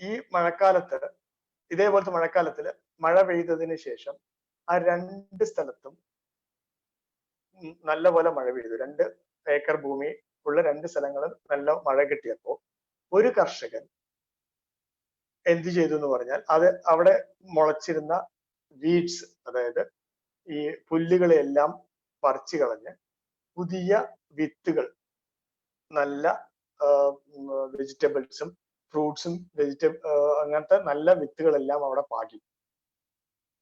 ഈ മഴക്കാലത്ത് ഇതേപോലത്തെ മഴക്കാലത്തിൽ മഴ പെയ്തതിന് ശേഷം ആ രണ്ട് സ്ഥലത്തും നല്ലപോലെ മഴ പെയ്തു. 2 ഏക്കർ ഭൂമി ഉള്ള 2 സ്ഥലങ്ങളിൽ നല്ല മഴ കിട്ടിയപ്പോൾ ഒരു കർഷകൻ എന്ത് ചെയ്തു എന്ന് പറഞ്ഞാൽ അവിടെ മുളച്ചിരുന്ന വീഡ്സ്, അതായത് ഈ പുല്ലുകളെല്ലാം പറിച്ചു കളഞ്ഞ് പുതിയ വിത്തുകൾ, നല്ല വെജിറ്റബിൾസും ഫ്രൂട്ട്സും അങ്ങനത്തെ നല്ല വിത്തുകളെല്ലാം അവിടെ പാകി.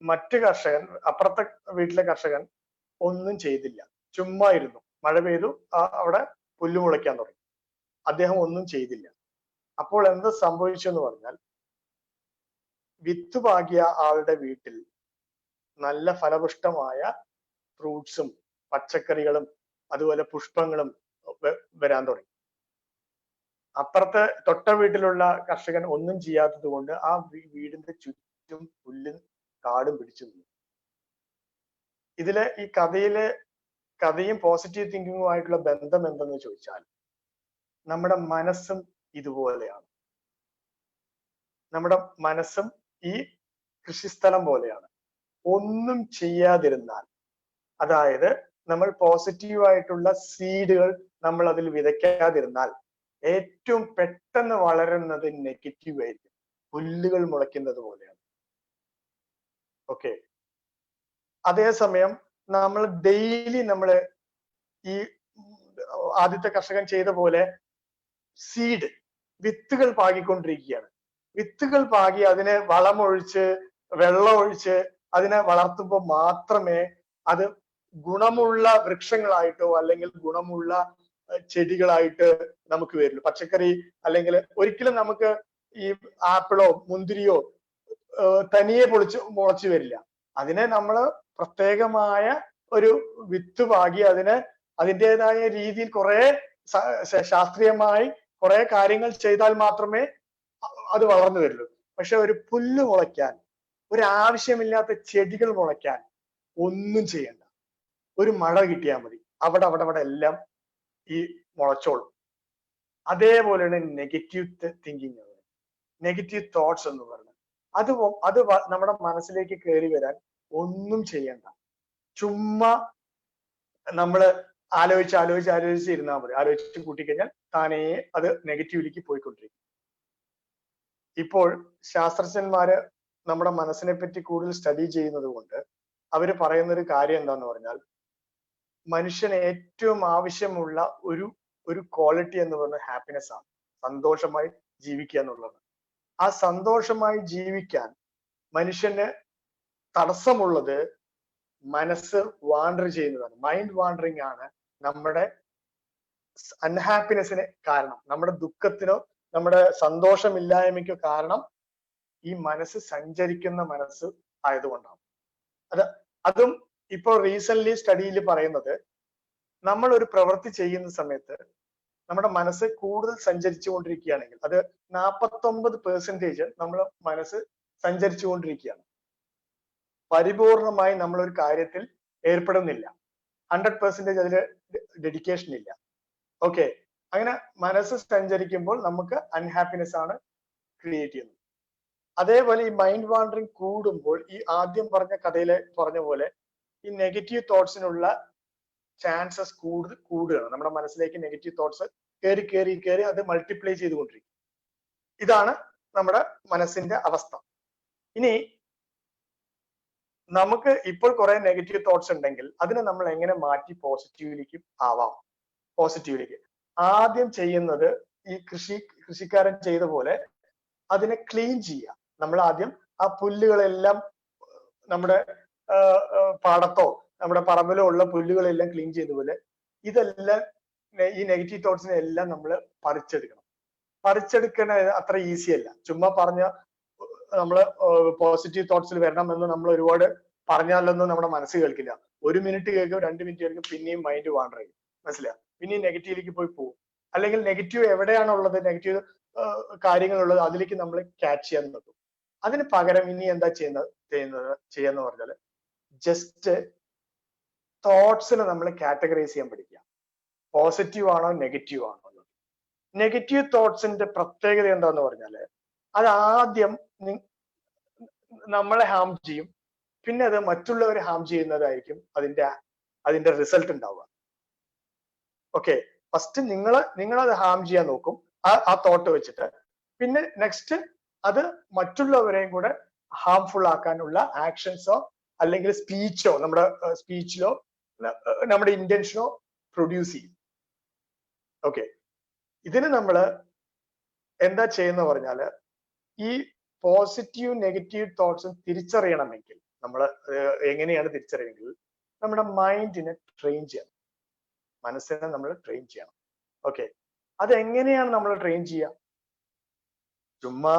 മറ്റു കർഷകൻ, അപ്പുറത്തെ വീട്ടിലെ കർഷകൻ ഒന്നും ചെയ്തില്ല, ചുമ്മാ ഇരുന്നു. മഴ പെയ്തു, അവിടെ പുല്ല് മുളയ്ക്കാൻ തുടങ്ങി. അദ്ദേഹം ഒന്നും ചെയ്തില്ല. അപ്പോൾ എന്ത് സംഭവിച്ചു എന്ന് പറഞ്ഞാൽ, വിത്ത് പാകിയ ആളുടെ വീട്ടിൽ നല്ല ഫലപുഷ്ടമായ ഫ്രൂട്ട്സും പച്ചക്കറികളും അതുപോലെ പുഷ്പങ്ങളും വരാൻ തുടങ്ങി. അപ്പുറത്തെ തൊട്ട വീട്ടിലുള്ള കർഷകൻ ഒന്നും ചെയ്യാത്തത് കൊണ്ട് ആ വീടിന്റെ ചുറ്റും പുല്ലും കാടും പിടിച്ചു നിന്നു. ഇതിലെ ഈ കഥയും പോസിറ്റീവ് തിങ്കിങ്ങുമായിട്ടുള്ള ബന്ധം എന്തെന്ന് ചോദിച്ചാൽ, നമ്മുടെ മനസ്സും ഇതുപോലെയാണ്. നമ്മുടെ മനസ്സും ഈ കൃഷിസ്ഥലം പോലെയാണ്. ഒന്നും ചെയ്യാതിരുന്നാൽ, അതായത് നമ്മൾ പോസിറ്റീവായിട്ടുള്ള സീഡുകൾ നമ്മൾ അതിൽ വിതയ്ക്കാതിരുന്നാൽ ഏറ്റവും പെട്ടെന്ന് വളരുന്നത് നെഗറ്റീവ് ആയിരിക്കും. പുല്ലുകൾ മുളയ്ക്കുന്നത് പോലെയാണ്. ഓക്കെ. അതേസമയം നമ്മൾ ഡെയിലി ഈ ആദ്യത്തെ കർഷകൻ ചെയ്ത പോലെ സീഡ്, വിത്തുകൾ പാകിക്കൊണ്ടിരിക്കുകയാണ്. വിത്തുകൾ പാകി അതിനെ വളമൊഴിച്ച് വെള്ളമൊഴിച്ച് അതിനെ വളർത്തുമ്പോൾ മാത്രമേ അത് ഗുണമുള്ള വൃക്ഷങ്ങളായിട്ടോ അല്ലെങ്കിൽ ഗുണമുള്ള ചെടികളായിട്ട് നമുക്ക് വരുള്ളൂ. പച്ചക്കറി അല്ലെങ്കിൽ ഒരിക്കലും നമുക്ക് ഈ ആപ്പിളോ മുന്തിരിയോ തനിയെ മുളച്ചു വരില്ല. അതിനെ നമ്മൾ പ്രത്യേകമായ ഒരു വിത്ത് പാകി അതിൻ്റെതായ രീതിയിൽ കുറെ ശാസ്ത്രീയമായി കുറെ കാര്യങ്ങൾ ചെയ്താൽ മാത്രമേ അത് വളർന്നു വരുള്ളൂ. പക്ഷെ ഒരു പുല്ല് മുളയ്ക്കാൻ, ഒരു ആവശ്യമില്ലാത്ത ചെടികൾ മുളയ്ക്കാൻ ഒന്നും ചെയ്യണ്ട. ഒരു മഴ കിട്ടിയാൽ മതി, അവിടെ എല്ലാം ഈ മുളച്ചോളും. അതേപോലെയാണ് നെഗറ്റീവ് തിങ്കിങ്, നെഗറ്റീവ് തോട്ട്സ് എന്ന് പറയുന്നത്. അത് നമ്മുടെ മനസ്സിലേക്ക് കയറി വരാൻ ഒന്നും ചെയ്യണ്ട. ചുമ്മാ നമ്മള് ആലോചിച്ച് ഇരുന്നാൽ മതി. ആലോചിച്ച് കൂട്ടിക്കഴിഞ്ഞാൽ താനേ അത് നെഗറ്റീവിലേക്ക് പോയിക്കൊണ്ടിരിക്കും. ഇപ്പോൾ ശാസ്ത്രജ്ഞന്മാര് നമ്മുടെ മനസ്സിനെ പറ്റി കൂടുതൽ സ്റ്റഡി ചെയ്യുന്നത് കൊണ്ട് അവര് പറയുന്ന ഒരു കാര്യം എന്താന്ന് പറഞ്ഞാൽ, മനുഷ്യന് ഏറ്റവും ആവശ്യമുള്ള ഒരു ക്വാളിറ്റി എന്ന് പറയുന്നത് ഹാപ്പിനെസ് ആണ്. സന്തോഷമായി ജീവിക്കുക എന്നുള്ളത്. ആ സന്തോഷമായി ജീവിക്കാൻ മനുഷ്യന് തടസ്സമുള്ളത് മനസ്സ് വാണ്ടർ ചെയ്യുന്നതാണ്. മൈൻഡ് വാണ്ടറിങ് ആണ് നമ്മുടെ അൺഹാപ്പിനെസ്സിന് കാരണം. നമ്മുടെ ദുഃഖത്തിനോ നമ്മുടെ സന്തോഷമില്ലായ്മയ്ക്കോ കാരണം ഈ മനസ്സ് സഞ്ചരിക്കുന്ന മനസ്സ് ആയതുകൊണ്ടാണ്. അതും ഇപ്പോൾ റീസെന്റ് സ്റ്റഡിയിൽ പറയുന്നത്, നമ്മൾ ഒരു പ്രവൃത്തി ചെയ്യുന്ന സമയത്ത് നമ്മുടെ മനസ്സ് കൂടുതൽ സഞ്ചരിച്ചു കൊണ്ടിരിക്കുകയാണെങ്കിൽ, അത് 49% നമ്മുടെ മനസ്സ് സഞ്ചരിച്ചു കൊണ്ടിരിക്കുകയാണ്. പരിപൂർണമായി നമ്മൾ ഒരു കാര്യത്തിൽ ഏർപ്പെടുന്നില്ല. 100% അതിൽ ഡെഡിക്കേഷൻ ഇല്ല. ഓക്കെ. അങ്ങനെ മനസ്സ് സഞ്ചരിക്കുമ്പോൾ നമുക്ക് അൺഹാപ്പിനെസ് ആണ് ക്രിയേറ്റ് ചെയ്യുന്നത്. അതേപോലെ ഈ മൈൻഡ് വാണ്ടറിങ് കൂടുമ്പോൾ, ഈ ആദ്യം പറഞ്ഞ കഥയിലെ പറഞ്ഞ പോലെ ഈ നെഗറ്റീവ് തോട്ട്സിനുള്ള ചാൻസസ് കൂടുകയാണ്. നമ്മുടെ മനസ്സിലേക്ക് നെഗറ്റീവ് തോട്ട്സ് കയറി അത് മൾട്ടിപ്ലൈ ചെയ്തുകൊണ്ടിരിക്കും. ഇതാണ് നമ്മുടെ മനസ്സിന്റെ അവസ്ഥ. ഇനി നമുക്ക് ഇപ്പോൾ കുറെ നെഗറ്റീവ് തോട്ട്സ് ഉണ്ടെങ്കിൽ അതിനെ നമ്മൾ എങ്ങനെ മാറ്റി പോസിറ്റീവിലേക്ക് ആവാം? പോസിറ്റീവിലേക്ക് ആദ്യം ചെയ്യുന്നത് ഈ കൃഷിക്കാരൻ ചെയ്ത പോലെ അതിനെ ക്ലീൻ ചെയ്യുക. നമ്മൾ ആദ്യം ആ പുല്ലുകളെല്ലാം നമ്മുടെ പാടത്തോ നമ്മുടെ പറമ്പിലോ ഉള്ള പുല്ലുകളെല്ലാം ക്ലീൻ ചെയ്തപോലെ ഇതെല്ലാം ഈ നെഗറ്റീവ് തോട്ട്സിനെ എല്ലാം നമ്മൾ പറിച്ചെടുക്കണ അത്ര ഈസി അല്ല. ചുമ്മാ പറഞ്ഞ നമ്മള് പോസിറ്റീവ് തോട്ട്സിൽ വരണം എന്ന് നമ്മൾ ഒരുപാട് പറഞ്ഞാലൊന്നും നമ്മുടെ മനസ്സ് കേൾക്കില്ല. 1 മിനിറ്റ് കേൾക്കും, 2 മിനിറ്റ് കേൾക്കും, പിന്നെയും മൈൻഡ് വാണ്ടർ ചെയ്യും. മനസ്സിലായോ? പിന്നെയും നെഗറ്റീവിലേക്ക് പോകും. അല്ലെങ്കിൽ നെഗറ്റീവ് എവിടെയാണുള്ളത്, നെഗറ്റീവ് കാര്യങ്ങളുള്ളത്, അതിലേക്ക് നമ്മൾ ക്യാച്ച് ചെയ്യാൻ നോക്കും. അതിന് പകരം ഇനി എന്താ ചെയ്യാന്ന് പറഞ്ഞാൽ, ജസ്റ്റ് തോട്ട്സിനെ നമ്മൾ കാറ്റഗറൈസ് ചെയ്യാൻ പഠിക്കുക. പോസിറ്റീവ് ആണോ നെഗറ്റീവ് ആണോ? നെഗറ്റീവ് തോട്ട്സിന്റെ പ്രത്യേകത എന്താന്ന് പറഞ്ഞാല്, അത് ആദ്യം നമ്മളെ ഹാം ചെയ്യും, പിന്നെ അത് മറ്റുള്ളവരെ ഹാം ചെയ്യുന്നതായിരിക്കും അതിന്റെ റിസൾട്ട് ഉണ്ടാവുക. ഓക്കെ, ഫസ്റ്റ് നിങ്ങളത് ഹാം ചെയ്യാൻ നോക്കും ആ തോട്ട് വെച്ചിട്ട്, പിന്നെ നെക്സ്റ്റ് അത് മറ്റുള്ളവരെയും കൂടെ ഹാംഫുൾ ആക്കാനുള്ള ആക്ഷൻസോ അല്ലെങ്കിൽ സ്പീച്ചോ, നമ്മുടെ സ്പീച്ചിലോ നമ്മുടെ ഇന്റൻഷനോ പ്രൊഡ്യൂസ് ചെയ്യും. ഓക്കെ, ഇതിന് നമ്മൾ എന്താ ചെയ്യുന്ന പറഞ്ഞാല്, ഈ പോസിറ്റീവ് നെഗറ്റീവ് തോട്ട്സും തിരിച്ചറിയണമെങ്കിൽ നമ്മൾ എങ്ങനെയാണ് തിരിച്ചറിയെങ്കിൽ, നമ്മുടെ മൈൻഡിനെ ട്രെയിൻ ചെയ്യണം, മനസ്സിനെ നമ്മൾ ട്രെയിൻ ചെയ്യണം. ഓക്കെ, അതെങ്ങനെയാണ് നമ്മൾ ട്രെയിൻ ചെയ്യുക? ചുമ്മാ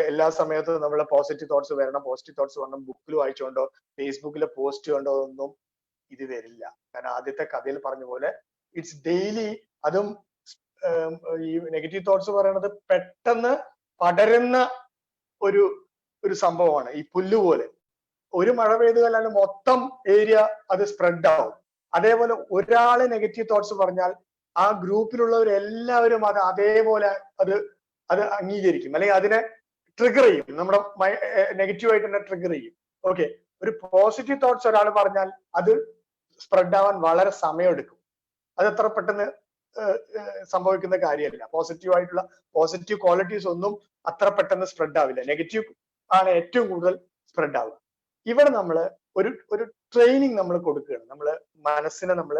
എല്ലാ സമയത്തും നമ്മൾ പോസിറ്റീവ് തോട്ട്സ് വരണം ബുക്കിൽ വായിച്ചുകൊണ്ടോ ഫേസ്ബുക്കിലെ പോസ്റ്റ് കണ്ടോ ഒന്നും ഇത് വരില്ല. കാരണം ആദ്യത്തെ കഥയിൽ പറഞ്ഞ പോലെ ഇറ്റ്സ് ഡെയിലി. അതും ഈ നെഗറ്റീവ് തോട്ട്സ് പറയുന്നത് പെട്ടെന്ന് പടരുന്ന ഒരു സംഭവമാണ്. ഈ പുല്ല് പോലെ ഒരു മഴ പെയ്തു കഴിഞ്ഞാൽ മൊത്തം ഏരിയ അത് സ്പ്രെഡ് ആവും. അതേപോലെ ഒരാള് നെഗറ്റീവ് തോട്ട്സ് പറഞ്ഞാൽ ആ ഗ്രൂപ്പിലുള്ളവരെല്ലാവരും അത് അതേപോലെ അത് അംഗീകരിക്കും, അല്ലെങ്കിൽ അതിനെ ട്രിഗർ ചെയ്യും, നമ്മുടെ നെഗറ്റീവ് ആയിട്ട് തന്നെ ട്രിഗർ ചെയ്യും. ഓക്കെ, ഒരു പോസിറ്റീവ് തോട്ട്സ് ഒരാൾ പറഞ്ഞാൽ അത് സ്പ്രെഡ് ആവാൻ വളരെ സമയമെടുക്കും. അത് അത്ര പെട്ടെന്ന് സംഭവിക്കുന്ന കാര്യമല്ല. പോസിറ്റീവ് ക്വാളിറ്റീസ് ഒന്നും അത്ര പെട്ടെന്ന് സ്പ്രെഡ് ആവില്ല. നെഗറ്റീവ് ആണ് ഏറ്റവും കൂടുതൽ സ്പ്രെഡ് ആവുക. ഇവിടെ നമ്മൾ ഒരു ട്രെയിനിങ് നമ്മൾ കൊടുക്കുകയാണ്, നമ്മള് മനസ്സിനെ നമ്മൾ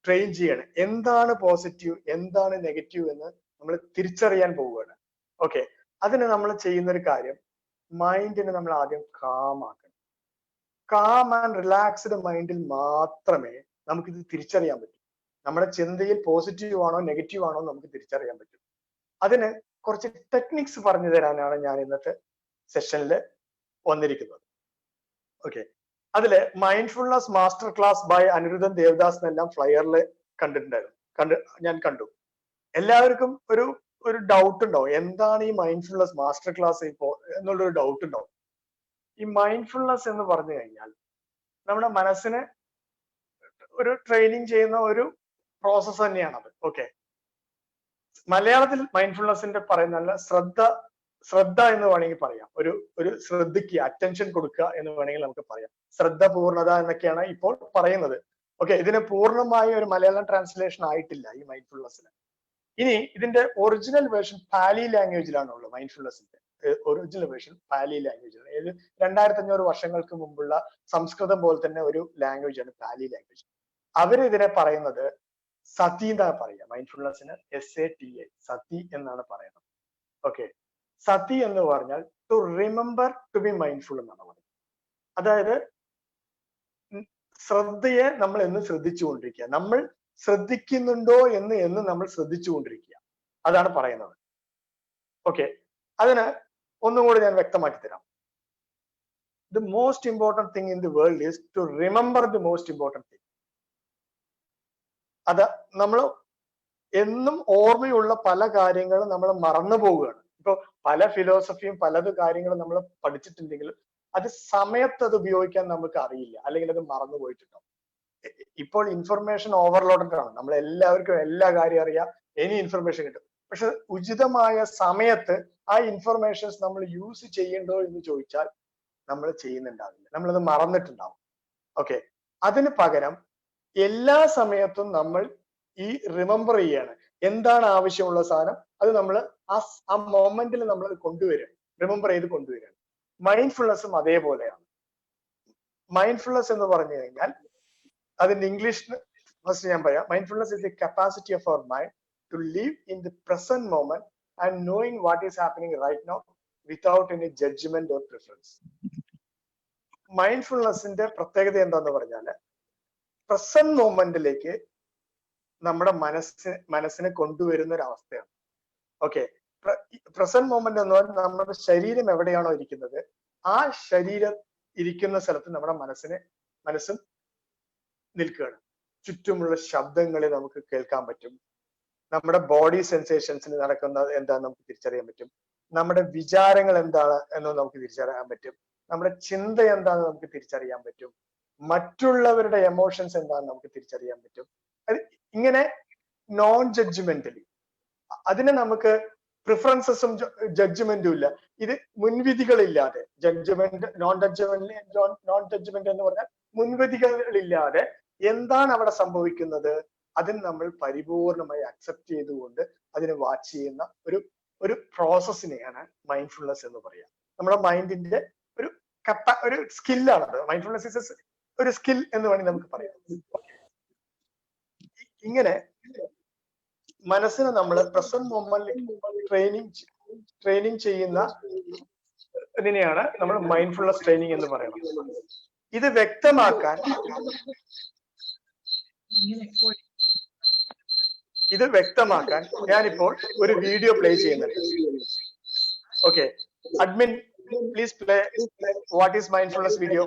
ട്രെയിൻ ചെയ്യാണ്. എന്താണ് പോസിറ്റീവ്, എന്താണ് നെഗറ്റീവ് എന്ന് നമ്മൾ തിരിച്ചറിയാൻ പോവുകയാണ്. ഓക്കെ, അതിന് നമ്മൾ ചെയ്യുന്ന ഒരു കാര്യം, മൈൻഡിനെ നമ്മൾ ആദ്യം കാം ആക്കണം. കാം ആൻഡ് റിലാക്സ്ഡ് മൈൻഡിൽ മാത്രമേ നമുക്കിത് തിരിച്ചറിയാൻ പറ്റൂ. നമ്മുടെ ചിന്തയിൽ പോസിറ്റീവ് ആണോ നെഗറ്റീവ് ആണോ നമുക്ക് തിരിച്ചറിയാൻ പറ്റും. അതിന് കുറച്ച് ടെക്നിക്സ് പറഞ്ഞു തരാനാണ് ഞാൻ ഇന്നത്തെ സെഷനിൽ വന്നിരിക്കുന്നത്. ഓക്കെ, അതില് mindfulness master class by Anirudhan Devadas എന്നെല്ലാം ഫ്ലയറിൽ കണ്ടിട്ടുണ്ടായിരുന്നു, ഞാൻ കണ്ടു. എല്ലാവർക്കും ഒരു ഡൗട്ട് ഉണ്ടാവും, എന്താണ് ഈ മൈൻഡ്ഫുൾനെസ് മാസ്റ്റർ ക്ലാസ് ഇപ്പോ എന്നുള്ളൊരു ഡൗട്ട് ഉണ്ടാവും. ഈ മൈൻഡ്ഫുൾനെസ് എന്ന് പറഞ്ഞു കഴിഞ്ഞാൽ നമ്മുടെ മനസ്സിനെ ഒരു ട്രെയിനിങ് ചെയ്യുന്ന ഒരു പ്രോസസ് തന്നെയാണത്. ഓക്കെ, മലയാളത്തിൽ മൈൻഡ്ഫുൾനെസിന്റെ പറയുന്ന ശ്രദ്ധ എന്ന് വേണമെങ്കിൽ പറയാം. ഒരു ശ്രദ്ധിക്കുക, അറ്റൻഷൻ കൊടുക്കുക എന്ന് വേണമെങ്കിൽ നമുക്ക് പറയാം. ശ്രദ്ധ പൂർണ്ണത എന്നൊക്കെയാണ് ഇപ്പോൾ പറയുന്നത്. ഓക്കെ, ഇതിന് പൂർണ്ണമായ ഒരു മലയാളം ട്രാൻസ്ലേഷൻ ആയിട്ടില്ല ഈ മൈൻഡ്ഫുൾനെസ്സിന്. ഇനി ഇതിന്റെ ഒറിജിനൽ വേർഷൻ പാലി ലാംഗ്വേജിലാണ് ഉള്ളത്. മൈൻഡ്ഫുൾനെസിന്റെ ഒറിജിനൽ വേർഷൻ പാലി ലാംഗ്വേജിലാണ്. ഏത് 2500 വർഷങ്ങൾക്ക് മുമ്പുള്ള സംസ്കൃതം പോലെ തന്നെ ഒരു ലാംഗ്വേജ് ആണ് പാലി ലാംഗ്വേജ്. അവര് ഇതിനെ പറയുന്നത് സതി എന്നാണ് പറയുക. മൈൻഡ്ഫുൾനെസ്സിന് SATA, സതി എന്നാണ് പറയുന്നത്. ഓക്കെ, സതി എന്ന് പറഞ്ഞാൽ to remember to be mindful എന്നാണ് പറയുന്നത്. അതായത് ശ്രദ്ധയെ നമ്മൾ എന്ന് ശ്രദ്ധിച്ചുകൊണ്ടിരിക്കുക, നമ്മൾ ശ്രദ്ധിക്കുന്നുണ്ടോ എന്ന് നമ്മൾ ശ്രദ്ധിച്ചുകൊണ്ടിരിക്കുക, അതാണ് പറയുന്നത്. ഓക്കെ, അതിന് ഒന്നും കൂടി ഞാൻ വ്യക്തമാക്കി തരാം. The most important thing in the world is to remember the most important thing. അത് നമ്മൾ എന്നും ഓർമ്മയുള്ള പല കാര്യങ്ങളും നമ്മൾ മറന്നു പോവുകയാണ്. ഇപ്പൊ പല ഫിലോസഫിയും കാര്യങ്ങളും നമ്മൾ പഠിച്ചിട്ടുണ്ടെങ്കിലും അത് സമയത്ത് അത് ഉപയോഗിക്കാൻ നമുക്ക് അറിയില്ല, അല്ലെങ്കിൽ അത് മറന്നു പോയിട്ടുണ്ടാവും. ഇപ്പോൾ ഇൻഫർമേഷൻ ഓവർലോഡഡ് ആണ്, നമ്മൾ എല്ലാവർക്കും എല്ലാ കാര്യം അറിയാം, എനി ഇൻഫർമേഷൻ കിട്ടും. പക്ഷെ ഉചിതമായ സമയത്ത് ആ ഇൻഫർമേഷൻസ് നമ്മൾ യൂസ് ചെയ്യണ്ടോ എന്ന് ചോദിച്ചാൽ നമ്മൾ ചെയ്യുന്നുണ്ടാവില്ല, നമ്മളത് മറന്നിട്ടുണ്ടാവും. ഓക്കെ, അതിന് പകരം എല്ലാ സമയത്തും നമ്മൾ ഈ റിമെമ്പർ ചെയ്യാണ്. എന്താണ് ആവശ്യമുള്ള സാധനം അത് നമ്മൾ ആ മൊമെന്റിൽ നമ്മൾ കൊണ്ടുവരിക, റിമെമ്പർ ചെയ്ത് കൊണ്ടുവരിക. മൈൻഡ്ഫുൾനെസ്സും അതേപോലെയാണ്. മൈൻഡ്ഫുൾനെസ് എന്ന് പറഞ്ഞു കഴിഞ്ഞാൽ അതിന്റെ ഇംഗ്ലീഷിന് ഫസ്റ്റ് ഞാൻ പറയാം. Mindfulness is the capacity of our mind to live in the present moment and knowing what is happening right now without any judgment or preference. മൈൻഡ്ഫുൾനെസ്സിന്റെ പ്രത്യേകത എന്താന്ന് പറഞ്ഞാല് പ്രസന്റ് മൊമെന്റിലേക്ക് നമ്മുടെ മനസ്സിനെ കൊണ്ടുവരുന്ന ഒരു അവസ്ഥയാണ്. ഓക്കെ, പ്രസന്റ് മൊമെന്റ് എന്ന് പറഞ്ഞാൽ നമ്മുടെ ശരീരം എവിടെയാണോ ഇരിക്കുന്നത് ആ ശരീരം ഇരിക്കുന്ന സ്ഥലത്ത് നമ്മുടെ മനസ്സും നിൽക്കുകയാണ്. ചുറ്റുമുള്ള ശബ്ദങ്ങളെ നമുക്ക് കേൾക്കാൻ പറ്റും, നമ്മുടെ ബോഡി സെൻസേഷൻസിൽ നടക്കുന്നത് എന്താണെന്ന് നമുക്ക് തിരിച്ചറിയാൻ പറ്റും, നമ്മുടെ വിചാരങ്ങൾ എന്താണ് എന്ന് നമുക്ക് തിരിച്ചറിയാൻ പറ്റും, നമ്മുടെ ചിന്ത എന്താണെന്ന് നമുക്ക് തിരിച്ചറിയാൻ പറ്റും, മറ്റുള്ളവരുടെ എമോഷൻസ് എന്താണെന്ന് നമുക്ക് തിരിച്ചറിയാൻ പറ്റും. ഇങ്ങനെ നോൺ ജഡ്ജ്മെന്റലി അതിനെ നമുക്ക് പ്രിഫറൻസസും ജഡ്ജ്മെന്റും ഇല്ല. ഇത് മുൻവിധികളില്ലാതെ, ജഡ്ജ്മെന്റ് നോൺ ജഡ്ജ്മെന്റ് എന്ന് പറഞ്ഞാൽ മുൻവിധികളില്ലാതെ എന്താണ് അവിടെ സംഭവിക്കുന്നത് അതിന് നമ്മൾ പരിപൂർണമായി അക്സെപ്റ്റ് ചെയ്തുകൊണ്ട് അതിനെ വാച്ച് ചെയ്യുന്ന ഒരു പ്രോസസ്സിനെയാണ് മൈൻഡ്ഫുൾനെസ് എന്ന് പറയുക. നമ്മുടെ മൈൻഡിന്റെ ഒരു സ്കില്ലാണത്. മൈൻഡ്ഫുൾനെസ് ഇസ് ഒരു സ്കിൽ എന്ന് വേണമെങ്കിൽ നമുക്ക് പറയാം. ഇങ്ങനെ മനസ്സിനെ നമ്മൾ പ്രസന്റ് മൊമെന്റിൽ ട്രെയിനിങ് ചെയ്യുന്ന ഇതിനെയാണ് നമ്മൾ മൈൻഡ്ഫുൾനെസ് ട്രെയിനിങ് എന്ന് പറയുന്നത്. ഇത് വ്യക്തമാക്കാൻ ഞാനിപ്പോൾ ഒരു വീഡിയോ പ്ലേ ചെയ്യുന്നുണ്ട്. Okay, admin please play what is mindfulness video.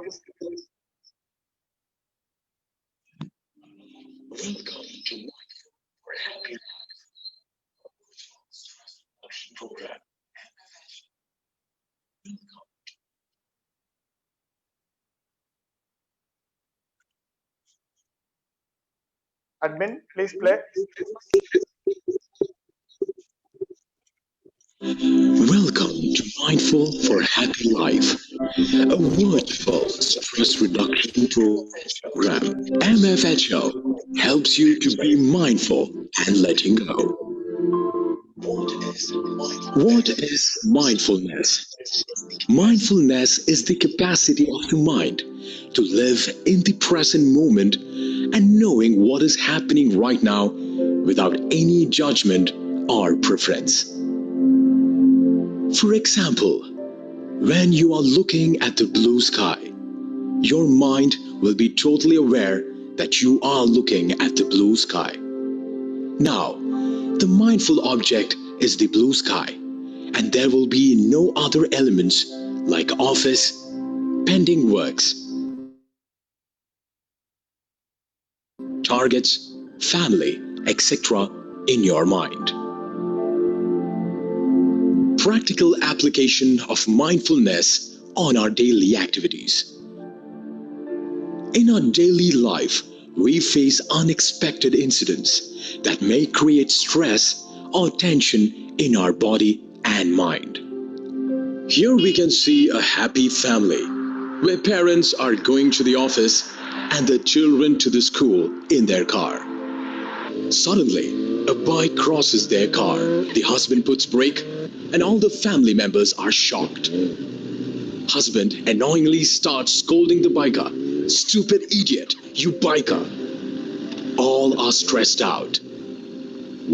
Admin, please play. Welcome to Mindful for Happy Life, a virtual stress reduction program. MFHO helps you to be mindful and letting go. What is mindfulness? Mindfulness is the capacity of the mind to live in the present moment and knowing what is happening right now without any judgment or preference. For example, when you are looking at the blue sky, your mind will be totally aware that you are looking at the blue sky. Now, the mindful object is the blue sky, and there will be no other elements like office, pending works, targets, family, etc. in your mind. Practical application of mindfulness on our daily activities. In our daily life, we face unexpected incidents that may create stress or tension in our body and mind. Here we can see a happy family where parents are going to the office and the children to the school in their car. Suddenly, a bike crosses their car. The husband puts brake and all the family members are shocked. Husband annoyingly starts scolding the biker. "Stupid idiot, you biker." All are stressed out.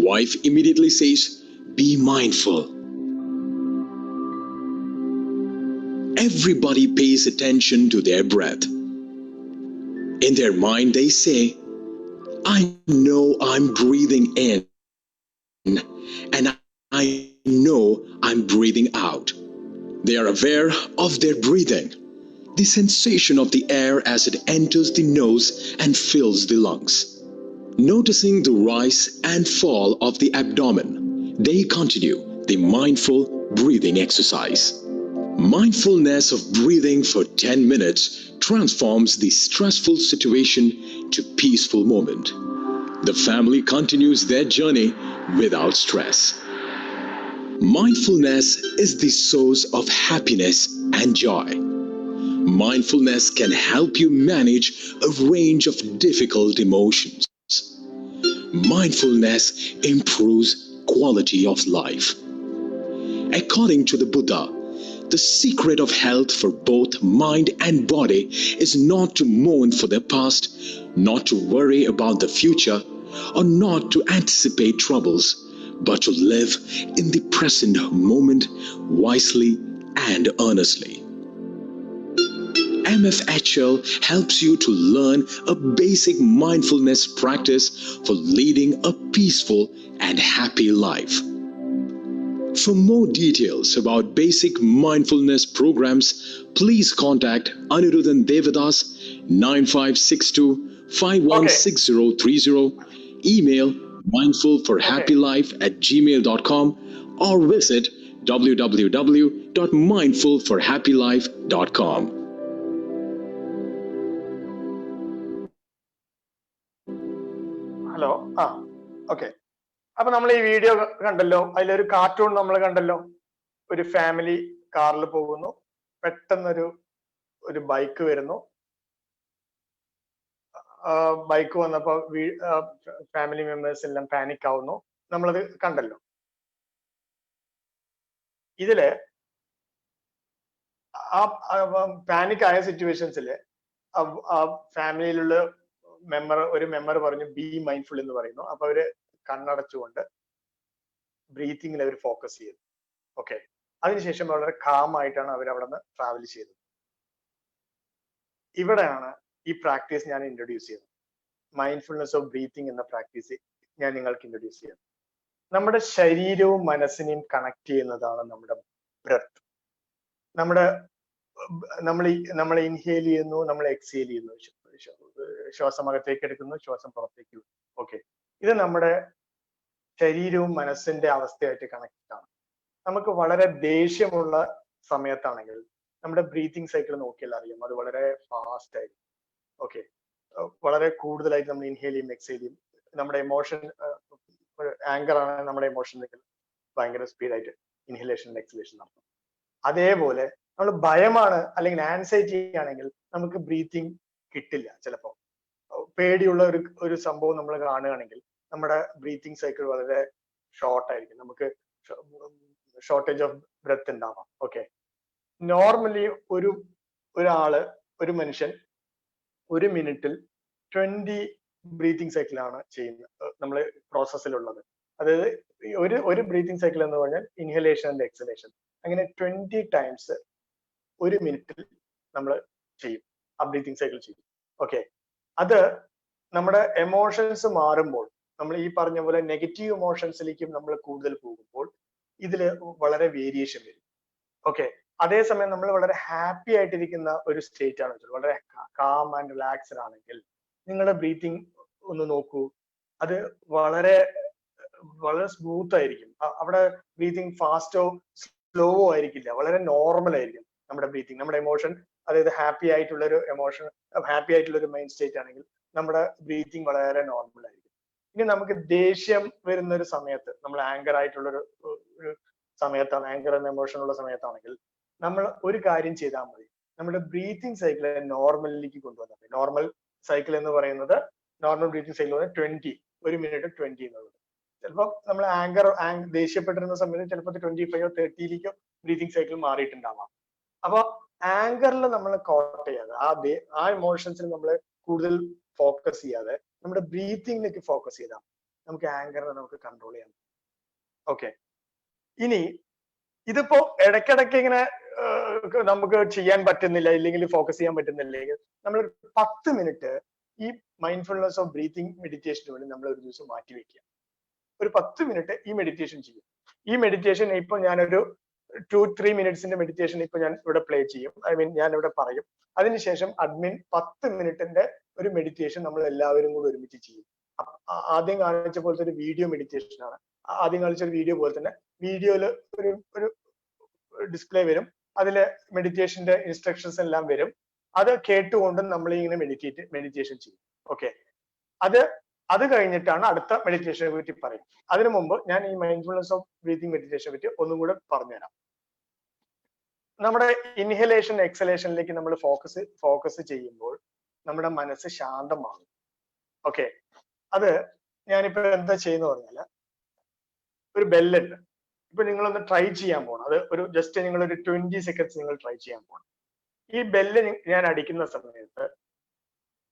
Wife immediately says, "Be mindful." Everybody pays attention to their breath. In their mind they say, "I know I'm breathing in and I know I'm breathing out." They are aware of their breathing, the sensation of the air as it enters the nose and fills the lungs. Noticing the rise and fall of the abdomen, they continue the mindful breathing exercise. Mindfulness of breathing for 10 minutes transforms the stressful situation to peaceful moment. The family continues their journey without stress. Mindfulness is the source of happiness and joy. Mindfulness can help you manage a range of difficult emotions. Mindfulness improves quality of life. According to the Buddha, the secret of health for both mind and body is not to mourn for the past, not to worry about the future, or not to anticipate troubles, but to live in the present moment wisely and earnestly. MFHL helps you to learn a basic mindfulness practice for leading a peaceful and happy life. For more details about basic mindfulness programs, please contact Anirudhan Devadas 9562-516030, email mindfulforhappylife@gmail.com, or visit www.mindfulforhappylife.com. Hello. Okay. അപ്പൊ നമ്മൾ ഈ video കണ്ടല്ലോ, അതിലൊരു cartoon നമ്മൾ കണ്ടല്ലോ. ഒരു family കാറിൽ പോകുന്നു, പെട്ടെന്നൊരു ബൈക്ക് വരുന്നു. ബൈക്ക് വന്നപ്പോ ഫാമിലി മെമ്പേഴ്സ് എല്ലാം പാനിക് ആവുന്നു. നമ്മളത് കണ്ടല്ലോ. ഇതില് പാനിക് ആയ സിറ്റുവേഷൻസില് ഫാമിലിയിലുള്ള ഒരു മെമ്പർ പറഞ്ഞു ബി മൈൻഡ്ഫുൾ എന്ന് പറയുന്നു. അപ്പൊ അവര് കണ്ണടച്ചുകൊണ്ട് ബ്രീത്തിങ്ങിൽ അവർ ഫോക്കസ് ചെയ്തു. ഓക്കെ, അതിനുശേഷം വളരെ കാം ആയിട്ടാണ് അവർ അവിടെ നിന്ന് ട്രാവൽ ചെയ്തത്. ഇവിടെയാണ് ഈ പ്രാക്ടീസ് ഞാൻ ഇൻട്രൊഡ്യൂസ് ചെയ്യുന്നത്. മൈൻഡ്ഫുൾനെസ് ഓഫ് ബ്രീത്തിങ് എന്ന പ്രാക്ടീസ് ഞാൻ നിങ്ങൾക്ക് ഇൻട്രൊഡ്യൂസ് ചെയ്യുന്നത്. നമ്മുടെ ശരീരവും മനസ്സിനെയും കണക്ട് ചെയ്യുന്നതാണ് നമ്മുടെ ബ്രെത്ത്. നമ്മൾ ഇൻഹേൽ ചെയ്യുന്നു, നമ്മൾ എക്സേൽ ചെയ്യുന്നു, ശ്വാസം അകത്തേക്ക് എടുക്കുന്നു, ശ്വാസം പുറത്തേക്ക് വിടുന്നു. ഓക്കെ, ഇത് നമ്മുടെ ശരീരവും മനസ്സിന്റെ അവസ്ഥയായിട്ട് കണക്ട് ആണ്. നമുക്ക് വളരെ ദേഷ്യമുള്ള സമയത്താണെങ്കിൽ നമ്മുടെ ബ്രീത്തിങ് സൈക്കിൾ നോക്കിയാൽ അറിയാം, അത് വളരെ ഫാസ്റ്റ് ആയിരിക്കും. ഓക്കെ, വളരെ കൂടുതലായിട്ട് നമ്മൾ ഇൻഹേൽ ചെയ്യും, എക്സേൽ ചെയ്യും. നമ്മുടെ എമോഷൻ ആങ്കർ ആണ്, നമ്മുടെ എമോഷൻ ഭയങ്കര സ്പീഡായിട്ട് ഇൻഹലേഷൻ എക്സലേഷൻ നടത്തും. അതേപോലെ നമ്മൾ ഭയമാണ് അല്ലെങ്കിൽ ആൻസൈറ്റി ആണെങ്കിൽ നമുക്ക് ബ്രീത്തിങ് കിട്ടില്ല. ചിലപ്പോൾ പേടിയുള്ള ഒരു സംഭവം നമ്മൾ കാണുകയാണെങ്കിൽ നമ്മുടെ ബ്രീത്തിങ് സൈക്കിൾ വളരെ ഷോർട്ട് ആയിരിക്കും, നമുക്ക് ഷോർട്ടേജ് ഓഫ് ബ്രെത്ത് ഉണ്ടാവാം. ഓക്കെ, നോർമലി ഒരു മനുഷ്യൻ ഒരു മിനിറ്റിൽ 20 ബ്രീത്തിങ് സൈക്കിളാണ് ചെയ്യുന്നത്, നമ്മൾ പ്രോസസ്സിലുള്ളത്. അതായത് ഒരു ബ്രീത്തിങ് സൈക്കിൾ എന്ന് പറഞ്ഞാൽ ഇൻഹലേഷൻ ആൻഡ് എക്സലേഷൻ, അങ്ങനെ 20 ടൈംസ് ഒരു മിനിറ്റിൽ നമ്മൾ ചെയ്യും, ആ ബ്രീത്തിങ് സൈക്കിൾ ചെയ്യും. ഓക്കെ, അത് നമ്മുടെ എമോഷൻസ് മാറുമ്പോൾ, നമ്മൾ ഈ പറഞ്ഞ പോലെ നെഗറ്റീവ് എമോഷൻസിലേക്കും നമ്മൾ കൂടുതൽ പോകുമ്പോൾ ഇതിൽ വളരെ വേരിയേഷൻ വരും. ഓക്കെ, അതേസമയം നമ്മൾ വളരെ ഹാപ്പി ആയിട്ടിരിക്കുന്ന ഒരു സ്റ്റേറ്റ് ആണ്, വളരെ കാം ആൻഡ് റിലാക്സ്ഡ് ആണെങ്കിൽ നിങ്ങളുടെ ബ്രീത്തിങ് ഒന്ന് നോക്കൂ, അത് വളരെ വളരെ സ്മൂത്ത് ആയിരിക്കും. അവിടെ ബ്രീത്തിങ് ഫാസ്റ്റോ സ്ലോവോ ആയിരിക്കില്ല, വളരെ നോർമൽ ആയിരിക്കും നമ്മുടെ ബ്രീത്തിങ്. നമ്മുടെ എമോഷൻ, അതായത് ഹാപ്പി ആയിട്ടുള്ള ഒരു മൈൻഡ് സ്റ്റേറ്റ് ആണെങ്കിൽ നമ്മുടെ ബ്രീത്തിങ് വളരെ നോർമൽ ആയിരിക്കും. ഇനി നമുക്ക് ദേഷ്യം വരുന്ന ഒരു സമയത്ത്, നമ്മൾ ആങ്കർ ആയിട്ടുള്ള ഒരു സമയത്താണ്, ആങ്കർ എന്ന എമോഷൻ ഉള്ള സമയത്താണെങ്കിൽ നമ്മൾ ഒരു കാര്യം ചെയ്താൽ മതി, നമ്മുടെ ബ്രീത്തിങ് സൈക്കിളെ നോർമലിലേക്ക് കൊണ്ടുവന്നാൽ മതി. നോർമൽ സൈക്കിൾ എന്ന് പറയുന്നത്, നോർമൽ ബ്രീത്തിങ് സൈക്കിൾ 20, ഒരു മിനിറ്റ് 20 എന്നുള്ളത്. ചിലപ്പോൾ നമ്മൾ ദേഷ്യപ്പെട്ടിരുന്ന സമയത്ത് ചിലപ്പോൾ 25 30ലേക്കോ ബ്രീത്തിങ് സൈക്കിൾ മാറിയിട്ടുണ്ടാവാം. അപ്പൊ ആങ്കറിൽ നമ്മൾ കോട്ട് ചെയ്യാതെ, ആ ഇമോഷൻസിൽ നമ്മൾ കൂടുതൽ ഫോക്കസ് ചെയ്യാതെ നമ്മുടെ ബ്രീത്തിങ്ങിലേക്ക് ഫോക്കസ് ചെയ്താൽ നമുക്ക് ആങ്കറിനെ നമുക്ക് കൺട്രോൾ ചെയ്യാം. ഓക്കെ, ഇനി ഇതിപ്പോ ഇടയ്ക്കിടയ്ക്ക് ഇങ്ങനെ നമുക്ക് ചെയ്യാൻ പറ്റുന്നില്ല, ഇല്ലെങ്കിൽ ഫോക്കസ് ചെയ്യാൻ പറ്റുന്നില്ലെങ്കിൽ നമ്മൾ 10 മിനിറ്റ് ഈ മൈൻഡ്ഫുൾനെസ് ഓഫ് ബ്രീത്തിങ് മെഡിറ്റേഷന് വേണ്ടി നമ്മൾ ഒരു ദിവസം മാറ്റി വെക്കുക. ഒരു 10 മിനിറ്റ് ഈ മെഡിറ്റേഷൻ ചെയ്യും. ഈ മെഡിറ്റേഷൻ ഇപ്പൊ ഞാനൊരു 2-3 മിനിറ്റ്സിന്റെ മെഡിറ്റേഷൻ ഇപ്പൊ ഞാൻ ഇവിടെ പ്ലേ ചെയ്യും, ഞാൻ ഇവിടെ പറയും. അതിനുശേഷം അഡ്മിൻ 10 മിനിറ്റിന്റെ ഒരു മെഡിറ്റേഷൻ നമ്മൾ എല്ലാവരും കൂടി ഒരുമിച്ച് ചെയ്യും. ആദ്യം കാണിച്ച പോലത്തെ ഒരു വീഡിയോ മെഡിറ്റേഷൻ ആണ്. ആദ്യം കാണിച്ച ഒരു വീഡിയോ പോലെ തന്നെ വീഡിയോയില് ഒരു ഡിസ്പ്ലേ വരും, അതില് മെഡിറ്റേഷന്റെ ഇൻസ്ട്രക്ഷൻസ് എല്ലാം വരും. അത് കേട്ടുകൊണ്ട് നമ്മൾ ഇങ്ങനെ മെഡിറ്റേഷൻ ചെയ്യും. ഓക്കെ, അത് കഴിഞ്ഞിട്ടാണ് അടുത്ത മെഡിറ്റേഷനെ പറ്റി പറയും. അതിനു മുമ്പ് ഞാൻ ഈ മൈൻഡ്ഫുൾനെസ് ഓഫ് ബ്രീത്തിങ് മെഡിറ്റേഷനെ പറ്റി ഒന്നും കൂടെ പറഞ്ഞുതരാം. നമ്മുടെ ഇൻഹലേഷൻ എക്സലേഷനിലേക്ക് നമ്മൾ ഫോക്കസ് ചെയ്യുമ്പോൾ നമ്മുടെ മനസ്സ് ശാന്തമാകും. ഓക്കെ, അത് ഞാനിപ്പോ എന്താ ചെയ്യുന്ന പറഞ്ഞാല്, ഒരു ബെല്ലുണ്ട്, ഇപ്പൊ നിങ്ങളൊന്ന് ട്രൈ ചെയ്യാൻ പോകണം. അത് ജസ്റ്റ് നിങ്ങൾ ഒരു 20 സെക്കൻഡ്സ് നിങ്ങൾ ട്രൈ ചെയ്യാൻ പോകണം. ഈ ബെല്ല് ഞാൻ അടിക്കുന്ന സമയത്ത്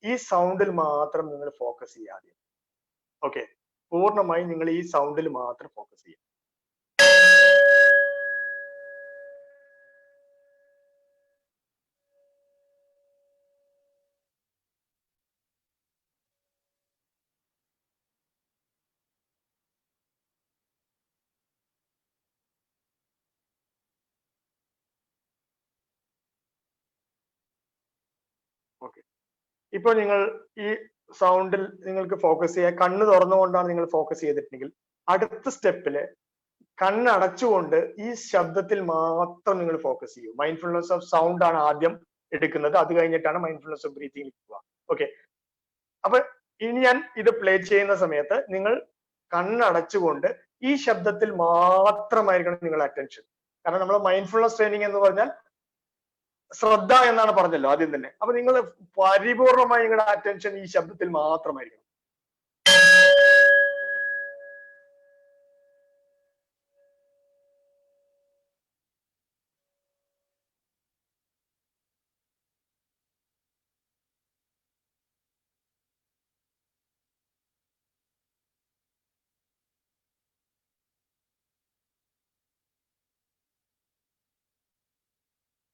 ഈ സൗണ്ടിൽ മാത്രം നിങ്ങൾ ഫോക്കസ് ചെയ്യാതെ, ഓക്കെ, പൂർണ്ണമായി നിങ്ങൾ ഈ സൗണ്ടിൽ മാത്രം ഫോക്കസ് ചെയ്യുക. ഓക്കെ, ഇപ്പൊ നിങ്ങൾ ഈ സൗണ്ടിൽ നിങ്ങൾക്ക് ഫോക്കസ് ചെയ്യാൻ, കണ്ണ് തുറന്നുകൊണ്ടാണ് നിങ്ങൾ ഫോക്കസ് ചെയ്തിട്ടുണ്ടെങ്കിൽ അടുത്ത സ്റ്റെപ്പില് കണ്ണടച്ചുകൊണ്ട് ഈ ശബ്ദത്തിൽ മാത്രം നിങ്ങൾ ഫോക്കസ് ചെയ്യും. മൈൻഡ്ഫുൾനെസ് ഓഫ് സൗണ്ട് ആണ് ആദ്യം എടുക്കുന്നത്, അത് കഴിഞ്ഞിട്ടാണ് മൈൻഡ്ഫുൾനെസ് ഓഫ് ബ്രീത്തിങ് പോവുക. ഓക്കെ, അപ്പൊ ഇനി ഞാൻ ഇത് പ്ലേ ചെയ്യുന്ന സമയത്ത് നിങ്ങൾ കണ്ണടച്ചുകൊണ്ട് ഈ ശബ്ദത്തിൽ മാത്രമായിരിക്കണം നിങ്ങളുടെ അറ്റൻഷൻ. കാരണം നമ്മൾ മൈൻഡ്ഫുൾനെസ് ട്രെയിനിങ് എന്ന് പറഞ്ഞാൽ ശ്രദ്ധ എന്നാണ് പറഞ്ഞല്ലോ ആദ്യം തന്നെ. അപ്പൊ നിങ്ങൾ പരിപൂർണമായി നിങ്ങളുടെ അറ്റൻഷൻ ഈ ശബ്ദത്തിൽ മാത്രമായിരിക്കണം.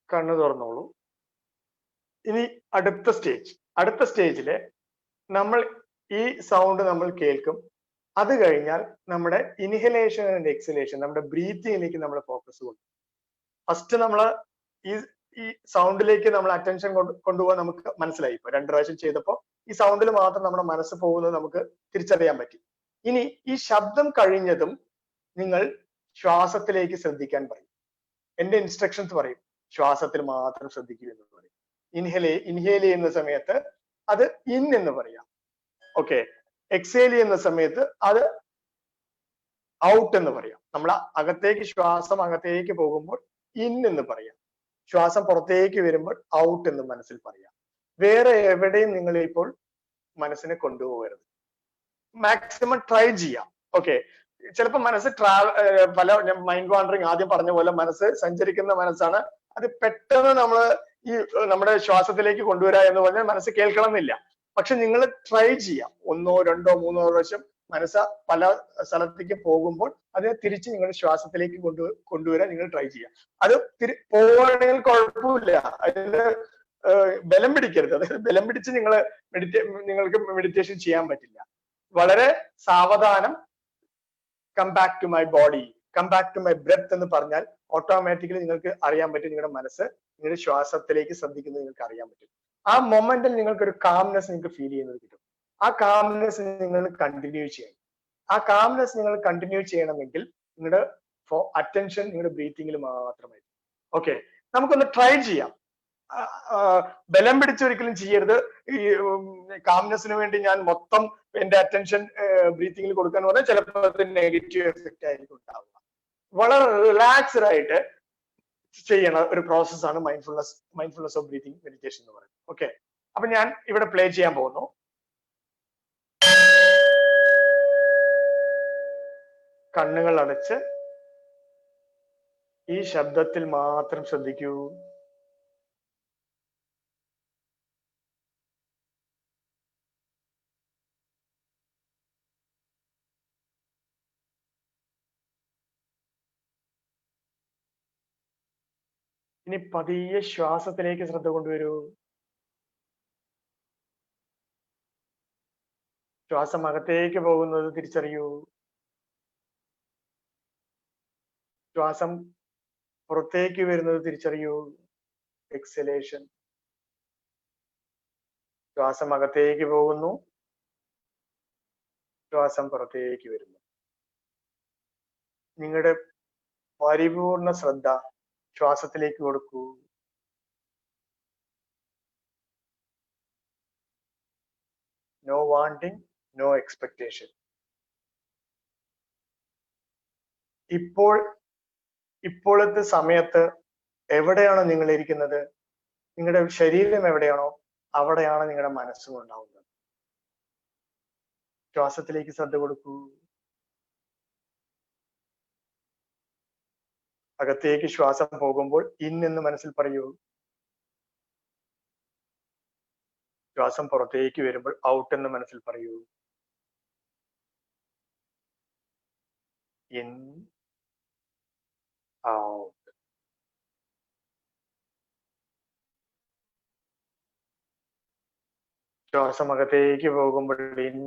കണ്ണ് തുറന്നോളൂ. ഇനി അടുത്ത സ്റ്റേജില് നമ്മൾ ഈ സൗണ്ട് നമ്മൾ കേൾക്കും. അത് കഴിഞ്ഞാൽ നമ്മുടെ ഇൻഹലേഷൻ ആൻഡ് എക്സലേഷൻ, നമ്മുടെ ബ്രീത്തിങ്ങിലേക്ക് നമ്മൾ ഫോക്കസ് കൊടുക്കും. ഫസ്റ്റ് നമ്മൾ ഈ സൗണ്ടിലേക്ക് നമ്മൾ അറ്റൻഷൻ കൊണ്ടുപോകാൻ നമുക്ക് മനസ്സിലായി. ഇപ്പൊ 2 പ്രാവശ്യം ചെയ്തപ്പോൾ ഈ സൗണ്ടിൽ മാത്രം നമ്മുടെ മനസ്സ് പോകുന്നത് നമുക്ക് തിരിച്ചറിയാൻ പറ്റി. ഇനി ഈ ശബ്ദം കഴിഞ്ഞതും നിങ്ങൾ ശ്വാസത്തിലേക്ക് ശ്രദ്ധിക്കാൻ പറയും. എന്റെ ഇൻസ്ട്രക്ഷൻസ് പറയും ശ്വാസത്തിൽ മാത്രം ശ്രദ്ധിക്കൂ എന്ന് പറയും. ഇൻഹേൽ ചെയ്യുന്ന സമയത്ത് അത് ഇൻ എന്ന് പറയാം. ഓക്കെ, എക്സേൽ ചെയ്യുന്ന സമയത്ത് അത് ഔട്ട് എന്ന് പറയാം. നമ്മൾ ശ്വാസം അകത്തേക്ക് പോകുമ്പോൾ ഇൻ എന്ന് പറയാം. ശ്വാസം പുറത്തേക്ക് വരുമ്പോൾ ഔട്ട് എന്ന് മനസ്സിൽ പറയാം. വേറെ എവിടെയും നിങ്ങൾ ഇപ്പോൾ മനസ്സിനെ കൊണ്ടുപോകരുത്. മാക്സിമം ട്രൈ ചെയ്യാം. ഓക്കെ, ചിലപ്പോൾ മനസ്സ് പല മൈൻഡ് വാണ്ടറിങ് ആദ്യം പറഞ്ഞ പോലെ മനസ്സ് സഞ്ചരിക്കുന്ന മനസ്സാണ്. അത് പെട്ടെന്ന് നമ്മുടെ ശ്വാസത്തിലേക്ക് കൊണ്ടുവരാ എന്ന് പറഞ്ഞാൽ മനസ്സ് കേൾക്കണം എന്നില്ല. പക്ഷെ നിങ്ങൾ ട്രൈ ചെയ്യാം. 1, 2, 3 പ്രാവശ്യം മനസ്സ് പല സ്ഥലത്തേക്ക് പോകുമ്പോൾ അതിനെ തിരിച്ച് നിങ്ങൾ ശ്വാസത്തിലേക്ക് കൊണ്ടുവരാൻ നിങ്ങൾ ട്രൈ ചെയ്യാം. അത് പോവുകയാണെങ്കിൽ കുഴപ്പമില്ല. അതിന് ബലം പിടിക്കരുത്. അതായത് ബലം പിടിച്ച് നിങ്ങൾക്ക് മെഡിറ്റേഷൻ ചെയ്യാൻ പറ്റില്ല. വളരെ സാവധാനം come back to my body, come back to my breath എന്ന് പറഞ്ഞാൽ ഓട്ടോമാറ്റിക്കലി നിങ്ങൾക്ക് അറിയാൻ പറ്റും നിങ്ങളുടെ മനസ്സ് നിങ്ങളുടെ ശ്വാസത്തിലേക്ക് ശ്രദ്ധിക്കുന്നത് നിങ്ങൾക്ക് അറിയാൻ പറ്റും. ആ മൊമെന്റിൽ നിങ്ങൾക്ക് ഒരു കാംനെസ് നിങ്ങൾക്ക് ഫീൽ ചെയ്യുന്നത് കിട്ടും. ആ കാംനെസ് നിങ്ങൾ കണ്ടിന്യൂ ചെയ്യണം. ആ കാംനെസ് നിങ്ങൾ കണ്ടിന്യൂ ചെയ്യണമെങ്കിൽ നിങ്ങളുടെ അറ്റൻഷൻ നിങ്ങളുടെ ബ്രീത്തിങ്ങിൽ മാത്രമായിരിക്കും. ഓക്കെ, നമുക്കൊന്ന് ട്രൈ ചെയ്യാം. ബലം പിടിച്ചൊരിക്കലും ചെയ്യരുത്. ഈ കാംനെസ്സിന് വേണ്ടി ഞാൻ മൊത്തം എന്റെ അറ്റൻഷൻ ബ്രീത്തിങ്ങിൽ കൊടുക്കാന്ന് പറഞ്ഞാൽ ചിലപ്പോൾ അത് നെഗറ്റീവ് എഫക്റ്റ് ആയിരിക്കും ഉണ്ടാവുക. വളരെ റിലാക്സ്ഡ് ആയിട്ട് ചെയ്യുന്ന ഒരു പ്രോസസ്സാണ് മൈൻഡ്ഫുൾനെസ് ഓഫ് ബ്രീത്തിങ് മെഡിറ്റേഷൻ എന്ന് പറയുന്നത്. ഓക്കെ, അപ്പൊ ഞാൻ ഇവിടെ പ്ലേ ചെയ്യാൻ പോകുന്നു. കണ്ണുകൾ അടച്ച് ഈ ശബ്ദത്തിൽ മാത്രം ശ്രദ്ധിക്കൂ. ഇനി പതിയെ ശ്വാസത്തിലേക്ക് ശ്രദ്ധ കൊണ്ടുവരൂ. ശ്വാസം അകത്തേക്ക് പോകുന്നത് തിരിച്ചറിയൂ. ശ്വാസം പുറത്തേക്ക് വരുന്നത് തിരിച്ചറിയൂ. എക്സലേഷൻ. ശ്വാസം അകത്തേക്ക് പോകുന്നു, ശ്വാസം പുറത്തേക്ക് വരുന്നു. നിങ്ങളുടെ പരിപൂർണ ശ്രദ്ധ ശ്വാസത്തിലേക്ക് കൊടുക്കൂ. No wanting, no expectation. ഇപ്പോഴത്തെ സമയത്ത് എവിടെയാണോ നിങ്ങൾ ഇരിക്കുന്നത്, നിങ്ങളുടെ ശരീരം എവിടെയാണോ അവിടെയാണ് നിങ്ങളുടെ മനസ്സും ഉണ്ടാവുന്നത്. ശ്വാസത്തിലേക്ക് ശ്രദ്ധ കൊടുക്കൂ. അകത്തേക്ക് ശ്വാസം പോകുമ്പോൾ ഇൻ എന്ന് മനസ്സിൽ പറയൂ. ശ്വാസം പുറത്തേക്ക് വരുമ്പോൾ ഔട്ട് എന്ന് മനസ്സിൽ പറയൂ. In, out. ശ്വാസം അകത്തേക്ക് പോകുമ്പോൾ ഇൻ,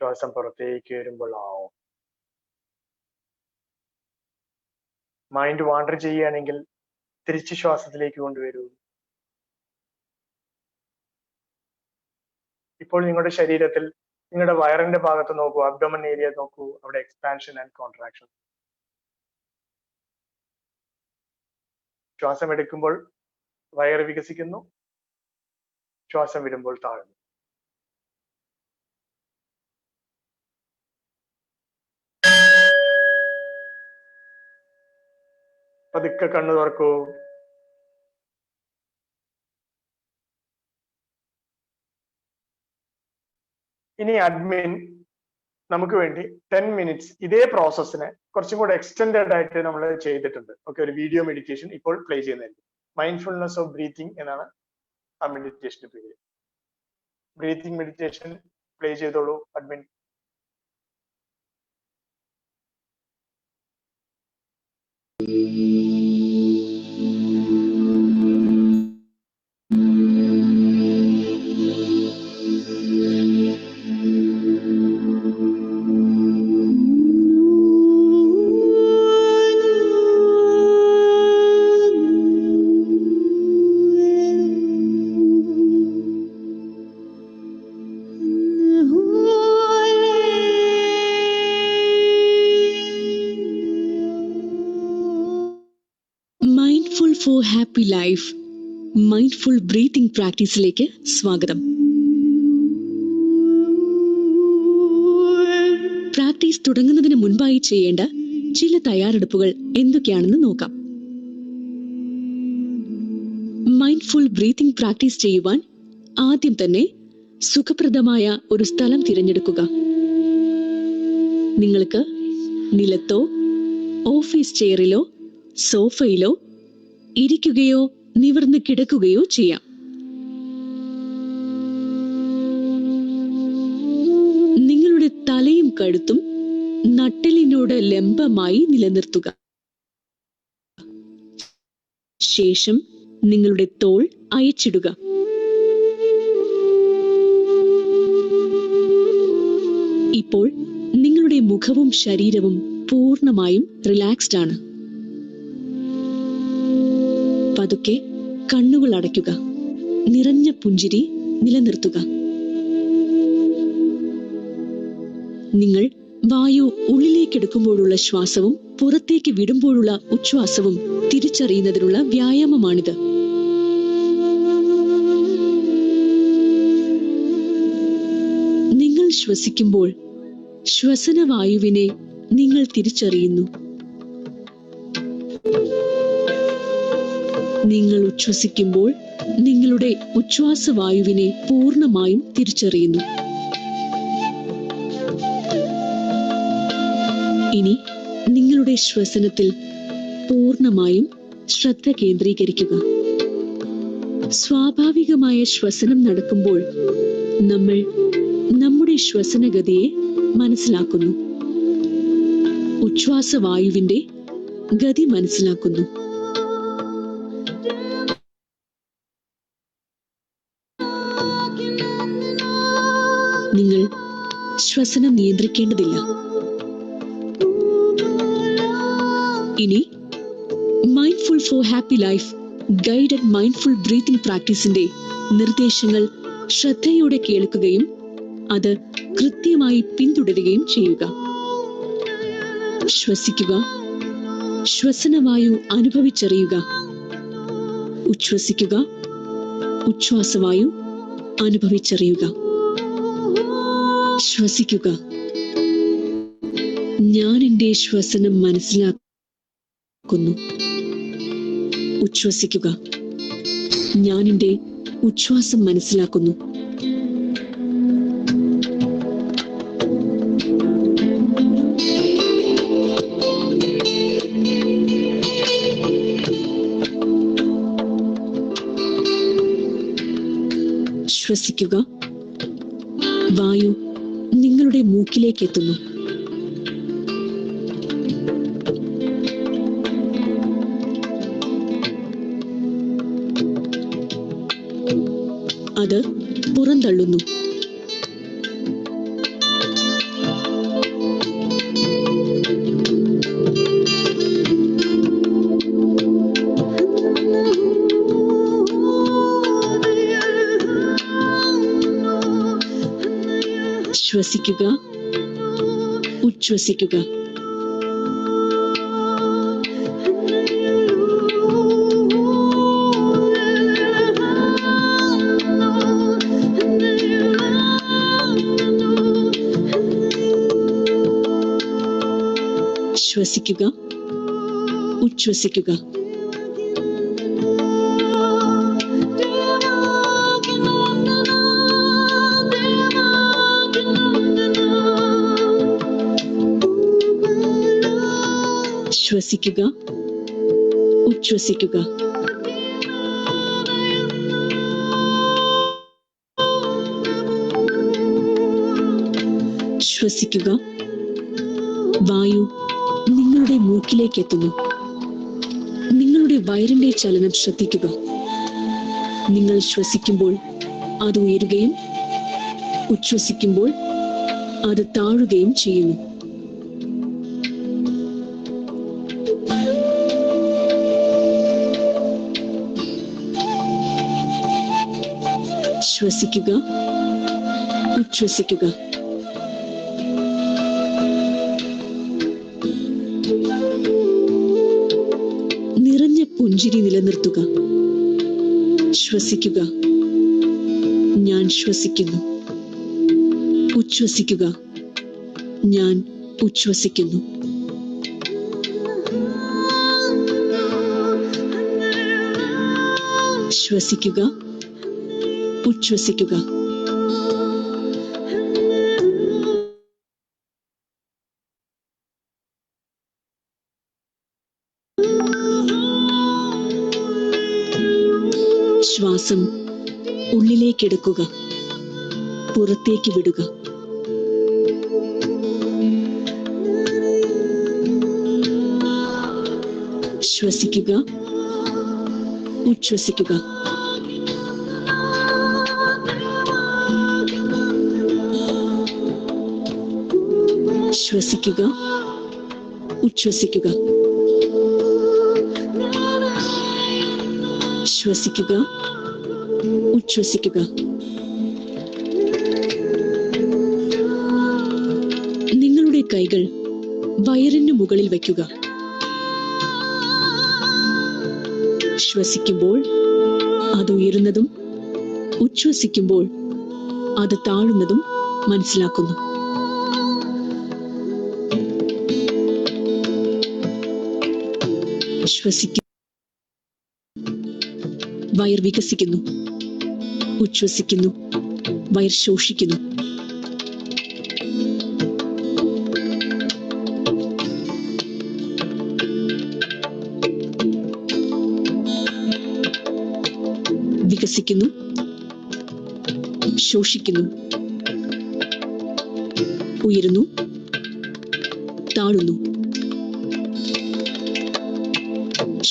ശ്വാസം പുറത്തേക്ക് വരുമ്പോൾ ഔട്ട്. മൈൻഡ് വാണ്ടർ ചെയ്യുകയാണെങ്കിൽ തിരിച്ച് ശ്വാസത്തിലേക്ക് കൊണ്ടുവരൂ. ഇപ്പോൾ നിങ്ങളുടെ ശരീരത്തിൽ നിങ്ങളുടെ വയറിന്റെ ഭാഗത്ത് നോക്കൂ, അബ്ഡോമൻ ഏരിയ നോക്കൂ. അവിടെ എക്സ്പാൻഷൻ ആൻഡ് കോൺട്രാക്ഷൻ. ശ്വാസം എടുക്കുമ്പോൾ വയറ് വികസിക്കുന്നു, ശ്വാസം വിടുമ്പോൾ താഴുന്നു. പതുക്കെ കണ്ണു തുറക്കൂ. ഇനി അഡ്മിൻ നമുക്ക് വേണ്ടി 10 മിനിറ്റ്സ് ഇതേ പ്രോസസ്സിനെ കുറച്ചും കൂടെ എക്സ്റ്റെൻഡഡ് ആയിട്ട് നമ്മൾ ചെയ്തിട്ടുണ്ട്. ഓക്കെ, ഒരു വീഡിയോ മെഡിറ്റേഷൻ ഇപ്പോൾ പ്ലേ ചെയ്യുന്നതായിരിക്കും. മൈൻഡ്ഫുൾനെസ് ഓഫ് ബ്രീത്തിങ് എന്നാണ് ആ മെഡിറ്റേഷന്റെ പേര്. ബ്രീത്തിങ് മെഡിറ്റേഷൻ പ്ലേ ചെയ്തോളൂ admin. For happy life mindful breathing പ്രാക്ടീസിലേക്ക് സ്വാഗതം. പ്രാക്ടീസ് തുടങ്ങുന്നതിന് മുൻപായി ചെയ്യേണ്ട ചില തയ്യാറെടുപ്പുകൾ എന്തൊക്കെയാണെന്ന് നോക്കാം. മൈൻഡ്ഫുൾ ബ്രീത്തിങ് പ്രാക്ടീസ് ചെയ്യുവാൻ ആദ്യം തന്നെ സുഖപ്രദമായ ഒരു സ്ഥലം തിരഞ്ഞെടുക്കുക. നിങ്ങൾക്ക് നിലത്തോ ഓഫീസ് ചെയറിലോ സോഫയിലോ ഇരിക്കുകയോ നിവർന്ന് കിടക്കുകയോ ചെയ്യാം. നിങ്ങളുടെ തലയും കഴുത്തും നട്ടെല്ലിനോട് ലംബമായി നിലനിർത്തുക. ശേഷം നിങ്ങളുടെ തോൾ അയച്ചിടുക. ഇപ്പോൾ നിങ്ങളുടെ മുഖവും ശരീരവും പൂർണ്ണമായും റിലാക്സ്ഡ് ആണ്. പതുക്കെ കണ്ണുകൾ അടയ്ക്കുക. നിറഞ്ഞ പുഞ്ചിരി നിലനിർത്തുക. നിങ്ങൾ വായു ഉള്ളിലേക്കെടുക്കുമ്പോഴുള്ള ശ്വാസവും പുറത്തേക്ക് വിടുമ്പോഴുള്ള ഉച്ഛ്വാസവും തിരിച്ചറിയുന്നതിനുള്ള വ്യായാമമാണിത്. നിങ്ങൾ ശ്വസിക്കുമ്പോൾ ശ്വസനവായുവിനെ നിങ്ങൾ തിരിച്ചറിയുന്നു. നിങ്ങൾ ഉച്ഛ്വസിക്കുമ്പോൾ നിങ്ങളുടെ ഉച്ഛ്വാസവായുവിനെ പൂർണ്ണമായും തിരിച്ചറിയുന്നു. ഇനി നിങ്ങളുടെ ശ്വസനത്തിൽ പൂർണ്ണമായും ശ്രദ്ധ കേന്ദ്രീകരിക്കുക. സ്വാഭാവികമായ ശ്വസനം നടക്കുമ്പോൾ നമ്മൾ നമ്മുടെ ശ്വസനഗതിയെ മനസ്സിലാക്കുന്നു. ഉച്ഛ്വാസവായുവിന്റെ ഗതി മനസ്സിലാക്കുന്നു. നിങ്ങൾ ശ്വസനം നിയന്ത്രിക്കേണ്ടതില്ല. ഇനി mindful for happy life guided mindful breathing പ്രാക്ടീസിന്റെ നിർദ്ദേശങ്ങൾ ശ്രദ്ധയോടെ കേൾക്കുകയും അത് കൃത്യമായി പിന്തുടരുകയും ചെയ്യുക. ശ്വസിക്കുക. ശ്വസനവായു അനുഭവിച്ചറിയുക. ഉച്ഛ്വസിക്കുക. ഉച്ഛ്വാസവായു അനുഭവിച്ചറിയുക. ശ്വസിക്കുക. ഞാൻ എൻ്റെ ശ്വസനം മനസ്സിലാക്കുന്നു. ഉച്ഛ്വസിക്കുക. ഞാൻ എൻ്റെ ഉച്ഛ്വാസം മനസ്സിലാക്കുന്നു. ശ്വസിക്കുക. വായു നിങ്ങളുടെ മൂക്കിലേക്ക് എത്തുന്നു. അത് പുറന്തള്ളുന്നു. ശ്വസിക്കുക. ഉച്ഛ്വസിക്കുക. ശ്വസിക്കുക. ഉച്ഛ്വസിക്കുക. ശ്വസിക്കുക, ഉച്ഛ്വസിക്കുക. ശ്വസിക്കുക. വായു നിങ്ങളുടെ മൂക്കിലേക്ക് എത്തുന്നു. നിങ്ങളുടെ വയറിന്റെ ചലനം ശ്രദ്ധിക്കുക. നിങ്ങൾ ശ്വസിക്കുമ്പോൾ അത് ഉയരുകയും ഉച്ഛ്വസിക്കുമ്പോൾ അത് താഴുകയും ചെയ്യുന്നു. ശ്വസിക്കുക, ഉച്ഛ്വസിക്കുക. നിറഞ്ഞ പുഞ്ചിരി നിലനിർത്തുക. ശ്വസിക്കുക, ഞാൻ ശ്വസിക്കുന്നു. ഉച്ഛ്വസിക്കുക, ഞാൻ ഉച്ഛ്വസിക്കുന്നു. ശ്വസിക്കുക, ഉച്ഛ്വസിക്കുക. ശ്വാസം ഉള്ളിലേക്കെടുക്കുക, പുറത്തേക്ക് വിടുക. ശ്വസിക്കുക, ഉച്ഛ്വസിക്കുക. ശ്വസിക്കുക, ഉച്ഛ്വസിക്കുക. ശ്വസിക്കുക, ഉച്ഛ്വസിക്കുക. നിങ്ങളുടെ കൈകൾ വയറിന് മുകളിൽ വയ്ക്കുക. ശ്വസിക്കുമ്പോൾ അത് ഉയരുന്നതും ഉച്ഛ്വസിക്കുമ്പോൾ അത് താഴുന്നതും മനസ്സിലാക്കുന്നു. ശ്വസിക്കുന്നു, വയർ വികസിക്കുന്നു. ഉച്ഛ്വസിക്കുന്നു, വയർ ശോഷിക്കുന്നു. വികസിക്കുന്നു, ശോഷിക്കുന്നു, ഉയരുന്നു, താഴുന്നു.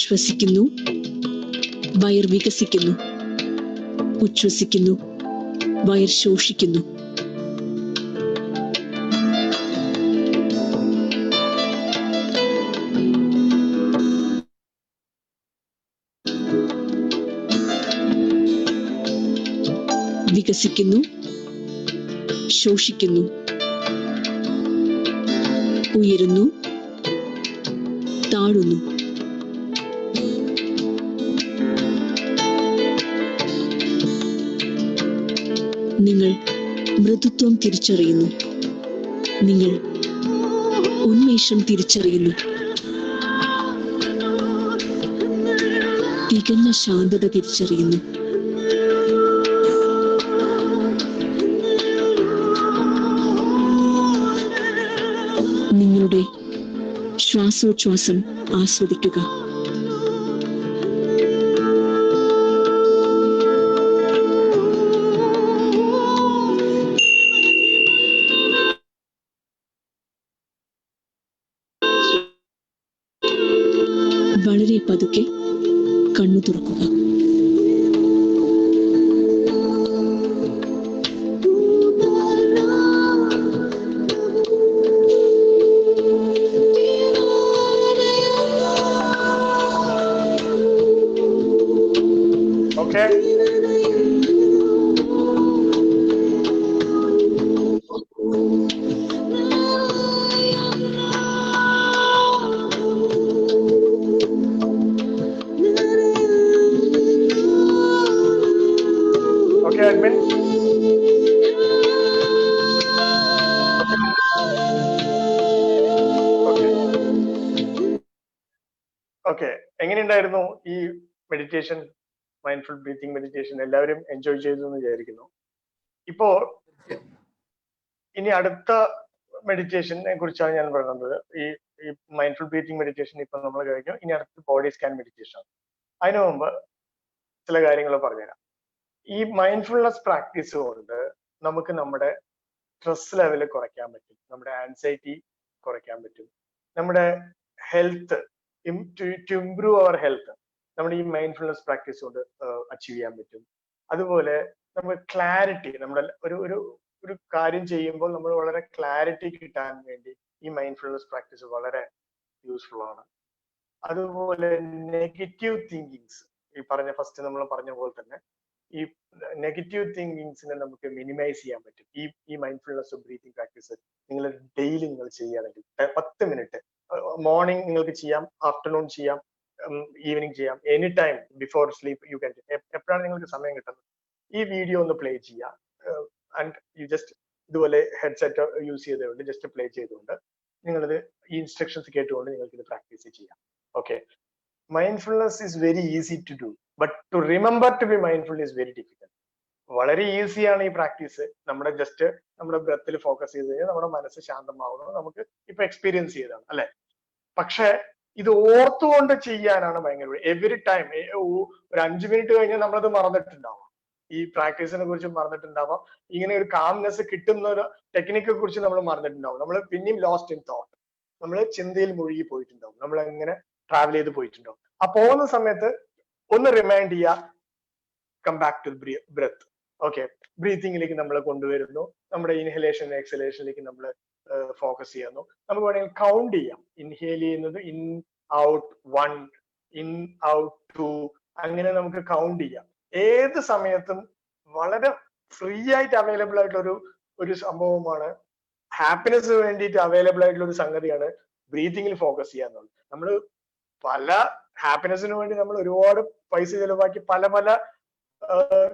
ശ്വസിക്കുന്നു, വയർ വികസിക്കുന്നു. ഉച്ഛ്വസിക്കുന്നു, വയർ ശോഷിക്കുന്നു. വികസിക്കുന്നു, ശോഷിക്കുന്നു, ഉയരുന്നു, താഴുന്നു. നിങ്ങൾ മൃദുത്വം തിരിച്ചറിയുന്നു. നിങ്ങൾ ഉന്മേഷം തിരിച്ചറിയുന്നു. തികഞ്ഞ ശാന്തത തിരിച്ചറിയുന്നു. നിങ്ങളുടെ ശ്വാസോച്ഛ്വാസം ആസ്വദിക്കുക. വളരെ പതുക്കെ കണ്ണു തുറക്കുക. Okay. Okay, admin. Okay. Okay, എങ്ങനെയുണ്ടായിരുന്നു ഈ മെഡിറ്റേഷൻ, മൈൻഡ്ഫുൾ ബ്രീത്തിങ് മെഡിറ്റേഷൻ? എല്ലാവരും എൻജോയ് ചെയ്തു എന്ന് വിചാരിക്കുന്നു. ഇപ്പോ ഇനി അടുത്ത മെഡിറ്റേഷനെ കുറിച്ചാണ് ഞാൻ പറയുന്നത്. ഈ മൈൻഡ്ഫുൾ ബ്രീത്തിങ് മെഡിറ്റേഷൻ ഇപ്പൊ നമ്മൾ കഴിഞ്ഞു. ഇനി അടുത്ത ബോഡി സ്കാൻ മെഡിറ്റേഷൻ ആണ്. അതിനു മുമ്പ് ചില കാര്യങ്ങൾ പറഞ്ഞുതരാം. ഈ മൈൻഡ്ഫുൾനെസ് പ്രാക്ടീസ് കൊണ്ട് നമുക്ക് നമ്മുടെ സ്ട്രെസ് ലെവൽ കുറയ്ക്കാൻ പറ്റും, നമ്മുടെ ആൻസൈറ്റി കുറയ്ക്കാൻ പറ്റും, നമ്മുടെ health to improve our health നമ്മുടെ ഈ മൈൻഡ്ഫുൾനെസ് പ്രാക്ടീസ് കൊണ്ട് അച്ചീവ് ചെയ്യാൻ പറ്റും. അതുപോലെ നമുക്ക് ക്ലാരിറ്റി, നമ്മുടെ ഒരു കാര്യം ചെയ്യുമ്പോൾ നമ്മൾ വളരെ ക്ലാരിറ്റി കിട്ടാൻ വേണ്ടി ഈ മൈൻഡ്ഫുൾനെസ് പ്രാക്ടീസ് വളരെ യൂസ്ഫുൾ ആണ്. അതുപോലെ നെഗറ്റീവ് തിങ്കിങ്സ്, ഈ പറഞ്ഞ ഫസ്റ്റ് നമ്മൾ പറഞ്ഞ പോലെ തന്നെ ഈ നെഗറ്റീവ് തിങ്കിങ്സിനെ നമുക്ക് മിനിമൈസ് ചെയ്യാൻ പറ്റും. ഈ മൈൻഡ്ഫുൾനെസ് ബ്രീത്തിങ് പ്രാക്ടീസ് നിങ്ങൾ ഡെയിലി നിങ്ങൾ ചെയ്യുകയാണെങ്കിൽ 10 മിനിറ്റ് മോർണിംഗ് നിങ്ങൾക്ക് ചെയ്യാം, ആഫ്റ്റർനൂൺ ചെയ്യാം, ഈവനിങ് ചെയ്യാം, any time before sleep you can. എപ്പോഴാണ് നിങ്ങൾക്ക് സമയം കിട്ടുന്നത് ഈ വീഡിയോ ഒന്ന് പ്ലേ ചെയ്യാം. ആൻഡ് യു ജസ്റ്റ് ഇതുപോലെ ഹെഡ്സെറ്റ് യൂസ് ചെയ്തുകൊണ്ട് ജസ്റ്റ് പ്ലേ ചെയ്തുകൊണ്ട് നിങ്ങളിത് ഈ ഇൻസ്ട്രക്ഷൻസ് കേട്ടുകൊണ്ട് നിങ്ങൾക്ക് ഇത് പ്രാക്ടീസ് ചെയ്യാം. Okay, mindfulness is very easy to do, but to remember to be mindful is very difficult. വളരെ ഈസിയാണ് ഈ പ്രാക്ടീസ്. നമ്മുടെ ജസ്റ്റ് നമ്മുടെ ബ്രെത്തിൽ ഫോക്കസ് ചെയ്ത് കഴിഞ്ഞാൽ നമ്മുടെ മനസ്സ് ശാന്തമാവുന്നത് നമുക്ക് ഇപ്പൊ എക്സ്പീരിയൻസ് ചെയ്തതാണ് അല്ലെ. പക്ഷെ ഇത് ഓർത്തുകൊണ്ട് ചെയ്യാനാണ് ഭയങ്കര. എവറി ടൈം ഒരു 5 മിനിറ്റ് കഴിഞ്ഞാൽ നമ്മളത് മറന്നിട്ടുണ്ടാവാം, ഈ പ്രാക്ടീസിനെ കുറിച്ച് മറന്നിട്ടുണ്ടാവാം, ഇങ്ങനെ ഒരു കാംനെസ് കിട്ടുന്ന ഒരു ടെക്നിക്കെ കുറിച്ച് നമ്മൾ മറന്നിട്ടുണ്ടാവും. നമ്മൾ പിന്നെയും ലോസ്റ്റ് ഇൻ തോട്ട്, നമ്മൾ ചിന്തയിൽ മുഴുകി പോയിട്ടുണ്ടാവും, നമ്മൾ എങ്ങനെ ട്രാവൽ ചെയ്ത് പോയിട്ടുണ്ടാവും. ആ പോകുന്ന സമയത്ത് ഒന്ന് റിമൈൻഡ് ചെയ്യുക, come back to breath. Okay, ബ്രീത്തിങ്ങിലേക്ക് നമ്മൾ കൊണ്ടുവരുന്നു, നമ്മുടെ ഇൻഹലേഷൻ എക്സലേഷനിലേക്ക് നമ്മൾ ഫോക്കസ് ചെയ്യുന്നു. നമുക്ക് വേണമെങ്കിൽ കൗണ്ട് ചെയ്യാം. ഇൻഹേൽ ചെയ്യുന്നത് ഇൻ ഔട്ട് 1, ഇൻ ഔട്ട് 2, അങ്ങനെ നമുക്ക് കൗണ്ട് ചെയ്യാം. ഏത് സമയത്തും വളരെ ഫ്രീ ആയിട്ട് അവൈലബിൾ ആയിട്ടുള്ള ഒരു സംഭവമാണ്. ഹാപ്പിനെസ് വേണ്ടിയിട്ട് അവൈലബിൾ ആയിട്ടുള്ള ഒരു സംഗതിയാണ് ബ്രീത്തിങ്ങിൽ ഫോക്കസ് ചെയ്യാന്നുള്ളത്. നമ്മൾ പല ഹാപ്പിനെസ്സിന് വേണ്ടി നമ്മൾ ഒരുപാട് പൈസ ചെലവാക്കി പല പല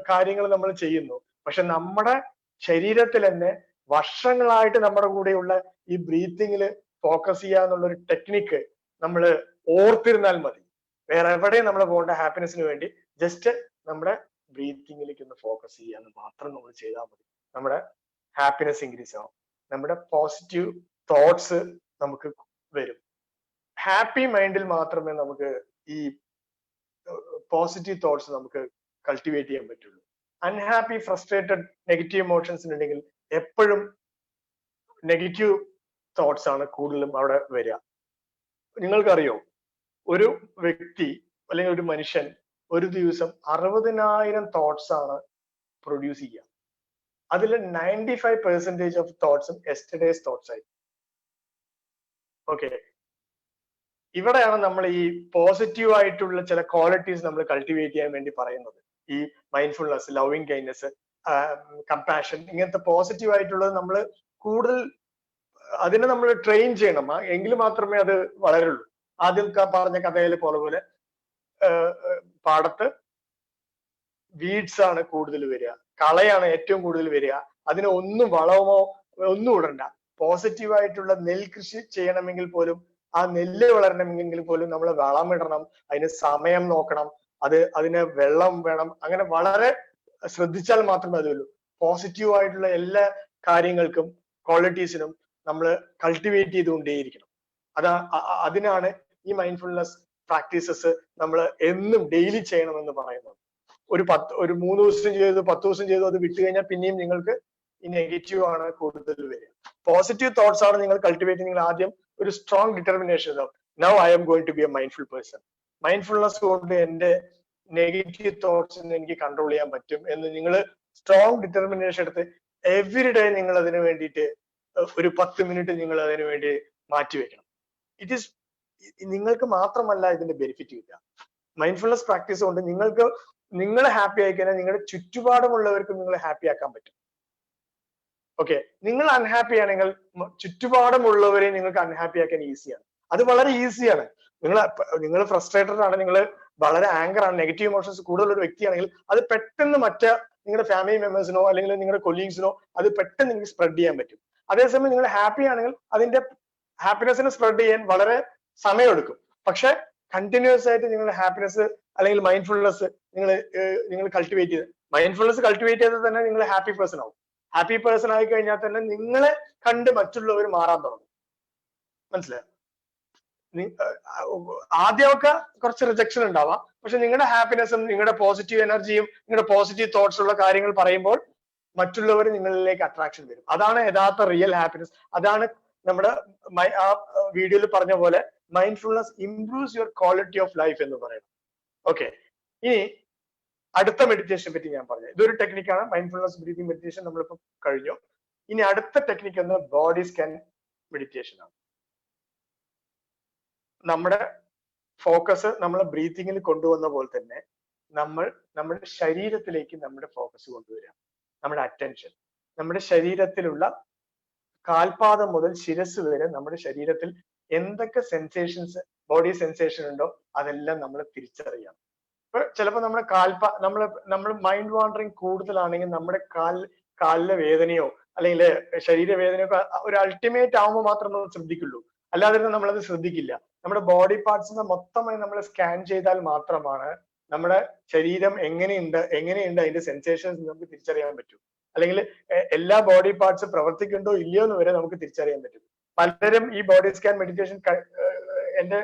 കാര്യങ്ങൾ നമ്മൾ ചെയ്യുന്നു. പക്ഷെ നമ്മുടെ ശരീരത്തിൽ തന്നെ വർഷങ്ങളായിട്ട് നമ്മുടെ കൂടെയുള്ള ഈ ബ്രീത്തിങ്ങിൽ ഫോക്കസ് ചെയ്യുക എന്നുള്ള ഒരു ടെക്നിക്ക് നമ്മൾ ഓർത്തിരുന്നാൽ മതി. വേറെ എവിടെയും നമ്മൾ പോകേണ്ട ഹാപ്പിനെസ്സിന് വേണ്ടി ജസ്റ്റ് നമ്മുടെ ബ്രീത്തിങ്ങിലേക്ക് ഒന്ന് ഫോക്കസ് ചെയ്യാന്ന് മാത്രം നമ്മൾ ചെയ്താൽ മതി. നമ്മുടെ ഹാപ്പിനെസ് ഇൻക്രീസ് ആവും, നമ്മുടെ പോസിറ്റീവ് തോട്ട്സ് നമുക്ക് വരും. ഹാപ്പി മൈൻഡിൽ മാത്രമേ നമുക്ക് ഈ പോസിറ്റീവ് തോട്ട്സ് നമുക്ക് കൾട്ടിവേറ്റ് ചെയ്യാൻ പറ്റുള്ളൂ. അൺഹാപ്പി, ഫ്രസ്ട്രേറ്റഡ്, നെഗറ്റീവ് ഇമോഷൻസ് ഉണ്ടെങ്കിൽ എപ്പോഴും നെഗറ്റീവ് തോട്ട്സ് ആണ് കൂടുതലും അവിടെ വരിക. നിങ്ങൾക്കറിയോ, ഒരു വ്യക്തി അല്ലെങ്കിൽ ഒരു മനുഷ്യൻ ഒരു ദിവസം 60,000 തോട്ട്സ് ആണ് പ്രൊഡ്യൂസ് ചെയ്യുക. അതിൽ 95% ഓഫ് തോട്ട്സും യെസ്റ്റർഡേസ് തോട്ട്സ് ആയി. ഓക്കെ, ഇവിടെയാണ് നമ്മൾ ഈ പോസിറ്റീവ് ആയിട്ടുള്ള ചില ക്വാളിറ്റീസ് നമ്മൾ കൾട്ടിവേറ്റ് ചെയ്യാൻ വേണ്ടി പറയുന്നത്. ഈ മൈൻഡ്ഫുൾനെസ്, ലവിങ് കൈൻഡ്നെസ്, കമ്പാഷൻ, ഇങ്ങനത്തെ പോസിറ്റീവ് ആയിട്ടുള്ളത് നമ്മൾ കൂടുതൽ അതിനെ നമ്മൾ ട്രെയിൻ ചെയ്യണം. എങ്കിൽ മാത്രമേ അത് വളരുള്ളൂ. ആദ്യം പറഞ്ഞ കഥയിൽ പോലെ പാടത്ത് വീഡ്സ് ആണ് കൂടുതൽ വരിക, കളയാണ് ഏറ്റവും കൂടുതൽ വരിക. അതിന് ഒന്നും വളമോ ഒന്നും ഇടണ്ട. പോസിറ്റീവ് ആയിട്ടുള്ള നെൽകൃഷി ചെയ്യണമെങ്കിൽ പോലും, ആ നെല്ല് വളരണമെങ്കിൽ പോലും നമ്മൾ വളമിടണം, അതിന് സമയം നോക്കണം, അതിന് വെള്ളം വേണം. അങ്ങനെ വളരെ ശ്രദ്ധിച്ചാൽ മാത്രമേ അതുള്ളൂ. പോസിറ്റീവ് ആയിട്ടുള്ള എല്ലാ കാര്യങ്ങൾക്കും ക്വാളിറ്റീസിനും നമ്മൾ കൾട്ടിവേറ്റ് ചെയ്തുകൊണ്ടേയിരിക്കണം. അതിനാണ് ഈ മൈൻഡ്ഫുൾനെസ് പ്രാക്ടീസസ് നമ്മൾ എന്നും ഡെയിലി ചെയ്യണമെന്ന് പറയുന്നത്. ഒരു 3 ദിവസം ചെയ്തു, 10 ദിവസം ചെയ്തു, അത് വിട്ടു കഴിഞ്ഞാൽ പിന്നെയും നിങ്ങൾക്ക് ഈ നെഗറ്റീവ് ആണ് കൂടുതൽ വരിക. പോസിറ്റീവ് തോട്ട്സ് ആണ് നിങ്ങൾ കൾട്ടിവേറ്റ്. നിങ്ങൾ ആദ്യം ഒരു സ്ട്രോങ് ഡിറ്റർമിനേഷൻ ഉണ്ടാവും. Now I am going to be a mindful person. Mindfulness കൊണ്ട് എന്റെ നെഗറ്റീവ് തോട്ട്സിനെ എനിക്ക് കൺട്രോൾ ചെയ്യാൻ പറ്റും എന്ന് നിങ്ങൾ സ്ട്രോങ് ഡിറ്റർമിനേഷൻ എടുത്ത് എവറി ഡേ നിങ്ങൾ അതിന് വേണ്ടിയിട്ട് ഒരു 10 മിനിറ്റ് നിങ്ങൾ അതിനു വേണ്ടി മാറ്റിവെക്കണം. ഇറ്റ് ഈസ് നിങ്ങൾക്ക് മാത്രമല്ല ഇതിന്റെ ബെനിഫിറ്റ് കിട്ടുക. മൈൻഡ്ഫുൾനെസ് പ്രാക്ടീസ് കൊണ്ട് നിങ്ങൾ ഹാപ്പി ആയി കഴിഞ്ഞാൽ നിങ്ങളുടെ ചുറ്റുപാടുമുള്ളവർക്കും നിങ്ങൾ ഹാപ്പി ആക്കാൻ പറ്റും. ഓക്കെ, നിങ്ങൾ അൺഹാപ്പി ആണെങ്കിൽ ചുറ്റുപാടുമുള്ളവരെ നിങ്ങൾക്ക് അൺഹാപ്പി ആക്കാൻ ഈസിയാണ്. അത് വളരെ ഈസിയാണ്. നിങ്ങൾ ഫ്രസ്ട്രേറ്റഡ് ആണ്, നിങ്ങൾ വളരെ ആങ്കർ ആണ്, നെഗറ്റീവ് ഇമോഷൻസ് കൂടുതൽ ഒരു വ്യക്തിയാണെങ്കിൽ അത് പെട്ടെന്ന് നിങ്ങളുടെ ഫാമിലി മെമ്പേഴ്സിനോ അല്ലെങ്കിൽ നിങ്ങളുടെ കൊലീഗ്സിനോ അത് പെട്ടെന്ന് നിങ്ങൾക്ക് സ്പ്രെഡ് ചെയ്യാൻ പറ്റും. അതേസമയം നിങ്ങൾ ഹാപ്പി ആണെങ്കിൽ അതിന്റെ ഹാപ്പിനെസ്സിനെ സ്പ്രെഡ് ചെയ്യാൻ വളരെ സമയമെടുക്കും. പക്ഷെ കണ്ടിന്യൂസ് ആയിട്ട് നിങ്ങൾ ഹാപ്പിനെസ് അല്ലെങ്കിൽ മൈൻഡ്ഫുൾനെസ് നിങ്ങൾ കൾട്ടിവേറ്റ് ചെയ്ത്, മൈൻഡ്ഫുൾനെസ് കൾട്ടിവേറ്റ് ചെയ്താൽ തന്നെ നിങ്ങൾ ഹാപ്പി പേഴ്സൺ ആവും. ഹാപ്പി പേഴ്സൺ ആയി കഴിഞ്ഞാൽ തന്നെ നിങ്ങളെ കണ്ട് മറ്റുള്ളവർ മാറാൻ തുടങ്ങും. മനസ്സിലായോ? ആദ്യമൊക്കെ കുറച്ച് റിജക്ഷൻ ഉണ്ടാവാം, പക്ഷെ നിങ്ങളുടെ ഹാപ്പിനെസ്സും നിങ്ങളുടെ പോസിറ്റീവ് എനർജിയും നിങ്ങളുടെ പോസിറ്റീവ് തോട്ട്സ് ഉള്ള കാര്യങ്ങൾ പറയുമ്പോൾ മറ്റുള്ളവർ നിങ്ങളിലേക്ക് അട്രാക്ഷൻ വരും. അതാണ് യഥാർത്ഥ റിയൽ ഹാപ്പിനെസ്. അതാണ് നമ്മുടെ ആ വീഡിയോയിൽ പറഞ്ഞ പോലെ mindfulness improves your quality of life എന്ന് പറയുന്നത്. ഓക്കെ, ഇനി അടുത്ത മെഡിറ്റേഷനെ പറ്റി ഞാൻ പറഞ്ഞു. ഇതൊരു ടെക്നിക്കാണ്, മൈൻഡ്ഫുൾനെസ് ബ്രീതിങ് മെഡിറ്റേഷൻ നമ്മളിപ്പോ കഴിഞ്ഞു. ഇനി അടുത്ത ടെക്നിക്ക് എന്ന് ബോഡി സ്കാൻ മെഡിറ്റേഷൻ ആണ്. നമ്മുടെ ഫോക്കസ് നമ്മൾ ബ്രീത്തിങ്ങിൽ കൊണ്ടുവന്ന പോലെ തന്നെ നമ്മൾ നമ്മുടെ ശരീരത്തിലേക്ക് നമ്മുടെ ഫോക്കസ് കൊണ്ടുവരിക. നമ്മുടെ അറ്റൻഷൻ നമ്മുടെ ശരീരത്തിലുള്ള കാൽപാദം മുതൽ ശിരസ് വരെ നമ്മുടെ ശരീരത്തിൽ എന്തൊക്കെ സെൻസേഷൻസ്, ബോഡി സെൻസേഷൻ ഉണ്ടോ അതെല്ലാം നമ്മൾ തിരിച്ചറിയണം. ഇപ്പൊ ചിലപ്പോൾ നമ്മുടെ നമ്മൾ മൈൻഡ് വാണ്ടറിങ് കൂടുതലാണെങ്കിൽ നമ്മുടെ കാലിലെ വേദനയോ അല്ലെങ്കിൽ ശരീരവേദനയോ ഒരു അൾട്ടിമേറ്റ് ആവുമ്പോൾ മാത്രം നമ്മൾ ശ്രദ്ധിക്കുള്ളൂ, അല്ലാതെ നമ്മളത് ശ്രദ്ധിക്കില്ല. നമ്മുടെ ബോഡി പാർട്സിനെ മൊത്തമായി നമ്മൾ സ്കാൻ ചെയ്താൽ മാത്രമാണ് നമ്മുടെ ശരീരം എങ്ങനെയുണ്ട് അതിന്റെ സെൻസേഷൻസ് നമുക്ക് തിരിച്ചറിയാൻ പറ്റും. അല്ലെങ്കിൽ എല്ലാ ബോഡി പാർട്സ് പ്രവർത്തിക്കുന്നുണ്ടോ ഇല്ലയോ എന്ന് വരെ നമുക്ക് തിരിച്ചറിയാൻ പറ്റും. പലരും ഈ ബോഡി സ്കാൻ മെഡിറ്റേഷൻ എന്റെ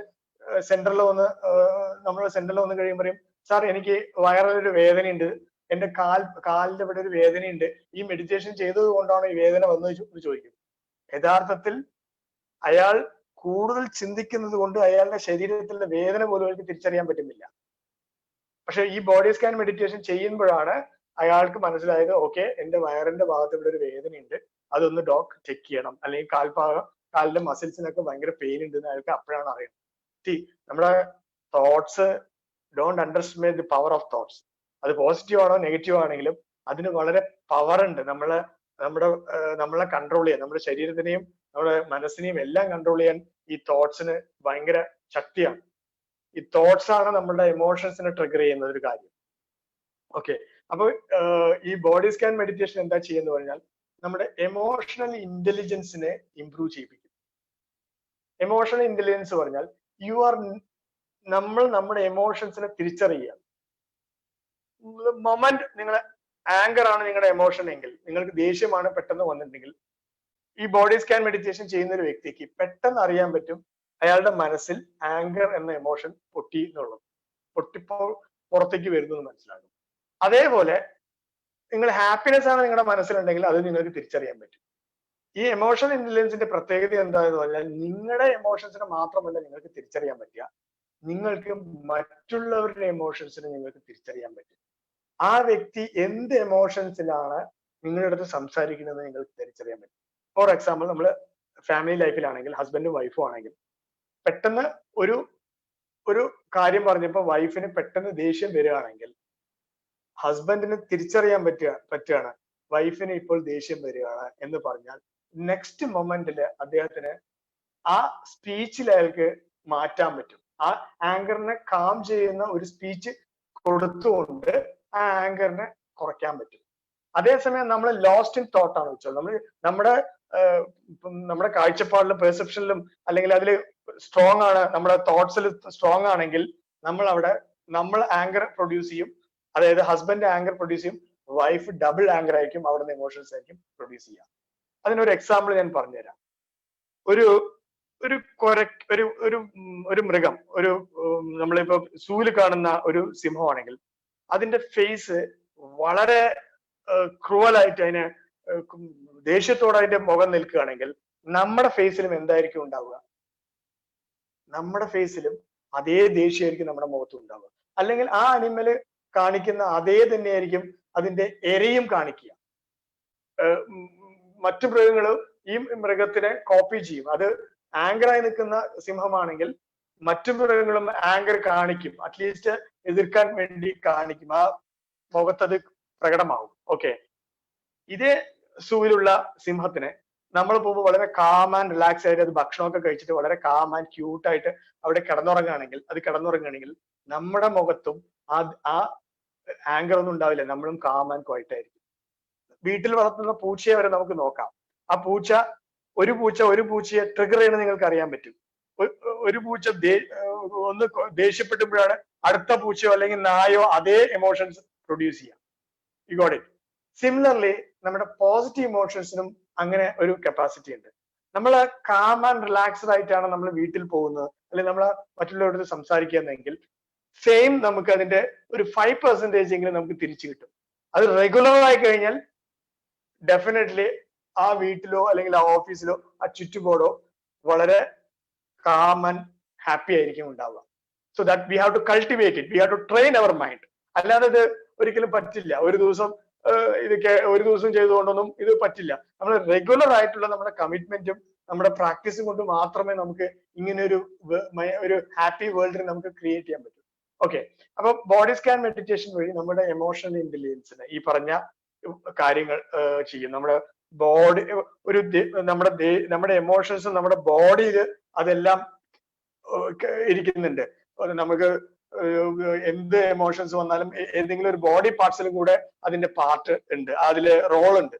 സെന്ററിൽ വന്ന് കഴിയുമ്പോഴും, സാർ എനിക്ക് വയറിലൊരു വേദനയുണ്ട്, എന്റെ കാലിന്റെ ഇവിടെ ഒരു വേദനയുണ്ട്, ഈ മെഡിറ്റേഷൻ ചെയ്തത് കൊണ്ടാണ് ഈ വേദന വന്നത് ചോദിക്കും. യഥാർത്ഥത്തിൽ അയാൾ കൂടുതൽ ചിന്തിക്കുന്നത് കൊണ്ട് അയാളുടെ ശരീരത്തിലെ വേദന പോലും അവർക്ക് തിരിച്ചറിയാൻ പറ്റുന്നില്ല. പക്ഷെ ഈ ബോഡി സ്കാൻ മെഡിറ്റേഷൻ ചെയ്യുമ്പോഴാണ് അയാൾക്ക് മനസ്സിലായത്, ഓക്കെ, എന്റെ വയറിന്റെ ഭാഗത്ത് ഇവിടെ ഒരു വേദനയുണ്ട്, അതൊന്ന് ഡോക്ടർ ചെക്ക് ചെയ്യണം, അല്ലെങ്കിൽ കാലിന്റെ മസിൽസിനൊക്കെ ഭയങ്കര പെയിൻ ഉണ്ട് എന്ന് അയാൾക്ക് അപ്പോഴാണ് അറിയുന്നത്. നമ്മുടെ thoughts, don't underestimate the power of thoughts. അത് പോസിറ്റീവ് ആണോ നെഗറ്റീവ് ആണെങ്കിലും അതിന് വളരെ പവർ ഉണ്ട്. നമ്മളെ കൺട്രോൾ ചെയ്യാൻ, നമ്മുടെ ശരീരത്തിനെയും നമ്മുടെ മനസ്സിനെയും എല്ലാം കൺട്രോൾ ചെയ്യാൻ ഈ തോട്ട്സിന് ഭയങ്കര ശക്തിയാണ്. ഈ തോട്ട്സ് ആണ് നമ്മുടെ എമോഷൻസിനെ ട്രിഗർ ചെയ്യുന്ന ഒരു കാര്യം. ഓക്കെ, അപ്പൊ ഈ ബോഡി സ്കാൻ മെഡിറ്റേഷൻ എന്താ ചെയ്യുന്ന പറഞ്ഞാൽ നമ്മുടെ എമോഷണൽ ഇന്റലിജൻസിനെ ഇംപ്രൂവ് ചെയ്യിപ്പിക്കും. എമോഷണൽ ഇന്റലിജൻസ് പറഞ്ഞാൽ നമ്മൾ നമ്മുടെ എമോഷൻസിനെ തിരിച്ചറിയുക. മൊമെന്റ് നിങ്ങളെ ആങ്കർ ആണ് നിങ്ങളുടെ എമോഷൻ എങ്കിൽ, നിങ്ങൾക്ക് ദേഷ്യമാണ് പെട്ടെന്ന് വന്നിട്ടുണ്ടെങ്കിൽ, ഈ ബോഡി സ്കാൻ മെഡിറ്റേഷൻ ചെയ്യുന്ന ഒരു വ്യക്തിക്ക് പെട്ടെന്ന് അറിയാൻ പറ്റും അയാളുടെ മനസ്സിൽ ആങ്കർ എന്ന എമോഷൻ പൊട്ടിപ്പോൾ പുറത്തേക്ക് വരുന്നു എന്ന് മനസ്സിലാകും. അതേപോലെ നിങ്ങൾ ഹാപ്പിനെസ് ആണ് നിങ്ങളുടെ മനസ്സിലുണ്ടെങ്കിൽ അത് നിങ്ങൾക്ക് തിരിച്ചറിയാൻ പറ്റും. ഈ എമോഷണൽ ഇന്റലിജൻസിന്റെ പ്രത്യേകത എന്താണെന്ന് പറഞ്ഞാൽ നിങ്ങളുടെ എമോഷൻസിനെ മാത്രമല്ല നിങ്ങൾക്ക് തിരിച്ചറിയാൻ പറ്റുക, നിങ്ങൾക്ക് മറ്റുള്ളവരുടെ എമോഷൻസിനെ നിങ്ങൾക്ക് തിരിച്ചറിയാൻ പറ്റും. ആ വ്യക്തി എന്ത് എമോഷൻസിലാണ് നിങ്ങളുടെ അടുത്ത് സംസാരിക്കുന്നത് നിങ്ങൾക്ക് തിരിച്ചറിയാൻ പറ്റും. ഫോർ എക്സാമ്പിൾ, നമ്മൾ ഫാമിലി ലൈഫിലാണെങ്കിൽ, ഹസ്ബൻഡും വൈഫും ആണെങ്കിൽ, പെട്ടെന്ന് ഒരു കാര്യം പറഞ്ഞപ്പോൾ വൈഫിന് പെട്ടെന്ന് ദേഷ്യം വരികയാണെങ്കിൽ ഹസ്ബൻഡിന് തിരിച്ചറിയാൻ പറ്റുകയാണ് വൈഫിന് ഇപ്പോൾ ദേഷ്യം വരികയാണ് എന്ന് പറഞ്ഞാൽ നെക്സ്റ്റ് മൊമെന്റില് അദ്ദേഹത്തിന് ആ സ്പീച്ചിൽ അയാൾക്ക് മാറ്റാൻ പറ്റും. ആ ആങ്കറിനെ കാം ചെയ്യുന്ന ഒരു സ്പീച്ച് കൊടുത്തുകൊണ്ട് ആ ആങ്കറിനെ കുറയ്ക്കാൻ പറ്റും. അതേസമയം നമ്മൾ ലോസ്റ്റ് ഇൻ തോട്ട് ആണ് വെച്ചോ, നമ്മുടെ കാഴ്ചപ്പാടിലും പെർസെപ്ഷനിലും അല്ലെങ്കിൽ അതിൽ സ്ട്രോങ് ആണ്, നമ്മുടെ തോട്ട്സിൽ സ്ട്രോങ് ആണെങ്കിൽ നമ്മൾ ആങ്കർ പ്രൊഡ്യൂസ് ചെയ്യും. അതായത് ഹസ്ബൻഡ് ആങ്കർ പ്രൊഡ്യൂസ് ചെയ്യും, വൈഫ് ഡബിൾ ആങ്കർ ആയിരിക്കും, അവിടുന്ന് ഇമോഷൻസ് ആയിരിക്കും പ്രൊഡ്യൂസ് ചെയ്യുക. അതിനൊരു എക്സാമ്പിൾ ഞാൻ പറഞ്ഞുതരാം. ഒരു മൃഗം, നമ്മളിപ്പോ സൂല് കാണുന്ന ഒരു സിംഹമാണെങ്കിൽ അതിന്റെ ഫേസ് വളരെ ക്രൂവലായിട്ട് അതിന് ദേഷ്യത്തോടെ അതിന്റെ മുഖം നിൽക്കുകയാണെങ്കിൽ നമ്മുടെ ഫേസിലും എന്തായിരിക്കും ഉണ്ടാവുക? നമ്മുടെ ഫേസിലും അതേ ദേഷ്യമായിരിക്കും നമ്മുടെ മുഖത്തും ഉണ്ടാവുക. അല്ലെങ്കിൽ ആ അനിമല് കാണിക്കുന്ന അതേ തന്നെയായിരിക്കും അതിന്റെ ഇരയും കാണിക്കുക. മറ്റു മൃഗങ്ങളും ഈ മൃഗത്തിനെ കോപ്പി ചെയ്യും. അത് ആങ്കറായി നിൽക്കുന്ന സിംഹമാണെങ്കിൽ മറ്റു മൃഗങ്ങളും ആങ്കർ കാണിക്കും, അറ്റ്ലീസ്റ്റ് എതിർക്കാൻ വേണ്ടി കാണിക്കും, ആ മുഖത്തത് പ്രകടമാവും. ഓക്കെ, ഇതേ സൂവിലുള്ള സിംഹത്തിനെ നമ്മൾ പോകുമ്പോൾ വളരെ കാം ആൻഡ് റിലാക്സ് ആയിട്ട് അത് ഭക്ഷണമൊക്കെ കഴിച്ചിട്ട് വളരെ കാം ആൻഡ് ക്യൂട്ടായിട്ട് അവിടെ കിടന്നുറങ്ങുകയാണെങ്കിൽ നമ്മുടെ മുഖത്തും ആ ആങ്കർ ഒന്നും ഉണ്ടാവില്ല, നമ്മളും കാം ആൻഡ് ക്വൈറ്റ് ആയിരിക്കും. വീട്ടിൽ വളർത്തുന്ന പൂച്ചയെ വരെ നമുക്ക് നോക്കാം. ആ ഒരു പൂച്ചയെ ട്രിഗർ ചെയ്യണമെന്ന് നിങ്ങൾക്ക് അറിയാൻ പറ്റും. ഒരു പൂച്ച ഒന്ന് ദേഷ്യപ്പെട്ടുമ്പോഴാണ് അടുത്ത പൂച്ചയോ അല്ലെങ്കിൽ നായോ അതേ എമോഷൻസ് പ്രൊഡ്യൂസ് ചെയ്യാം. You got it. സിമിലർലി നമ്മുടെ പോസിറ്റീവ് ഇമോഷൻസിനും അങ്ങനെ ഒരു കപ്പാസിറ്റി ഉണ്ട്. നമ്മൾ കാം ആൻഡ് റിലാക്സ്ഡ് ആയിട്ടാണ് നമ്മൾ വീട്ടിൽ പോകുന്നത് അല്ലെങ്കിൽ നമ്മൾ മറ്റുള്ളവരോട് സംസാരിക്കുന്നതെങ്കിൽ സെയിം നമുക്ക് അതിന്റെ ഒരു 5% എങ്കിലും നമുക്ക് തിരിച്ചു കിട്ടും. അത് റെഗുലർ ആയി കഴിഞ്ഞാൽ ഡെഫിനറ്റ്ലി ആ വീട്ടിലോ അല്ലെങ്കിൽ ആ ഓഫീസിലോ ആ ചുറ്റുപാടോ വളരെ കാം ആൻഡ് ഹാപ്പി ആയിരിക്കും ഉണ്ടാവുക. So that we have to cultivate it, we have to train our mind. അല്ലാതെ ഇത് ഒരിക്കലും പറ്റില്ല. ഒരു ദിവസം ചെയ്തുകൊണ്ടൊന്നും ഇത് പറ്റില്ല. നമ്മൾ റെഗുലർ ആയിട്ടുള്ള നമ്മുടെ കമ്മിറ്റ്മെന്റും നമ്മുടെ പ്രാക്ടീസും കൊണ്ട് മാത്രമേ നമുക്ക് ഇങ്ങനെ ഒരു ഹാപ്പി വേൾഡിൽ നമുക്ക് ക്രിയേറ്റ് ചെയ്യാൻ പറ്റൂ. ഓക്കെ, അപ്പൊ ബോഡി സ്കാൻ മെഡിറ്റേഷൻ വഴി നമ്മുടെ എമോഷണൽ ഇന്റലിജൻസിന് ഈ പറഞ്ഞ കാര്യങ്ങൾ ചെയ്യും. നമ്മുടെ ബോഡി നമ്മുടെ എമോഷൻസ് നമ്മുടെ ബോഡിയിൽ അതെല്ലാം ഇരിക്കുന്നുണ്ട്. നമുക്ക് എന്ത് എമോഷൻസ് വന്നാലും ഏതെങ്കിലും ഒരു ബോഡി പാർട്സിലും കൂടെ അതിന്റെ പാർട്ട് ഉണ്ട്, അതില് റോൾ ഉണ്ട്.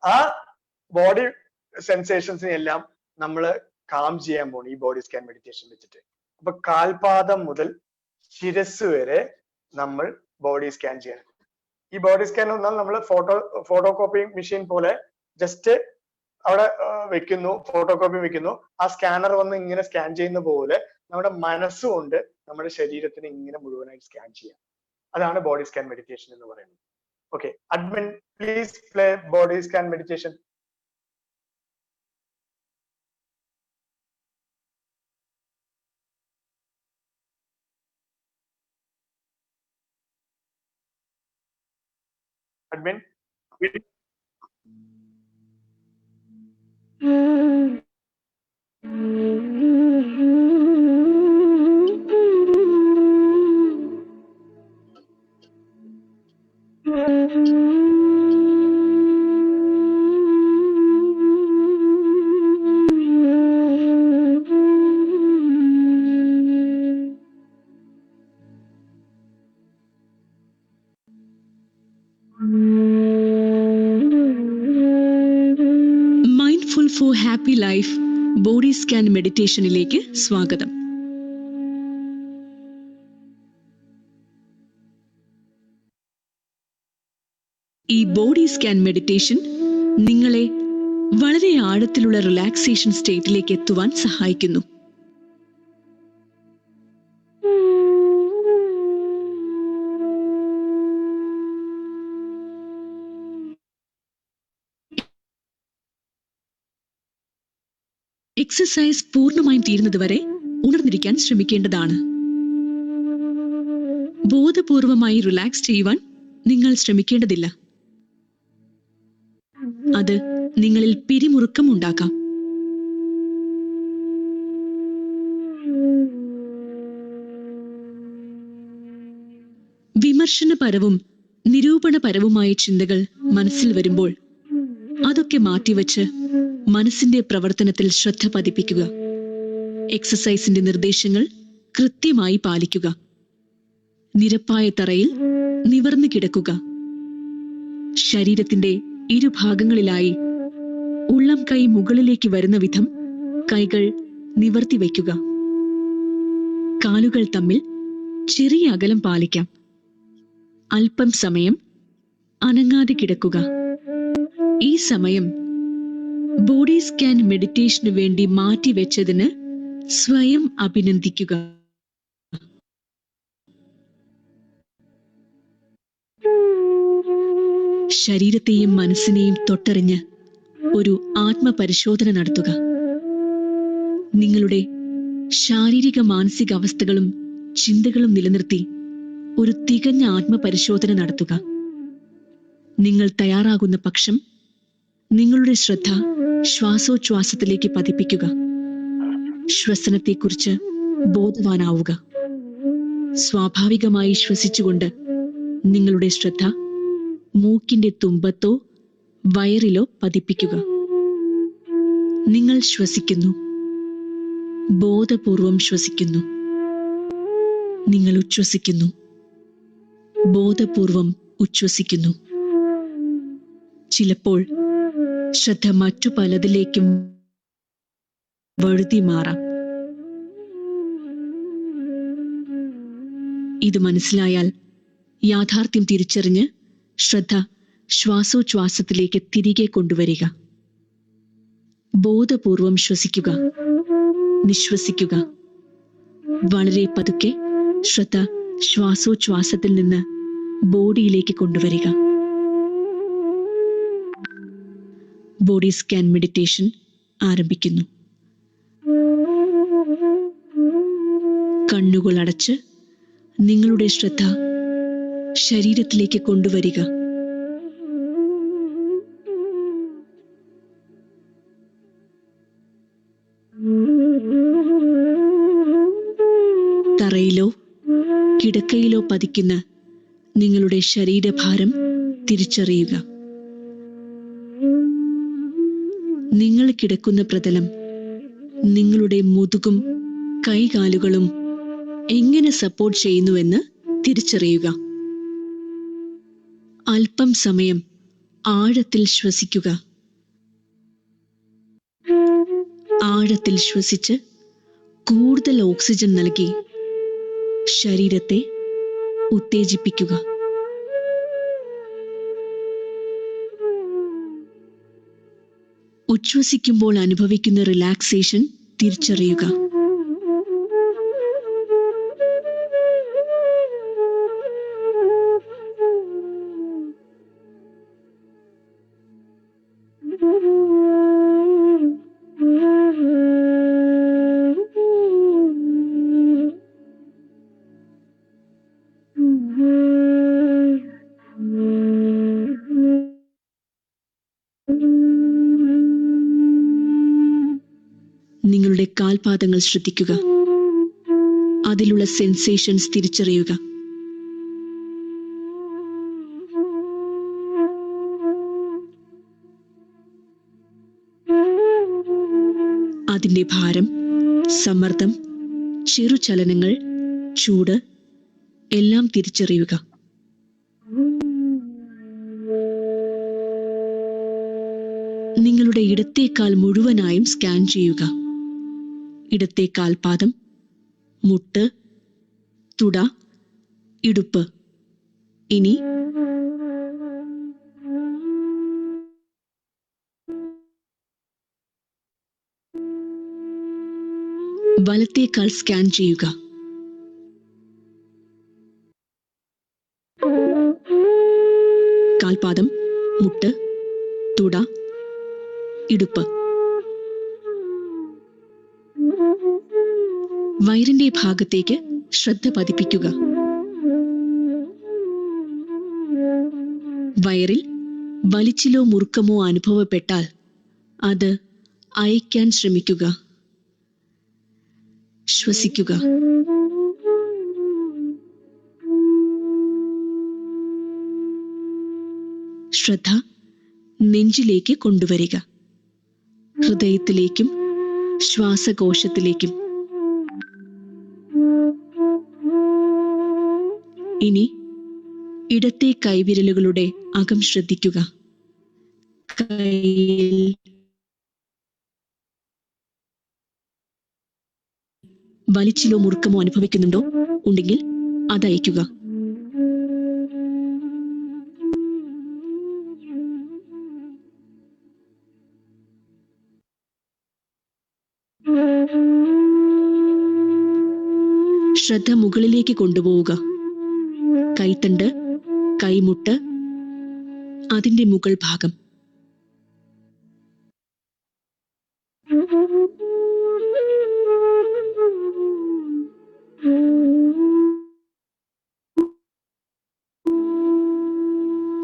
ആ ബോഡി സെൻസേഷൻസിനെ എല്ലാം നമ്മൾ കാം ചെയ്യാൻ പോകണം ഈ ബോഡി സ്കാൻ മെഡിറ്റേഷൻ വെച്ചിട്ട്. അപ്പൊ കാൽപാദം മുതൽ ശിരസ് വരെ നമ്മൾ ബോഡി സ്കാൻ ചെയ്യണം. ഈ ബോഡി സ്കാൻ വന്നാൽ നമ്മൾ ഫോട്ടോ കോപ്പി മെഷീൻ പോലെ ജസ്റ്റ് അവിടെ വെക്കുന്നു, ഫോട്ടോ കോപ്പി വെക്കുന്നു, ആ സ്കാനർ വന്ന് ഇങ്ങനെ സ്കാൻ ചെയ്യുന്ന പോലെ നമ്മുടെ മനസ്സുകൊണ്ട് നമ്മുടെ ശരീരത്തിനെ ഇങ്ങനെ മുഴുവനായിട്ട് സ്കാൻ ചെയ്യാം. അതാണ് ബോഡി സ്കാൻ മെഡിറ്റേഷൻ എന്ന് പറയുന്നത്. Okay, admin please play body scan meditation. Admin mindful for happy life body scan മെഡിറ്റേഷനിലേക്ക് സ്വാഗതം. ഈ ബോഡി സ്കാൻ മെഡിറ്റേഷൻ നിങ്ങളെ വളരെ ആഴത്തിലുള്ള റിലാക്സേഷൻ സ്റ്റേറ്റിലേക്ക് എത്തുവാൻ സഹായിക്കുന്നു. എക്സസൈസ് പൂർണ്ണമായും തീരുന്നതുവരെ ഉണർന്നിരിക്കാൻ ശ്രമിക്കേണ്ടതാണ്. ബോധപൂർവമായി റിലാക്സ് ചെയ്യുവാൻ നിങ്ങൾ ശ്രമിക്കേണ്ടതില്ല. അത് നിങ്ങളിൽ പിരിമുറുക്കം ഉണ്ടാക്കാം. വിമർശനപരവും നിരൂപണപരവുമായ ചിന്തകൾ മനസ്സിൽ വരുമ്പോൾ അതൊക്കെ മാറ്റിവെച്ച് മനസ്സിന്റെ പ്രവർത്തനത്തിൽ ശ്രദ്ധ പതിപ്പിക്കുക. എക്സസൈസിന്റെ നിർദ്ദേശങ്ങൾ കൃത്യമായി പാലിക്കുക. നിരപ്പായ തറയിൽ നിവർന്നു കിടക്കുക. ശരീരത്തിന്റെ ഇരുഭാഗങ്ങളിലായി ഉള്ളം കൈ മുകളിലേക്ക് വരുന്ന വിധം കൈകൾ നിവർത്തി വയ്ക്കുക. കാലുകൾ തമ്മിൽ ചെറിയ അകലം പാലിക്കാം. അല്പം സമയം അനങ്ങാതെ കിടക്കുക. ഈ സമയം ബോഡി സ്കാൻ മെഡിറ്റേഷന് വേണ്ടി മാറ്റിവെച്ചതിന് സ്വയം അഭിനന്ദിക്കുക. ശരീരത്തെയും മനസ്സിനെയും തൊട്ടറിഞ്ഞ് ഒരു ആത്മപരിശോധന നടത്തുക. നിങ്ങളുടെ ശാരീരിക മാനസിക അവസ്ഥകളും ചിന്തകളും നിലനിർത്തി ഒരു തികഞ്ഞ ആത്മപരിശോധന നടത്തുക. നിങ്ങൾ തയ്യാറാകുന്ന പക്ഷം നിങ്ങളുടെ ശ്രദ്ധ ശ്വാസോച്ഛ്വാസത്തിലേക്ക് പതിപ്പിക്കുക. ശ്വസനത്തെക്കുറിച്ച് ബോധവാനാവുക. സ്വാഭാവികമായി ശ്വസിച്ചുകൊണ്ട് നിങ്ങളുടെ ശ്രദ്ധ മൂക്കിന്റെ തുമ്പത്തോ വയറിലോ പതിപ്പിക്കുക. നിങ്ങൾ ശ്വസിക്കുന്നു. ബോധപൂർവം ശ്വസിക്കുന്നു. നിങ്ങൾ ഉച്ഛ്വസിക്കുന്നു. ബോധപൂർവം ഉച്ഛ്വസിക്കുന്നു. ചിലപ്പോൾ ശ്രദ്ധ മറ്റു പലതിലേക്കും വഴുതി മാറാം. ഇത് മനസ്സിലായാൽ യാഥാർത്ഥ്യം തിരിച്ചറിഞ്ഞ് ശ്രദ്ധ ശ്വാസോച്ഛ്വാസത്തിലേക്ക് തിരികെ കൊണ്ടുവരിക. ബോധപൂർവം ശ്വസിക്കുക, നിശ്വസിക്കുക. വളരെ പതുക്കെ ശ്രദ്ധ ശ്വാസോച്ഛ്വാസത്തിൽ നിന്ന് ബോഡിയിലേക്ക് കൊണ്ടുവരിക. ബോഡി സ്കാൻ മെഡിറ്റേഷൻ ആരംഭിക്കുന്നു. കണ്ണുകൾ അടച്ച് നിങ്ങളുടെ ശ്രദ്ധ ശരീരത്തിലേക്ക് കൊണ്ടുവരിക. തറയിലോ കിടക്കയിലോ പതിക്കുന്ന നിങ്ങളുടെ ശരീരഭാരം തിരിച്ചറിയുക. നിങ്ങൾ കിടക്കുന്ന പ്രതലം നിങ്ങളുടെ മുതുകും കൈകാലുകളും എങ്ങനെ സപ്പോർട്ട് ചെയ്യുന്നുവെന്ന് തിരിച്ചറിയുക. അല്പം സമയം ആഴത്തിൽ ശ്വസിക്കുക. ആഴത്തിൽ ശ്വസിച്ച് കൂടുതൽ ഓക്സിജൻ നൽകി ശരീരത്തെ ഉത്തേജിപ്പിക്കുക. ഉച്ഛ്വസിക്കുമ്പോൾ അനുഭവിക്കുന്ന റിലാക്സേഷൻ തിരിച്ചറിയുക. നിങ്ങളുടെ കാൽപാദങ്ങൾ ശ്രദ്ധിക്കുക. അതിലുള്ള സെൻസേഷൻസ് തിരിച്ചറിയുക. അതിന്റെ ഭാരം, സമ്മർദ്ദം, ചെറുചലനങ്ങൾ, ചൂട് എല്ലാം തിരിച്ചറിയുക. നിങ്ങളുടെ ഇടത്തെ കാൽ മുഴുവനായും സ്കാൻ ചെയ്യുക. ഇടത്തെ കാൽപാദം, മുട്ട്, തുട, ഇടുപ്പ്. ഇനി വലത്തെ കാൽ സ്കാൻ ചെയ്യുക. കാൽപാദം, മുട്ട്, തുട, ഇടുപ്പ്. വയറിന്റെ ഭാഗത്തേക്ക് ശ്രദ്ധ പതിപ്പിക്കുക. വയറിൽ വലിച്ചിലോ മുറുക്കമോ അനുഭവപ്പെട്ടാൽ അത് അയക്കാൻ ശ്രമിക്കുക. ശ്വസിക്കുക. ശ്രദ്ധ നെഞ്ചിലേക്ക് കൊണ്ടുവരിക. ഹൃദയത്തിലേക്കും ശ്വാസകോശത്തിലേക്കും. ഇനി ഇടത്തെ കൈവിരലുകളുടെ അകം ശ്രദ്ധിക്കുക. കൈയിൽ വലിച്ചിലോ മുറുക്കമോ അനുഭവിക്കുന്നുണ്ടോ? ഉണ്ടെങ്കിൽ അത് അയക്കുക. ശ്രദ്ധ മുകളിലേക്ക് കൊണ്ടുപോവുക. കൈത്തണ്ട്, കൈമുട്ട്, അതിന്റെ മുകൾ ഭാഗം.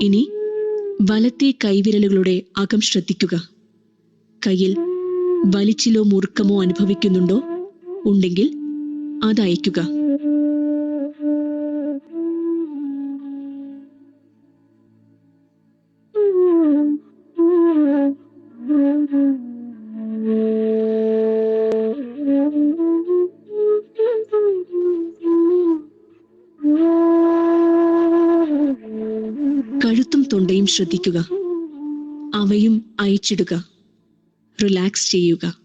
ഇനി വലത്തെ കൈവിരലുകളുടെ അകം ശ്രദ്ധിക്കുക. കയ്യിൽ വലിച്ചിലോ മുറുക്കമോ അനുഭവിക്കുന്നുണ്ടോ? ഉണ്ടെങ്കിൽ അത് അയക്കുക. കഴുത്തും തൊണ്ടയും ശ്രദ്ധിക്കുക. അവയും അയച്ചിടുക. റിലാക്സ് ചെയ്യുക.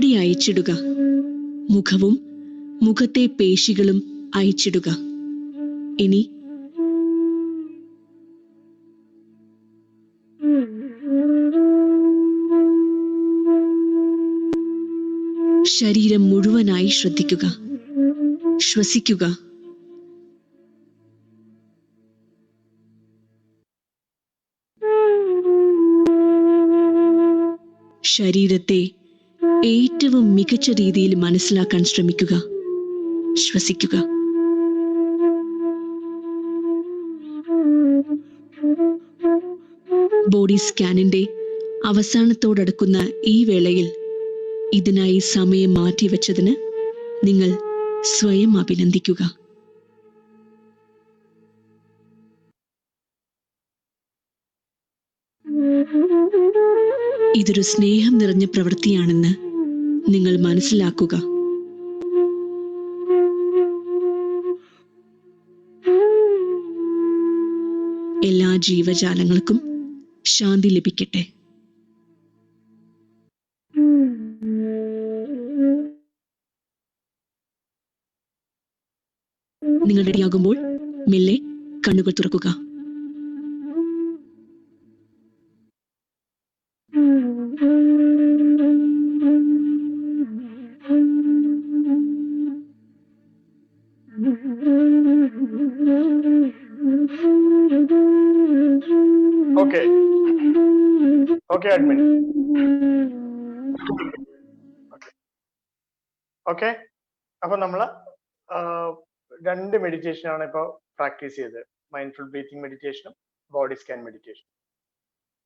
ആടി അയച്ചിടുക. മുഖവും മുഖത്തെ പേശികളും അയച്ചിടുക. ഇനി ശരീരം മുഴുവനായി ശ്രദ്ധിക്കുക. ശ്വസിക്കുക. ശരീരത്തെ ഏറ്റവും മികച്ച രീതിയിൽ മനസ്സിലാക്കാൻ ശ്രമിക്കുക. ശ്വസിക്കുക. ബോഡി സ്കാനിന്റെ അവസാനത്തോടടുക്കുന്ന ഈ വേളയിൽ ഇതിനായി സമയം മാറ്റിവെച്ചതിന് നിങ്ങൾ സ്വയം അഭിനന്ദിക്കുക. ഇതൊരു സ്നേഹം നിറഞ്ഞ പ്രവൃത്തിയാണെന്ന് നിങ്ങൾ മനസ്സിലാക്കുക. എല്ലാ ജീവജാലങ്ങൾക്കും ശാന്തി ലഭിക്കട്ടെ. നിങ്ങൾ റെഡിയാകുമ്പോൾ മെല്ലെ കണ്ണുകൾ തുറക്കുക. Okay okay admin. ഓക്കെ, അപ്പൊ നമ്മള് രണ്ട് മെഡിറ്റേഷൻ ആണ് ഇപ്പൊ പ്രാക്ടീസ് ചെയ്തത്. മൈൻഡ്ഫുൾ ബ്രീത്തിങ് മെഡിറ്റേഷനും ബോഡി സ്കാൻ മെഡിറ്റേഷനും.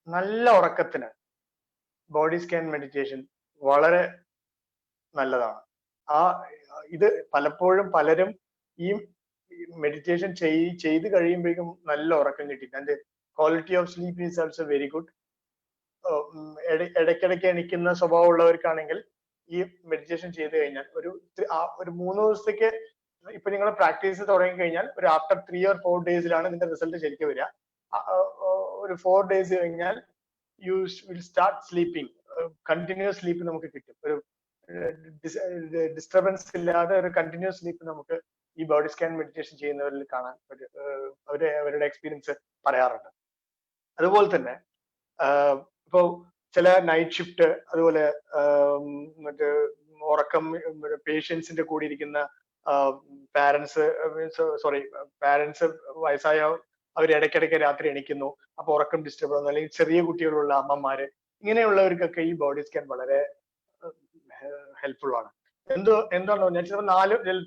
നല്ല ഉറക്കത്തിന് ബോഡി സ്കാൻ മെഡിറ്റേഷൻ വളരെ നല്ലതാണ്. ഇത് പലപ്പോഴും പലരും ഈ മെഡിറ്റേഷൻ ചെയ്ത് കഴിയുമ്പോഴേക്കും നല്ല ഉറക്കം കിട്ടി. And quality of sleep is also very good. ഇടയ്ക്കിടയ്ക്ക് എണീക്കുന്ന സ്വഭാവമുള്ളവർക്കാണെങ്കിൽ ഈ മെഡിറ്റേഷൻ ചെയ്ത് കഴിഞ്ഞാൽ ഒരു 3 ദിവസത്തേക്ക് ഇപ്പൊ നിങ്ങൾ പ്രാക്ടീസ് തുടങ്ങി കഴിഞ്ഞാൽ ഒരു ആഫ്റ്റർ 3 or 4 ഡേയ്സിലാണ് ഇതിന്റെ റിസൾട്ട് ശരിക്കും വരിക. ഒരു 4 ഡേയ്സ് കഴിഞ്ഞാൽ you will start sleeping. Continuous sleep നമുക്ക് കിട്ടും. ഒരു ഡിസ്റ്റർബൻസ് ഇല്ലാതെ ഒരു കണ്ടിന്യൂസ് സ്ലീപ്പ് നമുക്ക് ഈ ബോഡി സ്കാൻ മെഡിറ്റേഷൻ ചെയ്യുന്നവരിൽ കാണാൻ അവരുടെ എക്സ്പീരിയൻസ് പറയാറുണ്ട്. അതുപോലെ തന്നെ ഇപ്പോ ചില നൈറ്റ് ഷിഫ്റ്റ്, അതുപോലെ മറ്റേ ഉറക്കം പേഷ്യൻസിന്റെ കൂടെ ഇരിക്കുന്ന പാരന്റ്സ് വയസ്സായ അവർ ഇടയ്ക്കിടയ്ക്ക് രാത്രി എണീക്കുന്നു, അപ്പൊ ഉറക്കം ഡിസ്റ്റർബ് ആവുന്നു, അല്ലെങ്കിൽ ചെറിയ കുട്ടികളുള്ള അമ്മമാര്, ഇങ്ങനെയുള്ളവർക്കൊക്കെ ഈ ബോഡി സ്കാൻ വളരെ ഹെൽപ്ഫുൾ ആണ്. എന്താണോ ഞാൻ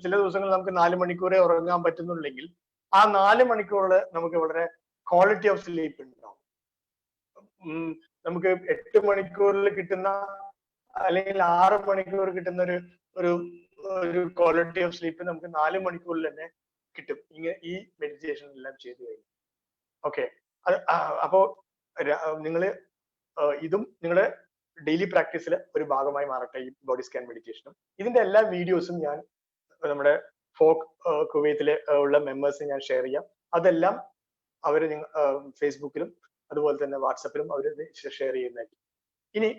ചില ദിവസങ്ങളിൽ നമുക്ക് 4 മണിക്കൂറേ ഉറങ്ങാൻ പറ്റുന്നുണ്ടെങ്കിൽ ആ 4 മണിക്കൂറിൽ നമുക്ക് വളരെ ക്വാളിറ്റി ഓഫ് സ്ലീപ്പ് ഉണ്ടാവും. നമുക്ക് 8 മണിക്കൂറിൽ കിട്ടുന്ന അല്ലെങ്കിൽ 6 മണിക്കൂർ കിട്ടുന്ന ഒരു ക്വാളിറ്റി ഓഫ് സ്ലീപ്പ് നമുക്ക് 4 മണിക്കൂറിൽ തന്നെ കിട്ടും ഈ മെഡിറ്റേഷൻ എല്ലാം ചെയ്തു കഴിഞ്ഞു. ഓക്കെ, അപ്പോ നിങ്ങള് ഇതും നിങ്ങളുടെ ഡെയിലി പ്രാക്ടീസിൽ ഒരു ഭാഗമായി മാറട്ടെ ഈ ബോഡി സ്കാൻ മെഡിറ്റേഷനും. ഇതിന്റെ എല്ലാ വീഡിയോസും ഞാൻ നമ്മുടെ ഫോക്ക് കുവൈത്തിലെ ഉള്ള മെമ്പേഴ്സിന് ഞാൻ ഷെയർ ചെയ്യാം. അതെല്ലാം അവര് ഫേസ്ബുക്കിലും അതുപോലെ തന്നെ വാട്സപ്പിലും അവർ ഷെയർ ചെയ്യുന്നതായിരിക്കും. ഇനി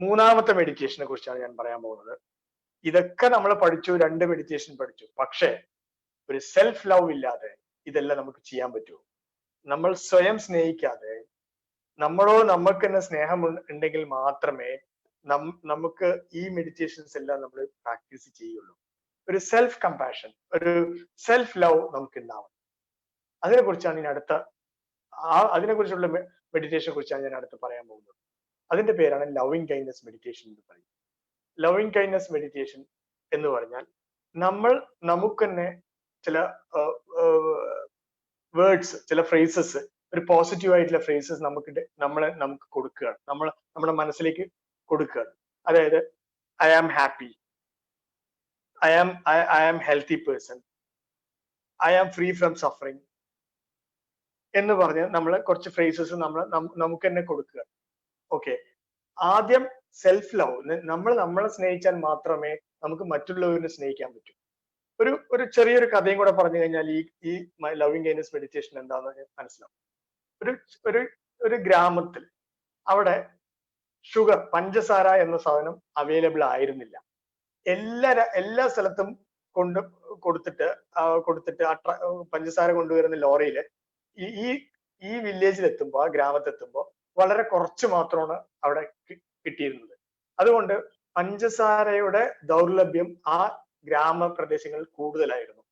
മൂന്നാമത്തെ മെഡിറ്റേഷനെ കുറിച്ചാണ് ഞാൻ പറയാൻ പോകുന്നത്. ഇതൊക്കെ നമ്മൾ പഠിച്ചു, 2 മെഡിറ്റേഷൻ പഠിച്ചു. പക്ഷേ ഒരു സെൽഫ് ലവ് ഇല്ലാതെ ഇതെല്ലാം നമുക്ക് ചെയ്യാൻ പറ്റുമോ? നമ്മൾ സ്വയം സ്നേഹിക്കാതെ, നമുക്ക് തന്നെ സ്നേഹം ഉണ്ടെങ്കിൽ മാത്രമേ നമുക്ക് ഈ മെഡിറ്റേഷൻസ് എല്ലാം നമ്മൾ പ്രാക്ടീസ് ചെയ്യുള്ളൂ. ഒരു സെൽഫ് കമ്പാഷൻ, ഒരു സെൽഫ് ലവ് നമുക്ക് ഉണ്ടാവണം. അതിനെ കുറിച്ചാണ് ഞാൻ അതിനെക്കുറിച്ചുള്ള മെഡിറ്റേഷനെ കുറിച്ചാണ് ഞാൻ അടുത്ത് പറയാൻ പോകുന്നത്. അതിന്റെ പേരാണ് ലവിങ് കൈൻഡ്നസ് മെഡിറ്റേഷൻ എന്ന് പറയും. ലവിങ് കൈൻഡ്നസ് മെഡിറ്റേഷൻ എന്ന് പറഞ്ഞാൽ നമുക്ക് തന്നെ ചില വേർഡ്സ്, ചില ഫ്രേസസ്, ഒരു പോസിറ്റീവ് ആയിട്ടുള്ള ഫ്രേസസ് നമുക്ക് കൊടുക്കുകയാണ്, നമ്മുടെ മനസ്സിലേക്ക് കൊടുക്കുകയാണ്. അതായത് I am happy, I am healthy person, I am free from suffering എന്ന് പറഞ്ഞ് നമ്മൾ കുറച്ച് ഫ്രേസസ് നമുക്ക് തന്നെ കൊടുക്കുക. ഓക്കെ, ആദ്യം സെൽഫ് ലവ്. നമ്മളെ സ്നേഹിച്ചാൽ മാത്രമേ നമുക്ക് മറ്റുള്ളവരെ സ്നേഹിക്കാൻ പറ്റൂ. ഒരു ചെറിയൊരു കഥയും കൂടെ പറഞ്ഞു കഴിഞ്ഞാൽ ഈ ലവിങ് കൈൻഡ്നസ് മെഡിറ്റേഷൻ എന്താണെന്ന് മനസ്സിലാവും. ഒരു ഗ്രാമത്തിൽ അവിടെ ഷുഗർ, പഞ്ചസാര എന്ന സാധനം അവൈലബിൾ ആയിരുന്നില്ല. എല്ലാ സ്ഥലത്തും കൊണ്ട് കൊടുത്തിട്ട് പഞ്ചസാര കൊണ്ടുവരുന്ന ലോറിയിൽ ഈ ഈ വില്ലേജിൽ എത്തുമ്പോൾ, ആ ഗ്രാമത്തെത്തുമ്പോൾ വളരെ കുറച്ച് മാത്രമാണ് അവിടെ കിട്ടിയിരുന്നത്. അതുകൊണ്ട് പഞ്ചസാരയുടെ ദൗർലഭ്യം ആ ഗ്രാമപ്രദേശങ്ങളിൽ കൂടുതലായിരുന്നു.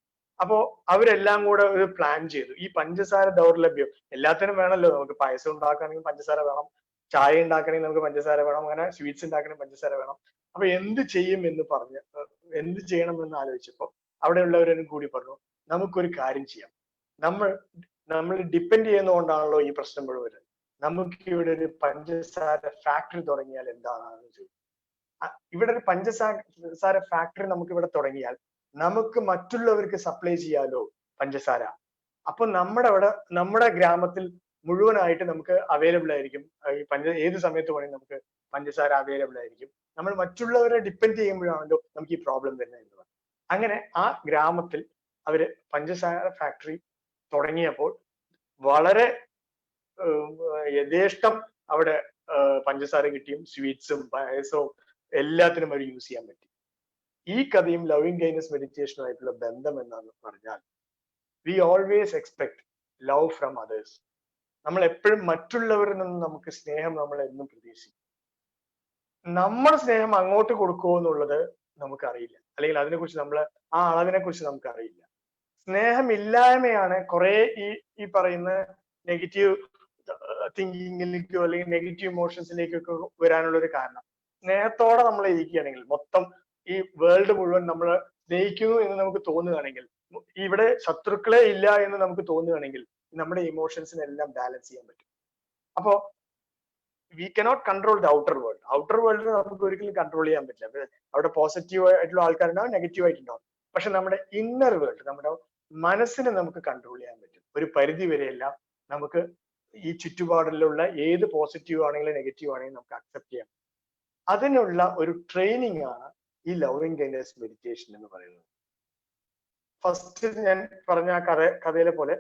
അപ്പോ അവരെല്ലാം കൂടെ ഒരു പ്ലാൻ ചെയ്തു. ഈ പഞ്ചസാര ദൗർലഭ്യം, എല്ലാത്തിനും വേണമല്ലോ, നമുക്ക് പായസം ഉണ്ടാക്കുകയാണെങ്കിൽ പഞ്ചസാര വേണം, ചായ ഉണ്ടാക്കണമെങ്കിൽ നമുക്ക് പഞ്ചസാര വേണം, അങ്ങനെ സ്വീറ്റ്സ് ഉണ്ടാക്കണമെങ്കിൽ പഞ്ചസാര വേണം. അപ്പൊ എന്ത് ചെയ്യും എന്ന് പറഞ്ഞ് എന്ത് ചെയ്യണം എന്ന് ആലോചിച്ചപ്പോ അവിടെയുള്ളവരും കൂടി പറഞ്ഞു, നമുക്കൊരു കാര്യം ചെയ്യാം. നമ്മൾ ഡിപ്പെൻഡ് ചെയ്യുന്നതുകൊണ്ടാണല്ലോ ഈ പ്രശ്നം മുഴുവൻ. നമുക്ക് ഇവിടെ ഒരു പഞ്ചസാര ഫാക്ടറി തുടങ്ങിയാൽ എന്താണെന്ന് ചോദിച്ചു. ഇവിടെ ഒരു പഞ്ചസാര ഫാക്ടറി നമുക്ക് ഇവിടെ തുടങ്ങിയാൽ നമുക്ക് മറ്റുള്ളവർക്ക് സപ്ലൈ ചെയ്യാലോ പഞ്ചസാര. അപ്പൊ നമ്മുടെ ഗ്രാമത്തിൽ മുഴുവനായിട്ട് നമുക്ക് അവൈലബിൾ ആയിരിക്കും. ഏത് സമയത്ത് വേണമെങ്കിൽ നമുക്ക് പഞ്ചസാര അവൈലബിൾ ആയിരിക്കും. നമ്മൾ മറ്റുള്ളവരെ ഡിപ്പെൻഡ് ചെയ്യുമ്പോഴാണല്ലോ നമുക്ക് ഈ പ്രോബ്ലം വരുന്നത് എന്ന് പറഞ്ഞു. അങ്ങനെ ആ ഗ്രാമത്തിൽ അവര് പഞ്ചസാര ഫാക്ടറി തുടങ്ങിയപ്പോൾ വളരെ യഥേഷ്ടം അവിടെ പഞ്ചസാര കിട്ടിയും സ്വീറ്റ്സും പായസവും എല്ലാത്തിനും അവർ യൂസ് ചെയ്യാൻ പറ്റി. ഈ കഥയും ലവിങ് കൈൻഡ്നസ് മെഡിറ്റേഷനുമായിട്ടുള്ള ബന്ധം എന്താന്ന് പറഞ്ഞാൽ, we always expect love from others. നമ്മൾ എപ്പോഴും മറ്റുള്ളവരിൽ നിന്ന് നമുക്ക് സ്നേഹം നമ്മൾ എന്നും പ്രതീക്ഷിക്കും. നമ്മുടെ സ്നേഹം അങ്ങോട്ട് കൊടുക്കുമോ എന്നുള്ളത് നമുക്കറിയില്ല, അല്ലെങ്കിൽ അതിനെക്കുറിച്ച് ആ അളവിനെ കുറിച്ച് നമുക്കറിയില്ല. സ്നേഹമില്ലായ്മയാണ് കുറെ ഈ പറയുന്ന നെഗറ്റീവ് തിങ്കിങ്ങിലേക്കോ അല്ലെങ്കിൽ നെഗറ്റീവ് ഇമോഷൻസിലേക്കൊക്കെ വരാനുള്ള ഒരു കാരണം. സ്നേഹത്തോടെ നമ്മൾ ഇരിക്കുകയാണെങ്കിൽ, മൊത്തം ഈ വേൾഡ് മുഴുവൻ നമ്മൾ സ്നേഹിക്കുന്നു എന്ന് നമുക്ക് തോന്നുകയാണെങ്കിൽ, ഇവിടെ ശത്രുക്കളെ ഇല്ല എന്ന് നമുക്ക് തോന്നുകയാണെങ്കിൽ, നമ്മുടെ ഇമോഷൻസിനെല്ലാം ബാലൻസ് ചെയ്യാൻ പറ്റും. അപ്പോ we cannot control the outer world. Outer വേൾഡിനെ നമുക്ക് ഒരിക്കലും കൺട്രോൾ ചെയ്യാൻ പറ്റില്ല. അവിടെ പോസിറ്റീവ് ആയിട്ടുള്ള ആൾക്കാരുണ്ടാവും, നെഗറ്റീവ് ആയിട്ടുണ്ടാവും. പക്ഷെ നമ്മുടെ ഇന്നർ വേൾഡ്, നമ്മുടെ മനസ്സിനെ നമുക്ക് കൺട്രോൾ ചെയ്യാൻ പറ്റും. ഒരു പരിധി വരെയെല്ലാം നമുക്ക് ഈ ചുറ്റുപാടിലുള്ള ഏത് പോസിറ്റീവ് ആണെങ്കിലും നെഗറ്റീവ് ആണെങ്കിലും നമുക്ക് അക്സെപ്റ്റ് ചെയ്യാം. അതിനുള്ള ഒരു ട്രെയിനിങ് ആണ് ഈ ലവിങ് കൈൻഡ്നസ് മെഡിറ്റേഷൻ എന്ന് പറയുന്നത്. ഫസ്റ്റ് ഞാൻ പറഞ്ഞ ആ കഥയിലെ പോലെ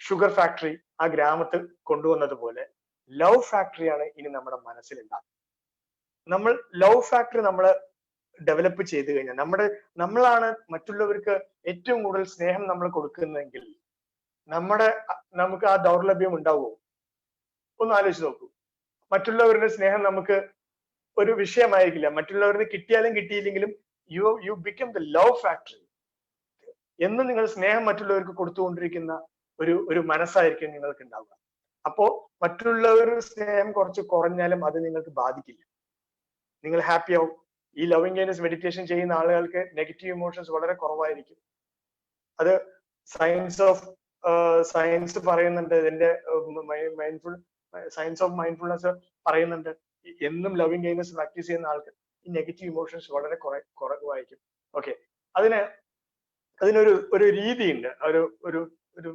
ഷുഗർ ഫാക്ടറി ആ ഗ്രാമത്തിൽ കൊണ്ടുവന്നതുപോലെ ലവ് ഫാക്ടറിയാണ് ഇനി നമ്മുടെ മനസ്സിലുണ്ടാകുന്നത്. നമ്മൾ ലവ് ഫാക്ടറി നമ്മൾ ഡെവലപ്പ് ചെയ്ത് കഴിഞ്ഞാൽ, നമ്മളാണ് മറ്റുള്ളവർക്ക് ഏറ്റവും കൂടുതൽ സ്നേഹം നമ്മൾ കൊടുക്കുന്നതെങ്കിൽ നമുക്ക് ആ ദൗർലഭ്യം ഉണ്ടാവുമോ? ഒന്ന് ആലോചിച്ച് നോക്കൂ. മറ്റുള്ളവരുടെ സ്നേഹം നമുക്ക് ഒരു വിഷയമായിരിക്കില്ല. മറ്റുള്ളവരുടെ കിട്ടിയാലും കിട്ടിയില്ലെങ്കിലും you become the love factory. എന്ന് നിങ്ങൾ സ്നേഹം മറ്റുള്ളവർക്ക് കൊടുത്തുകൊണ്ടിരിക്കുന്ന ഒരു മനസ്സായിരിക്കും നിങ്ങൾക്ക് ഉണ്ടാവുക. അപ്പോ മറ്റുള്ളവരുടെ സ്നേഹം കുറച്ച് കുറഞ്ഞാലും അത് നിങ്ങൾക്ക് ബാധിക്കില്ല, നിങ്ങൾ ഹാപ്പി ആവും. ഈ ലവിങ് കൈൻഡ്നസ് മെഡിറ്റേഷൻ ചെയ്യുന്ന ആളുകൾക്ക് നെഗറ്റീവ് ഇമോഷൻസ് വളരെ കുറവായിരിക്കും. അത് സയൻസ് പറയുന്നുണ്ട്. ഇതിന്റെ സയൻസ് ഓഫ് മൈൻഡ്ഫുൾനെസ് പറയുന്നുണ്ട്. എന്നും ലവിങ് കൈൻഡ്നസ് പ്രാക്ടീസ് ചെയ്യുന്ന ആൾക്ക് ഈ നെഗറ്റീവ് ഇമോഷൻസ് വളരെ കുറവായിരിക്കും. ഓക്കെ, അതിനൊരു രീതിയുണ്ട്, ഒരു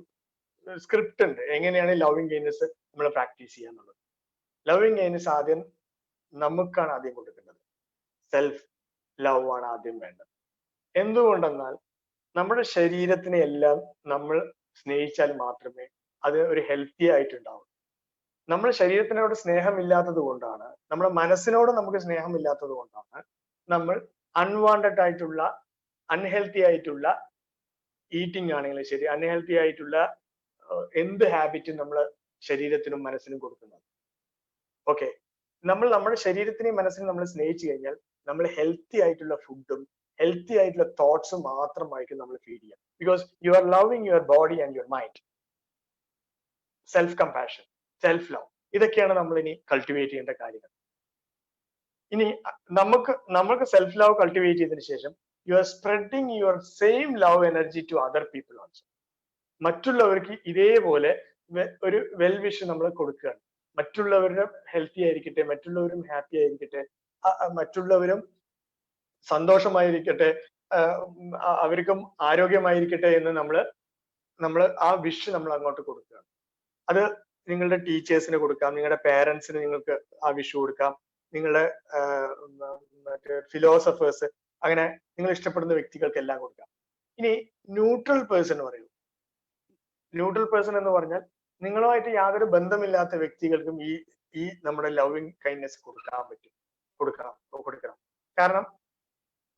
സ്ക്രിപ്റ്റ് ഉണ്ട് എങ്ങനെയാണ് ലവിങ് കൈൻഡ്നസ് നമ്മൾ പ്രാക്ടീസ് ചെയ്യാന്നുള്ളത്. ലവിങ് കൈൻഡ്നസ് ആദ്യം നമുക്കാണ് ആദ്യം കൊടുക്കേണ്ടത്. സെൽഫ് ലവ് ആണ് ആദ്യം വേണ്ടത്. എന്തുകൊണ്ടെന്നാൽ നമ്മുടെ ശരീരത്തിനെ എല്ലാം നമ്മൾ സ്നേഹിച്ചാൽ മാത്രമേ അത് ഒരു ഹെൽത്തി ആയിട്ടുണ്ടാവൂ. നമ്മുടെ ശരീരത്തിനോട് സ്നേഹമില്ലാത്തത് കൊണ്ടാണ്, നമ്മുടെ മനസ്സിനോട് നമുക്ക് സ്നേഹമില്ലാത്തത് കൊണ്ടാണ് നമ്മൾ അൺവാണ്ടഡ് ആയിട്ടുള്ള അൺഹെൽത്തി ആയിട്ടുള്ള ഈറ്റിംഗ് ആണെങ്കിലും ശരി, അൺഹെൽത്തി ആയിട്ടുള്ള എന്ത് ഹാബിറ്റും നമ്മൾ ശരീരത്തിനും മനസ്സിനും കൊടുക്കുന്നത്. ഓക്കെ, നമ്മുടെ ശരീരത്തിനെയും മനസ്സിനും നമ്മൾ സ്നേഹിച്ചു കഴിഞ്ഞാൽ നമ്മൾ ഹെൽത്തി ആയിട്ടുള്ള ഫുഡും ഹെൽത്തി ആയിട്ടുള്ള തോട്ട്സും മാത്രമായിരിക്കും നമ്മൾ ഫീഡ് ചെയ്യുക. Because you are loving your body and your mind. Self compassion, self love, ഇതൊക്കെയാണ് നമ്മൾ ഇനി കൾട്ടിവേറ്റ് ചെയ്യേണ്ട കാര്യങ്ങൾ. ഇനി നമുക്ക് സെൽഫ് ലവ് കൾട്ടിവേറ്റ് ചെയ്തതിനു ശേഷം you are spreading your same love energy to other people also. മറ്റുള്ളവർക്ക് ഇതേപോലെ ഒരു വെൽ വിഷ് നമ്മൾ കൊടുക്കുകയാണ്. മറ്റുള്ളവരും ഹെൽത്തി ആയിരിക്കട്ടെ, മറ്റുള്ളവരും ഹാപ്പി ആയിരിക്കട്ടെ, മറ്റുള്ളവരും സന്തോഷമായിരിക്കട്ടെ, അവർക്കും ആരോഗ്യമായിരിക്കട്ടെ എന്ന് നമ്മൾ ആ വിഷ് നമ്മൾ അങ്ങോട്ട് കൊടുക്കുകയാണ്. അത് നിങ്ങളുടെ ടീച്ചേഴ്സിന് കൊടുക്കാം, നിങ്ങളുടെ പേരൻസിന് നിങ്ങൾക്ക് ആ വിഷ് കൊടുക്കാം, നിങ്ങളുടെ മറ്റേ ഫിലോസഫേഴ്സ്, അങ്ങനെ നിങ്ങൾ ഇഷ്ടപ്പെടുന്ന വ്യക്തികൾക്ക് എല്ലാം കൊടുക്കാം. ഇനി ന്യൂട്രൽ പേഴ്സൺ പറയൂ. ന്യൂട്രൽ പേഴ്സൺ എന്ന് പറഞ്ഞാൽ നിങ്ങളുമായിട്ട് യാതൊരു ബന്ധമില്ലാത്ത വ്യക്തികൾക്കും ഈ ഈ നമ്മുടെ ലവിങ് കൈൻഡ്നെസ് കൊടുക്കണം. കാരണം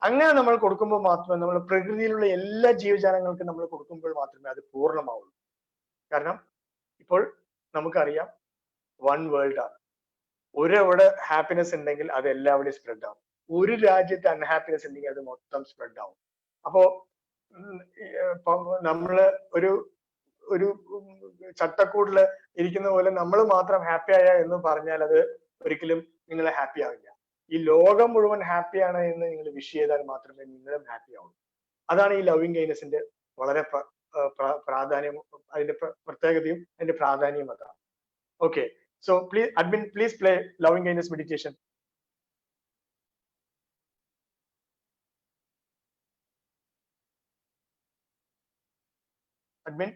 അങ്ങനെ നമ്മൾ കൊടുക്കുമ്പോൾ മാത്രമേ, നമ്മൾ പ്രകൃതിയിലുള്ള എല്ലാ ജീവജാലങ്ങൾക്കും നമ്മൾ കൊടുക്കുമ്പോൾ മാത്രമേ അത് പൂർണ്ണമാവുള്ളൂ. കാരണം ഇപ്പോൾ നമുക്കറിയാം, വൺ വേൾഡ് ആണ്. ഒരെവിടെ ഹാപ്പിനെസ് ഉണ്ടെങ്കിൽ അത് എല്ലാവിടെയും സ്പ്രെഡ് ആവും. ഒരു രാജ്യത്ത് അൺഹാപ്പിനെസ് ഉണ്ടെങ്കിൽ അത് മൊത്തം സ്പ്രെഡ് ആവും. അപ്പോ നമ്മള് ഒരു ചട്ടക്കൂടില് ഇരിക്കുന്ന പോലെ നമ്മൾ മാത്രം ഹാപ്പി ആയ എന്ന് പറഞ്ഞാൽ അത് ഒരിക്കലും നിങ്ങൾ ഹാപ്പി ആവില്ല. ഈ ലോകം മുഴുവൻ ഹാപ്പിയാണ് എന്ന് നിങ്ങൾ വിഷ് ചെയ്താൽ മാത്രമേ നിങ്ങളും ഹാപ്പി ആവുള്ളൂ. അതാണ് ഈ ലവിങ് കൈൻഡ്നെസിന്റെ വളരെ പ്രാധാന്യം, അതിന്റെ പ്രത്യേകതയും അതിന്റെ പ്രാധാന്യം അതാണ്. Okay, so please admin, please play loving kindness meditation. Admin.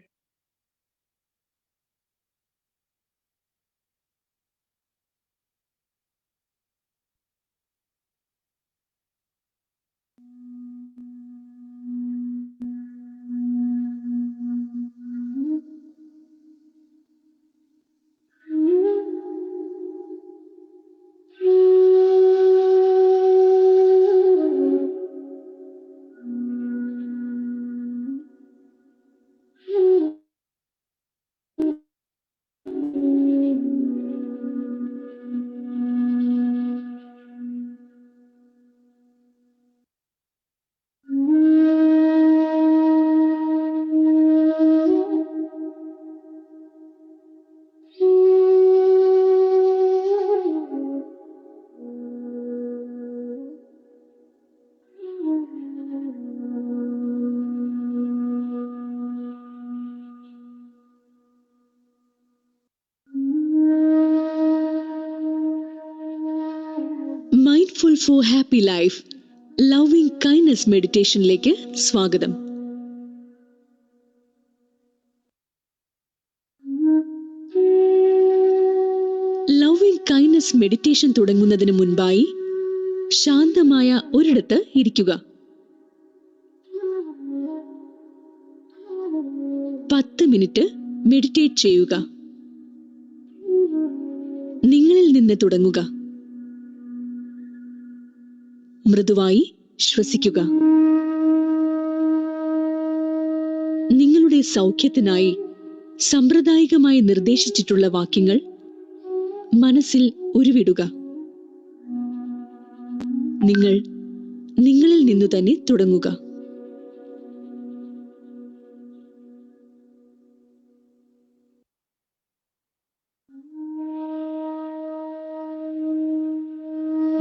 Mindful for happy life loving kindness മെഡിറ്റേഷനിലേക്ക് സ്വാഗതം. ലവിങ് കൈൻഡ്നസ് മെഡിറ്റേഷൻ തുടങ്ങുന്നതിന് മുൻപായി ശാന്തമായ ഒരിടത്ത് ഇരിക്കുക. 10 മിനിറ്റ് മെഡിറ്റേറ്റ് ചെയ്യുക. നിങ്ങളിൽ നിന്ന് തുടങ്ങുക. മൃദുവായി ശ്വസിക്കുക. നിങ്ങളുടെ സൗഖ്യത്തിനായി സാമ്പ്രദായികമായി നിർദ്ദേശിച്ചിട്ടുള്ള വാക്യങ്ങൾ മനസ്സിൽ ഉരുവിടുക. നിങ്ങൾ നിങ്ങളിൽ നിന്നു തന്നെ തുടങ്ങുക.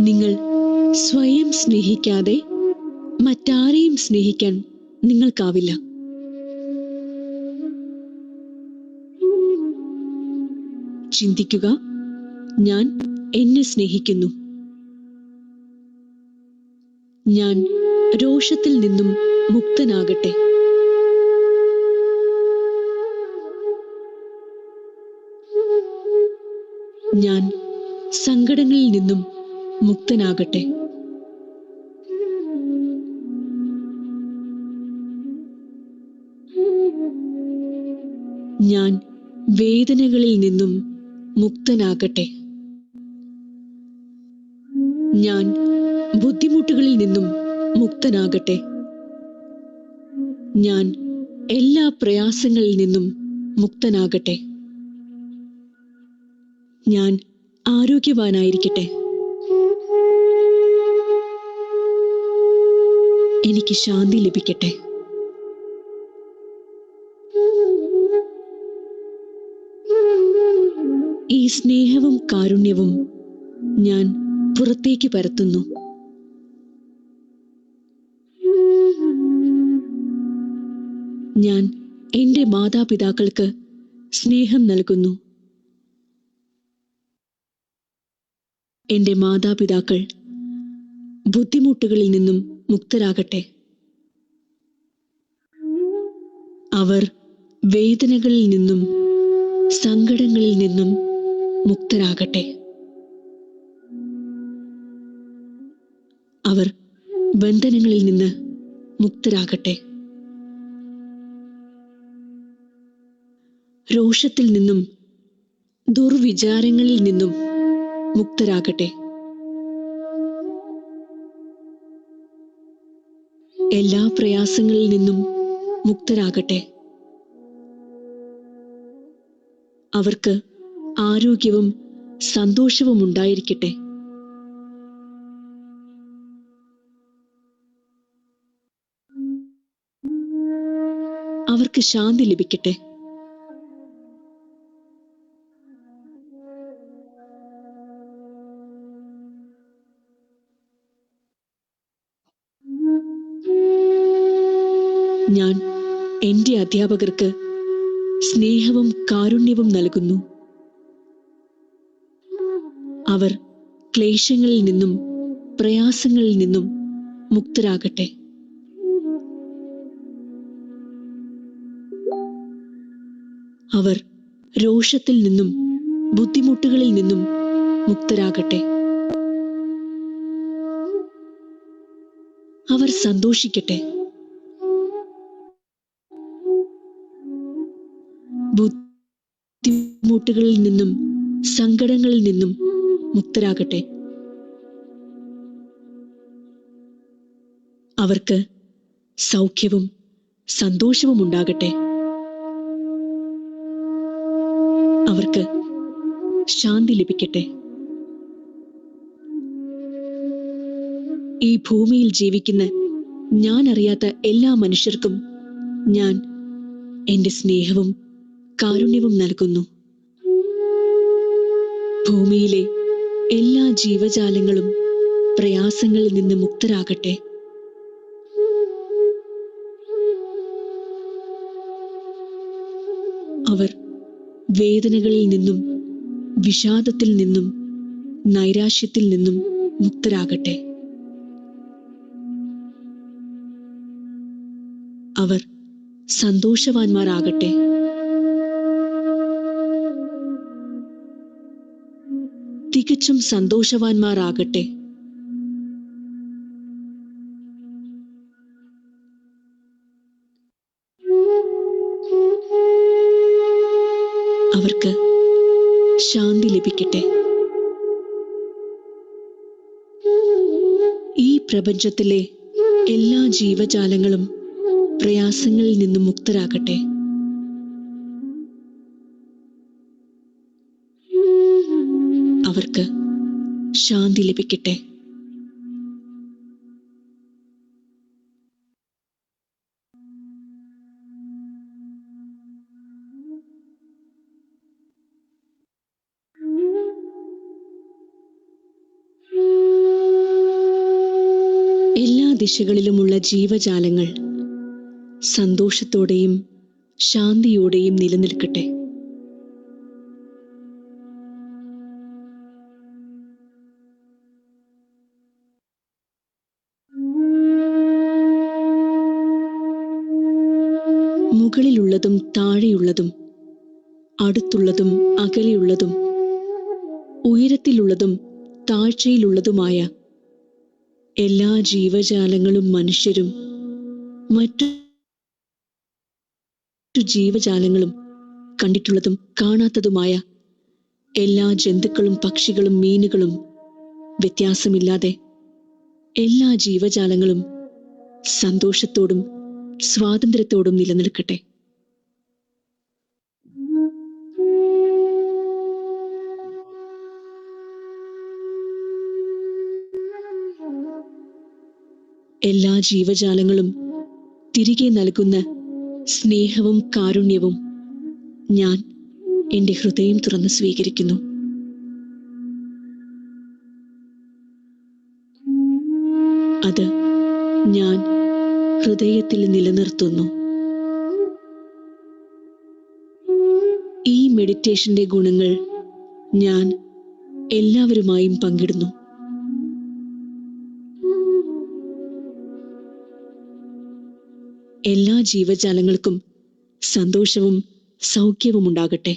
നിങ്ങൾ സ്വയം സ്നേഹിക്കാതെ മറ്റാരെയും സ്നേഹിക്കാൻ നിങ്ങൾക്കാവില്ല. ചിന്തിക്കുക, ഞാൻ എന്നെ സ്നേഹിക്കുന്നു. ഞാൻ രോഷത്തിൽ നിന്നും മുക്തനാകട്ടെ. ഞാൻ സങ്കടങ്ങളിൽ നിന്നും മുക്തനാകട്ടെ. ഞാൻ വേദനകളിൽ നിന്നും മുക്തനാകട്ടെ. ഞാൻ ബുദ്ധിമുട്ടുകളിൽ നിന്നും മുക്തനാകട്ടെ. ഞാൻ എല്ലാ പ്രയാസങ്ങളിൽ നിന്നും മുക്തനാകട്ടെ. ഞാൻ ആരോഗ്യവാനായിരിക്കട്ടെ. എനിക്ക് ശാന്തി ലഭിക്കട്ടെ. ഈ സ്നേഹവും കാരുണ്യവും ഞാൻ പുറത്തേക്ക് പരത്തുന്നു. ഞാൻ എൻ്റെ മാതാപിതാക്കൾക്ക് സ്നേഹം നൽകുന്നു. എൻ്റെ മാതാപിതാക്കൾ ബുദ്ധിമുട്ടുകളിൽ നിന്നും മുക്തരാകട്ടെ. അവർ വേദനകളിൽ നിന്നും സങ്കടങ്ങളിൽ നിന്നും മുക്തരാകട്ടെ. അവർ ബന്ധനങ്ങളിൽ നിന്ന് മുക്തരാകട്ടെ. രോഷത്തിൽ നിന്നും ദുർവിചാരങ്ങളിൽ നിന്നും മുക്തരാകട്ടെ. എല്ലാ പ്രയാസങ്ങളിൽ നിന്നും മുക്തരാകട്ടെ. അവർക്ക് ആരോഗ്യവും സന്തോഷവും ഉണ്ടായിരിക്കട്ടെ. അവർക്ക് ശാന്തി ലഭിക്കട്ടെ. ഞാൻ എൻ്റെ അധ്യാപകർക്ക് സ്നേഹവും കാരുണ്യവും നൽകുന്നു. അവർ ക്ലേശങ്ങളിൽ നിന്നും പ്രയാസങ്ങളിൽ നിന്നും മുക്തരാകട്ടെ. അവർ രോഷത്തിൽ നിന്നും ബുദ്ധിമുട്ടുകളിൽ നിന്നും മുക്തരാകട്ടെ. അവർ സന്തോഷിക്കട്ടെ. ബുദ്ധിമുട്ടുകളിൽ നിന്നും സങ്കടങ്ങളിൽ നിന്നും മുക്തരാകട്ടെ. അവർക്ക് സൗഖ്യവും സന്തോഷവും ഉണ്ടാകട്ടെ. അവർക്ക് ശാന്തി ലഭിക്കട്ടെ. ഈ ഭൂമിയിൽ ജീവിക്കുന്ന ഞാൻ അറിയാത്ത എല്ലാ മനുഷ്യർക്കും ഞാൻ എൻ്റെ സ്നേഹവും കാരുണ്യവും നൽകുന്നു. ഭൂമിയിലെ എല്ലാ ജീവജാലങ്ങളും പ്രയാസങ്ങളിൽ നിന്ന് മുക്തരാകട്ടെ. അവർ വേദനകളിൽ നിന്നും വിഷാദത്തിൽ നിന്നും നൈരാശ്യത്തിൽ നിന്നും മുക്തരാകട്ടെ. അവർ സന്തോഷവാന്മാരാകട്ടെ. തികച്ചും സന്തോഷവാന്മാരാകട്ടെ. അവർക്ക് ശാന്തി ലഭിക്കട്ടെ. ഈ പ്രപഞ്ചത്തിലെ എല്ലാ ജീവജാലങ്ങളും പ്രയാസങ്ങളിൽ നിന്നും മുക്തരാകട്ടെ. അവർക്ക് ശാന്തി ലഭിക്കട്ടെ. എല്ലാ ദിശകളിലുമുള്ള ജീവജാലങ്ങൾ സന്തോഷത്തോടെയും ശാന്തിയോടെയും നിലനിൽക്കട്ടെ. മുകളിലുള്ളതും താഴെയുള്ളതും അടുത്തുള്ളതും അകലെയുള്ളതും ഉയരത്തിലുള്ളതും താഴ്ചയിലുള്ളതുമായ എല്ലാ ജീവജാലങ്ങളും മനുഷ്യരും മറ്റു ജീവജാലങ്ങളും കണ്ടിട്ടുള്ളതും കാണാത്തതുമായ എല്ലാ ജന്തുക്കളും പക്ഷികളും മീനുകളും വ്യത്യാസമില്ലാതെ എല്ലാ ജീവജാലങ്ങളും സന്തോഷത്തോടും സ്വാതന്ത്ര്യത്തോടും നിലനിൽക്കട്ടെ. എല്ലാ ജീവജാലങ്ങളും തിരികെ നൽകുന്ന സ്നേഹവും കാരുണ്യവും ഞാൻ എൻ്റെ ഹൃദയം തുറന്ന് സ്വീകരിക്കുന്നു. അത് ഞാൻ ഹൃദയത്തിൽ നിലനിർത്തുന്നു. ഈ മെഡിറ്റേഷന്റെ ഗുണങ്ങൾ ഞാൻ എല്ലാവരുമായും പങ്കിടുന്നു. എല്ലാ ജീവജാലങ്ങൾക്കും സന്തോഷവും സൗഖ്യവും ഉണ്ടാകട്ടെ.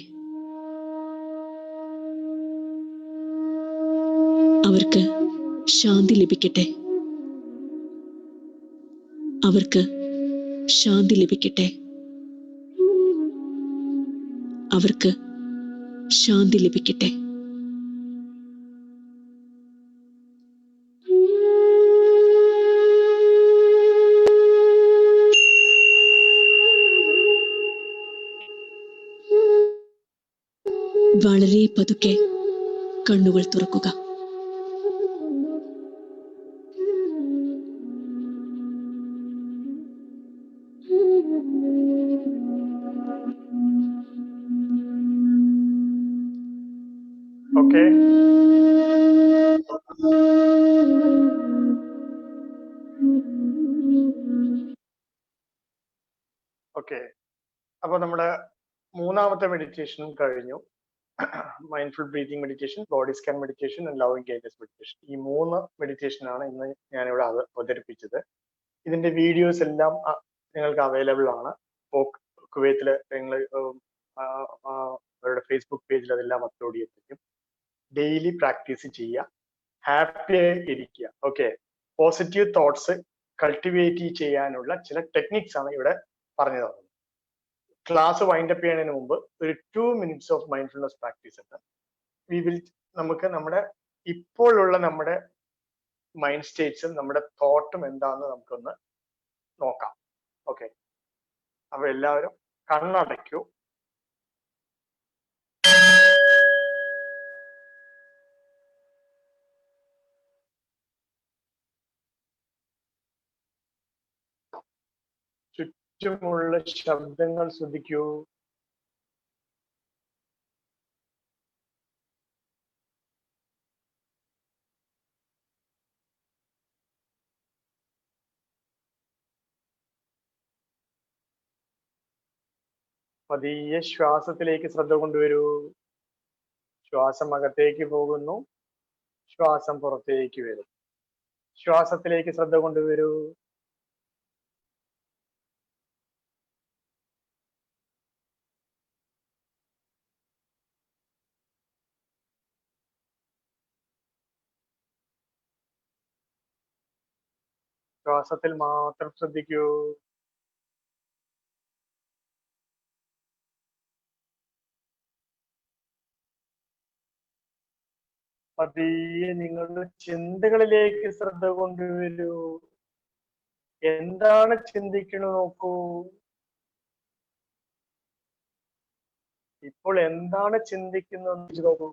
അവർക്ക് ശാന്തി ലഭിക്കട്ടെ. അവർക്ക് ശാന്തി ലഭിക്കട്ടെ. അവർക്ക് ശാന്തി ലഭിക്കട്ടെ. വളരെ പതുക്കെ കണ്ണുകൾ തുറക്കുക. Okay, okay. അപ്പൊ നമ്മുടെ മൂന്നാമത്തെ മെഡിറ്റേഷനും കഴിഞ്ഞു. Mindful breathing meditation, body scan meditation and loving guidance meditation. ഈ 3 മെഡിറ്റേഷൻ ആണ് ഇന്ന് ഞാനിവിടെ അവതരിപ്പിച്ചത്. ഇതിന്റെ വീഡിയോസ് എല്ലാം നിങ്ങൾക്ക് അവൈലബിൾ ആണ്. കുവൈത്തില് നിങ്ങൾ അവരുടെ ഫേസ്ബുക്ക് പേജിൽ അതെല്ലാം അപ്ലോഡ് ചെയ്തിരിക്കും. ഡെയിലി പ്രാക്ടീസ് ചെയ്യുക, ഹാപ്പി ആയി ഇരിക്കുക. ഓക്കെ, പോസിറ്റീവ് തോട്ട്സ് കൾട്ടിവേറ്റ് ചെയ്യാനുള്ള ചില ടെക്നിക്സ് ആണ് ഇവിടെ പറഞ്ഞു തന്നത്. ക്ലാസ് വൈൻഡപ്പ് ചെയ്യുന്നതിന് മുമ്പ് ഒരു 2 minutes ഓഫ് മൈൻഡ്ഫുൾനെസ് പ്രാക്ടീസ് ഉണ്ട്. നമുക്ക് നമ്മുടെ ഇപ്പോഴുള്ള നമ്മുടെ മൈൻഡ് സ്റ്റേറ്റ്സും നമ്മുടെ തോട്ടും എന്താണെന്ന് നമുക്കൊന്ന് നോക്കാം. ഓക്കെ, അപ്പൊ എല്ലാവരും കണ്ണടയ്ക്കൂ. ചുറ്റുമുള്ള ശബ്ദങ്ങൾ ശ്രദ്ധിക്കൂ. പതിയെ ശ്വാസത്തിലേക്ക് ശ്രദ്ധ കൊണ്ടുവരൂ. ശ്വാസം അകത്തേക്ക് പോകുന്നു, ശ്വാസം പുറത്തേക്ക് വരും. ശ്വാസത്തിലേക്ക് ശ്രദ്ധ കൊണ്ടുവരൂ. ശ്വാസത്തിൽ മാത്രം ശ്രദ്ധിക്കൂ. പതിയെ നിങ്ങളുടെ ചിന്തകളിലേക്ക് ശ്രദ്ധ കൊണ്ടുവരൂ. എന്താണ് ചിന്തിക്കണത് നോക്കൂ. ഇപ്പോൾ എന്താണ് ചിന്തിക്കുന്നത് നോക്കൂ.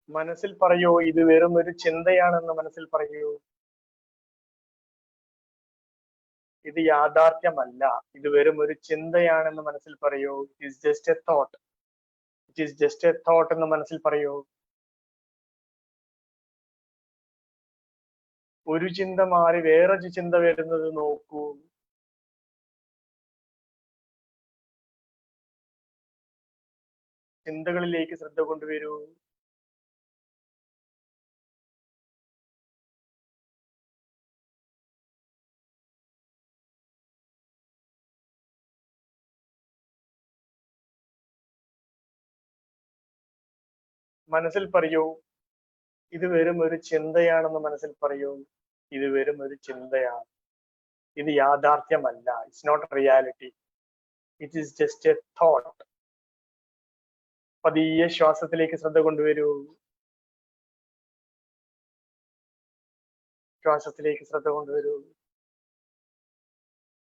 മനസ്സിൽ പറയൂ, ഇത് വെറും ഒരു ചിന്തയാണെന്ന് മനസ്സിൽ പറയൂ. ഇത് യാഥാർത്ഥ്യമല്ല, ഇത് വെറും ഒരു ചിന്തയാണെന്ന് മനസ്സിൽ പറയൂ. It is just a thought. It is just a thought എന്ന് മനസ്സിൽ പറയൂ. ഒരു ചിന്ത മാറി വേറൊരു ചിന്ത വരുന്നത് നോക്കൂ. ചിന്തകളിലേക്ക് ശ്രദ്ധ കൊണ്ടുവരൂ. മനസ്സിൽ പറയൂ, ഇത് വെറും ഒരു ചിന്തയാണെന്ന് മനസ്സിൽ പറയൂ. ഇത് വെറും ഒരു ചിന്തയാണ്, ഇത് യാഥാർത്ഥ്യമല്ല. It's not reality, it is just a thought. പതിയെ ശ്വാസത്തിലേക്ക് ശ്രദ്ധ കൊണ്ടുവരൂ. ശ്വാസത്തിലേക്ക് ശ്രദ്ധ കൊണ്ടുവരൂ.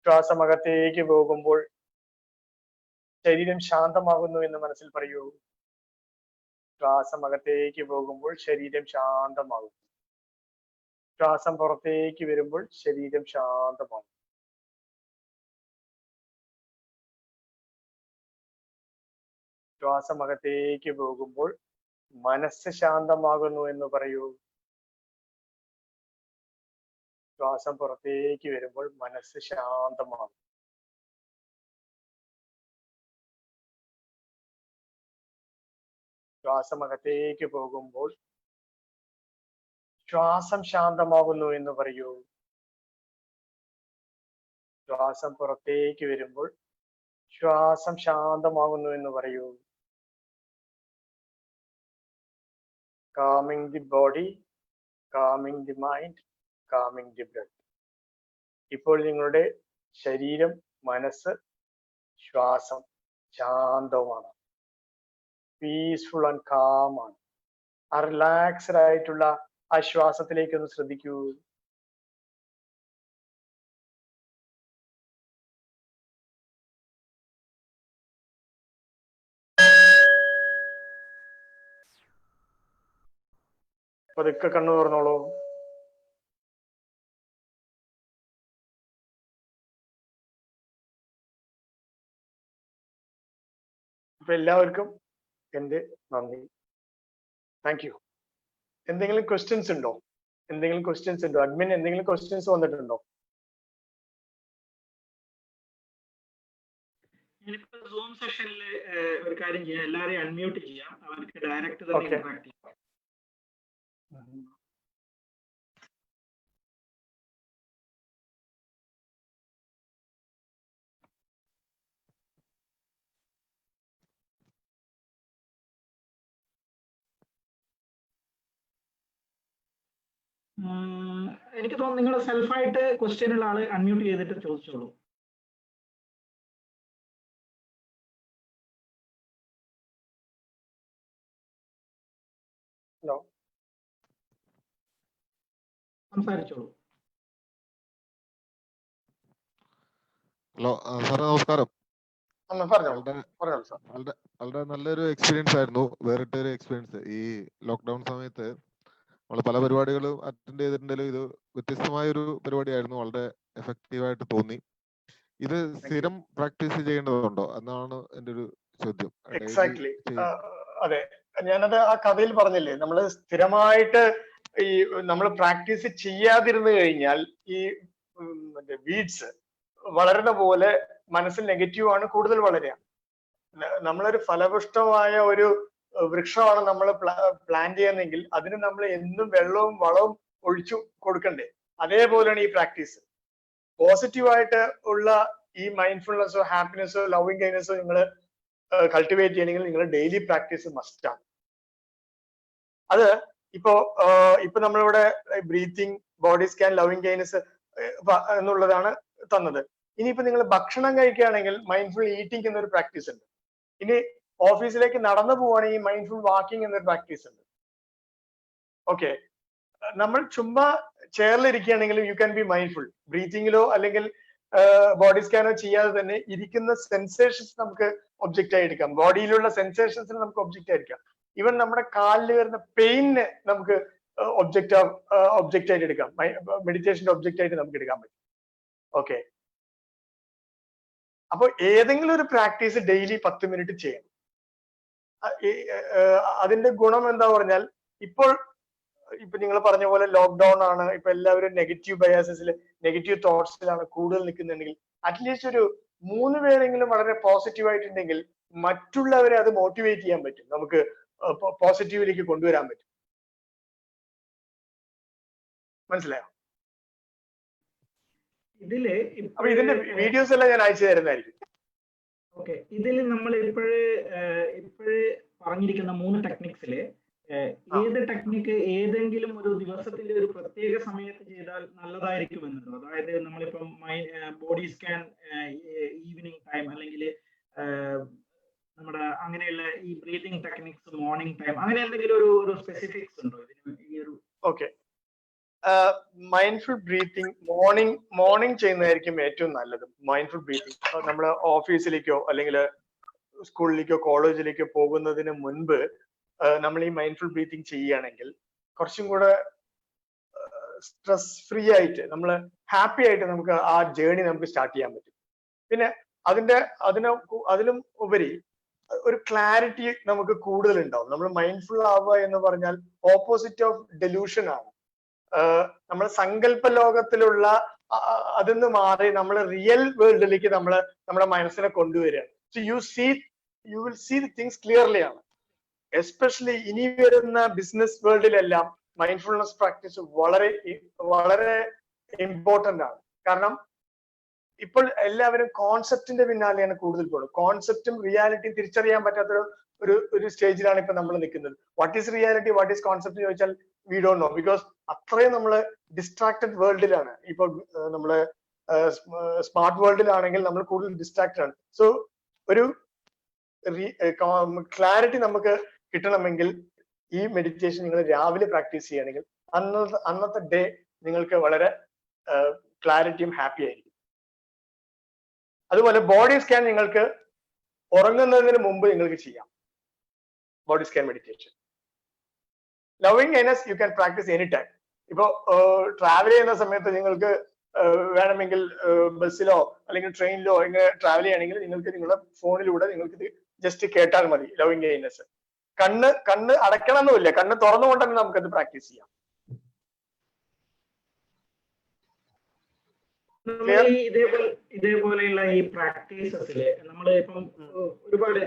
ശ്വാസം അകത്തേക്ക് പോകുമ്പോൾ ശരീരം ശാന്തമാകുന്നു എന്ന് മനസ്സിൽ പറയൂ. ശ്വാസം അകത്തേക്ക് പോകുമ്പോൾ ശരീരം ശാന്തമാകും. ശ്വാസം പുറത്തേക്ക് വരുമ്പോൾ ശരീരം ശാന്തമാകും. ശ്വാസം അകത്തേക്ക് പോകുമ്പോൾ മനസ്സ് ശാന്തമാകുന്നു എന്ന് പറയൂ. ശ്വാസം പുറത്തേക്ക് വരുമ്പോൾ മനസ്സ് ശാന്തമാകും. ശ്വാസം അകത്തേക്ക് പോകുമ്പോൾ ശ്വാസം ശാന്തമാകുന്നു എന്ന് പറയൂ. ശ്വാസം പുറത്തേക്ക് വരുമ്പോൾ ശ്വാസം ശാന്തമാകുന്നു എന്ന് പറയൂ. Calming the body, calming the mind, calming the blood. ഇപ്പോൾ നിങ്ങളുടെ ശരീരം, മനസ്സ്, ശ്വാസം ശാന്തവുമാണ്, പീസ്ഫുൾ ആൻഡ് കാം ആണ്. ആ റിലാക്സ്ഡ് ആയിട്ടുള്ള ആ ശ്വാസത്തിലേക്ക് ഒന്ന് ശ്രദ്ധിക്കൂ. പതുക്കെ കണ്ണു തുറന്നോളൂ. അപ്പൊ എല്ലാവർക്കും എന്റെ നന്ദി. Thank you. എന്തെങ്കിലും ക്വസ്റ്റ്യൻസ് ഉണ്ടോ? അഡ്മിൻ എന്തെങ്കിലും ക്വസ്റ്റ്യൻസ് വന്നിട്ടുണ്ടോ? ഇനിയിപ്പോ സൂം സെഷനിൽ ഒരു കാര്യം ചെയ്യാം, എല്ലാരെയും അൺമ്യൂട്ട് ചെയ്യാം, അവർക്ക് ഡയറക്റ്റ് തന്നെ ഇന്ററാക്ട് ചെയ്യാം. എനിക്ക് തോന്നുന്നു നിങ്ങൾ സെൽഫായിട്ട് ക്വസ്റ്റ്യൻ ഉള്ള ആള് അൺമ്യൂട്ട് ചെയ്തിട്ട് ചോദിച്ചോളൂ. ഹലോ, സംസാരിച്ചോളൂ. ഹലോ സാറേ, നമസ്കാരം. വളരെ നല്ലൊരു എക്സ്പീരിയൻസ് ആയിരുന്നു, വേറിട്ടൊരു എക്സ്പീരിയൻസ്. ഈ ലോക്ക്ഡൌൺ സമയത്ത് നമ്മൾ പല പരിപാടികളും അറ്റൻഡ് ചെയ്തിട്ടുണ്ടെങ്കിലും ഇത് വ്യത്യസ്തമായ ഒരു പരിപാടിയായിരുന്നു. വളരെ എഫക്റ്റീവായിട്ട് തോന്നി. ഇത് സ്ഥിരം പ്രാക്ടീസ് ചെയ്യേണ്ടതുണ്ടോ എന്നാണ് എൻ്റെ ഒരു ചോദ്യം. എക്സാക്ട്ലി. അതെ, ഞാനത് ആ കഥയിൽ പറഞ്ഞില്ലേ, നമ്മൾ സ്ഥിരമായിട്ട് ഈ നമ്മൾ പ്രാക്ടീസ് ചെയ്യാതിരുന്നു കഴിഞ്ഞാൽ ഈ വീഡ്സ് വളരുന്ന പോലെ മനസ്സിൽ നെഗറ്റീവ് ആണ് കൂടുതൽ വളരുക. നമ്മളൊരു ഫലപുഷ്ടമായ ഒരു വൃക്ഷമാണ് നമ്മൾ പ്ലാൻ ചെയ്യുന്നെങ്കിൽ അതിന് നമ്മൾ എന്നും വെള്ളവും വളവും ഒഴിച്ചു കൊടുക്കണ്ടേ. അതേപോലെയാണ് ഈ പ്രാക്ടീസ്. പോസിറ്റീവായിട്ട് ഉള്ള ഈ മൈൻഡ്ഫുൾനെസ്സോ ഹാപ്പിനെസ്സോ ലവിങ് കൈൻഡ്നെസ്സോ നിങ്ങൾ കൾട്ടിവേറ്റ് ചെയ്യണമെങ്കിൽ നിങ്ങൾ ഡെയിലി പ്രാക്ടീസ് മസ്റ്റ് ആണ്. അത് ഇപ്പൊ നമ്മളിവിടെ breathing, body scan, loving kindness എന്നുള്ളതാണ് തന്നത്. ഇനിയിപ്പോ നിങ്ങൾ ഭക്ഷണം കഴിക്കുകയാണെങ്കിൽ മൈൻഡ്ഫുൾ ഈറ്റിംഗ് എന്നൊരു പ്രാക്ടീസ് ഉണ്ട്. ഇനി ഓഫീസിലേക്ക് നടന്നു പോവുകയാണെങ്കിൽ മൈൻഡ്ഫുൾ വാക്കിംഗ് എന്നൊരു പ്രാക്ടീസ് ഉണ്ട്. ഓക്കെ, നമ്മൾ ചുമ്മാ ചെയറിൽ ഇരിക്കുകയാണെങ്കിൽ യു ക്യാൻ ബി മൈൻഡ്ഫുൾ. ബ്രീത്തിങ്ങിലോ അല്ലെങ്കിൽ ബോഡി സ്കാനോ ചെയ്യാതെ തന്നെ ഇരിക്കുന്ന സെൻസേഷൻസ് നമുക്ക് ഒബ്ജക്റ്റ് ആയി എടുക്കാം. ബോഡിയിലുള്ള സെൻസേഷൻസിന് നമുക്ക് ഒബ്ജക്റ്റ് ആയിരിക്കാം. ഈവൻ നമ്മുടെ കാലിൽ വരുന്ന പെയിന് നമുക്ക് ഒബ്ജക്റ്റ് ആയിട്ട് എടുക്കാം. മെഡിറ്റേഷന്റെ ഒബ്ജക്റ്റ് ആയിട്ട് നമുക്ക് എടുക്കാൻ പറ്റും. ഓക്കെ, അപ്പൊ ഏതെങ്കിലും ഒരു പ്രാക്ടീസ് ഡെയിലി 10 മിനിറ്റ് ചെയ്യണം. അതിന്റെ ഗുണം എന്താ പറഞ്ഞാൽ, ഇപ്പൊ നിങ്ങൾ പറഞ്ഞ പോലെ ലോക്ക്ഡൌൺ ആണ്, ഇപ്പൊ എല്ലാവരും നെഗറ്റീവ് ബയാസസിൽ, നെഗറ്റീവ് തോട്ട്സിലാണ് കൂടുതൽ നിൽക്കുന്നുണ്ടെങ്കിൽ അറ്റ്ലീസ്റ്റ് ഒരു 3 പേരെങ്കിലും വളരെ പോസിറ്റീവ് ആയിട്ടുണ്ടെങ്കിൽ മറ്റുള്ളവരെ അത് മോട്ടിവേറ്റ് ചെയ്യാൻ പറ്റും, നമുക്ക് പോസിറ്റീവിലേക്ക് കൊണ്ടുവരാൻ പറ്റും. മനസ്സിലായോ? അപ്പൊ ഇതിന്റെ വീഡിയോസ് എല്ലാം ഞാൻ അയച്ചു തരുന്നതായിരിക്കും. ഓക്കെ, ഇതിൽ നമ്മൾ ഇപ്പോഴേ പറഞ്ഞിരിക്കുന്ന 3 ടെക്നിക്സില് ഏത് ടെക്നിക്ക് ഏതെങ്കിലും ഒരു ദിവസത്തിന്റെ ഒരു പ്രത്യേക സമയത്ത് ചെയ്താൽ നല്ലതായിരിക്കും എന്നുണ്ടോ? അതായത് നമ്മളിപ്പം ബോഡി സ്കാൻ ഈവനിങ് ടൈം, അല്ലെങ്കിൽ നമ്മുടെ അങ്ങനെയുള്ള ഈ ബ്രീതിങ് ടെക്നിക്സ് മോർണിംഗ് ടൈം, അങ്ങനെ എന്തെങ്കിലും ഒരു സ്പെസിഫിക്സ് ഉണ്ടോ ഇതിന്? ഈ ഒരു ഓക്കെ, മൈൻഡ്ഫുൾ ബ്രീത്തിങ് മോർണിംഗ് ചെയ്യുന്നതായിരിക്കും ഏറ്റവും നല്ലത്. മൈൻഡ്ഫുൾ ബ്രീത്തിങ് നമ്മൾ ഓഫീസിലേക്കോ അല്ലെങ്കിൽ സ്കൂളിലേക്കോ കോളേജിലേക്കോ പോകുന്നതിന് മുൻപ് നമ്മൾ ഈ മൈൻഡ്ഫുൾ ബ്രീത്തിങ് ചെയ്യുകയാണെങ്കിൽ കുറച്ചും കൂടെ സ്ട്രെസ് ഫ്രീ ആയിട്ട്, നമ്മൾ ഹാപ്പി ആയിട്ട് നമുക്ക് ആ ജേർണി നമുക്ക് സ്റ്റാർട്ട് ചെയ്യാൻ പറ്റും. പിന്നെ അതിലും ഉപരി ഒരു ക്ലാരിറ്റി നമുക്ക് കൂടുതൽ ഉണ്ടാവും. നമ്മൾ മൈൻഡ്ഫുൾ ആവുക എന്ന് പറഞ്ഞാൽ ഓപ്പോസിറ്റ് ഓഫ് ഡെലൂഷൻ ആണ്. നമ്മൾ സങ്കല്പ ലോകത്തിലുള്ള അതിന്ന് മാറി നമ്മൾ റിയൽ വേൾഡിലേക്ക് നമ്മുടെ മനസ്സിനെ കൊണ്ടുവരികയാണ്. So you will see the things clearly ആണ്. എസ്പെഷ്യലി ഇനി വരുന്ന ബിസിനസ് വേൾഡിലെല്ലാം മൈൻഡ്ഫുൾനെസ് പ്രാക്ടീസ് വളരെ വളരെ ഇമ്പോർട്ടന്റ് ആണ്. കാരണം ഇപ്പോൾ എല്ലാവരും കോൺസെപ്റ്റിന്റെ പിന്നാലെയാണ് കൂടുതൽ പോകുന്നത്. കോൺസെപ്റ്റും റിയാലിറ്റിയും തിരിച്ചറിയാൻ പറ്റാത്ത ഒരു സ്റ്റേജിലാണ് ഇപ്പൊ നമ്മൾ നിൽക്കുന്നത്. What is reality, what is concept ചോദിച്ചാൽ വി ഡോണ്ട് നോ, ബിക്കോസ് അത്രയും നമ്മള് ഡിസ്ട്രാക്റ്റഡ് വേൾഡിലാണ്. ഇപ്പൊ നമ്മള് സ്മാർട്ട് വേൾഡിലാണെങ്കിൽ നമ്മൾ കൂടുതൽ ഡിസ്ട്രാക്റ്റഡ് ആണ്. സോ ഒരു ക്ലാരിറ്റി നമുക്ക് കിട്ടണമെങ്കിൽ ഈ മെഡിറ്റേഷൻ നിങ്ങൾ രാവിലെ പ്രാക്ടീസ് ചെയ്യുകയാണെങ്കിൽ അന്നത്തെ ഡേ നിങ്ങൾക്ക് വളരെ ക്ലാരിറ്റിയും ഹാപ്പി ആയിരിക്കും. അതുപോലെ ബോഡി സ്കാൻ നിങ്ങൾക്ക് ഉറങ്ങുന്നതിന് മുമ്പ് നിങ്ങൾക്ക് ചെയ്യാം. Body scan meditation loving kindness you can practice any time. ഇപ്പോ ട്രാവൽ ചെയ്യുന്ന സമയത്ത് നിങ്ങൾക്ക് വേണമെങ്കിൽ ബസ്സിലോ അല്ലെങ്കിൽ ട്രെയിനിലോ ഇങ്ങനെ ട്രാവൽ ചെയ്യണമെങ്കിൽ നിങ്ങൾക്ക് നിങ്ങളുടെ ഫോണിലൂടെ നിങ്ങൾക്ക് ഇത് ജസ്റ്റ് കേട്ടാൽ മതി. ലവിങ് കൈൻഡ്നസ് കണ്ണ് അടയ്ക്കണമെന്നില്ല, കണ്ണ് തുറന്നുകൊണ്ട് തന്നെ നമുക്കത് പ്രാക്ടീസ് ചെയ്യാം. നമ്മൾ ഈ ഇതേപോലെയുള്ള ഈ പ്രാക്ടീസസില് നമ്മൾ ഇപ്പം ഒരുപാട്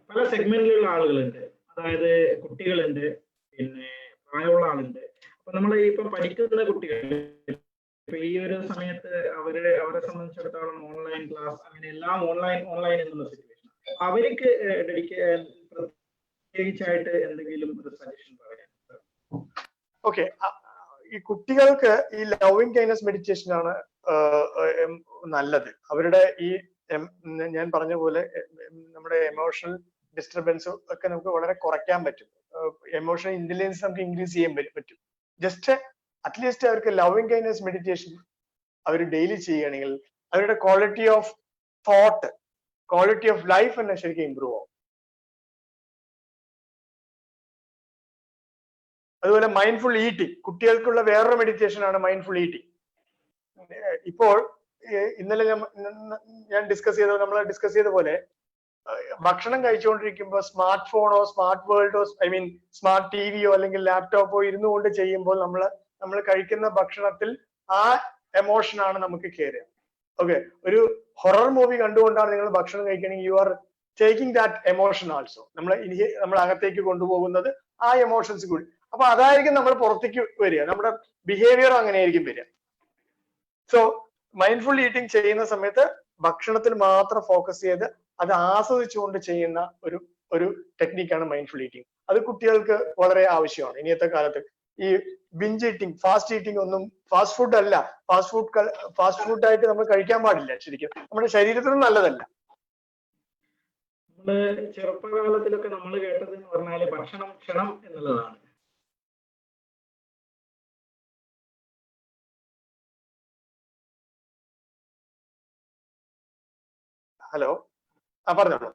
പല സെഗ്മെന്റിലുള്ള ആളുകളുണ്ട്. അതായത് കുട്ടികളുണ്ട്, പിന്നെ പ്രായമുള്ള ആളുണ്ട്. അപ്പൊ നമ്മൾ ഇപ്പം പഠിക്കുന്ന കുട്ടികൾ ഇപ്പൊ ഈ ഒരു സമയത്ത് അവരെ സംബന്ധിച്ചിടത്തോളം ഓൺലൈൻ ക്ലാസ് അങ്ങനെ എല്ലാം ഓൺലൈൻ എന്നുള്ള സിറ്റുവേഷൻ, അവർക്ക് പ്രത്യേകിച്ചായിട്ട് എന്തെങ്കിലും ഒരു സജഷൻ പറയാം? ഓക്കെ, ഈ കുട്ടികൾക്ക് ഈ ലവിങ് കൈൻഡ്നസ് മെഡിറ്റേഷൻ ആണ് നല്ലത്. അവരുടെ ഈ ഞാൻ പറഞ്ഞ പോലെ നമ്മുടെ എമോഷണൽ ഡിസ്റ്റർബൻസ് ഒക്കെ നമുക്ക് വളരെ കുറയ്ക്കാൻ പറ്റും. എമോഷണൽ ഇന്റലിജൻസ് നമുക്ക് ഇൻക്രീസ് ചെയ്യാൻ പറ്റും. ജസ്റ്റ് അറ്റ്ലീസ്റ്റ് അവർക്ക് ലവിങ് കൈൻഡ്നസ് മെഡിറ്റേഷൻ അവർ ഡെയിലി ചെയ്യുകയാണെങ്കിൽ അവരുടെ quality of thought, quality of life തന്നെ ശരിക്കും ഇമ്പ്രൂവ് ആവും. അതുപോലെ മൈൻഡ്ഫുൾ ഈറ്റിംഗ്, കുട്ടികൾക്കുള്ള വേറൊരു മെഡിറ്റേഷൻ ആണ് മൈൻഡ്ഫുൾ ഈറ്റിംഗ്. ഇപ്പോൾ ഇന്നലെ ഞാൻ നമ്മൾ ഡിസ്കസ് ചെയ്ത പോലെ ഭക്ഷണം കഴിച്ചുകൊണ്ടിരിക്കുമ്പോൾ സ്മാർട്ട് ഫോണോ സ്മാർട്ട് വേൾഡോ സ്മാർട്ട് ടിവിയോ അല്ലെങ്കിൽ ലാപ്ടോപ്പോ ഇരുന്നുകൊണ്ട് ചെയ്യുമ്പോൾ നമ്മൾ കഴിക്കുന്ന ഭക്ഷണത്തിൽ ആ എമോഷനാണ് നമുക്ക് കയറുക. ഓക്കെ, ഒരു ഹൊറർ മൂവി കണ്ടുകൊണ്ടാണ് നിങ്ങൾ ഭക്ഷണം കഴിക്കണമെങ്കിൽ you are taking that emotion also. നമ്മൾ അകത്തേക്ക് കൊണ്ടുപോകുന്നത് ആ എമോഷൻസ് കൂടി. അപ്പൊ അതായിരിക്കും നമ്മൾ പുറത്തേക്ക് വരിക, നമ്മുടെ ബിഹേവിയർ അങ്ങനെയായിരിക്കും വരിക. സോ മൈൻഡ്ഫുൾ ഈറ്റിംഗ് ചെയ്യുന്ന സമയത്ത് ഭക്ഷണത്തിൽ മാത്രം ഫോക്കസ് ചെയ്ത് അത് ആസ്വദിച്ചുകൊണ്ട് ചെയ്യുന്ന ഒരു ടെക്നിക്കാണ് മൈൻഡ്ഫുൾ ഈറ്റിംഗ്. അത് കുട്ടികൾക്ക് വളരെ ആവശ്യമാണ് ഇനിയത്തെ കാലത്ത്. ഈ ബിഞ്ച് ഈറ്റിംഗ്, ഫാസ്റ്റ് ഈറ്റിംഗ് ഒന്നും ഫാസ്റ്റ് ഫുഡ് അല്ല. ഫാസ്റ്റ് ഫുഡ് ആയിട്ട് നമ്മൾ കഴിക്കാൻ പാടില്ല. ശരിക്കും നമ്മുടെ ശരീരത്തിനും നല്ലതല്ല. നമ്മള് ചെറുപ്പകാലത്തിലൊക്കെ നമ്മൾ കേട്ടത് എന്ന് പറഞ്ഞാല് ഭക്ഷണം ക്ഷണം എന്നുള്ളതാണ്. ഹലോ, പറഞ്ഞോളൂ.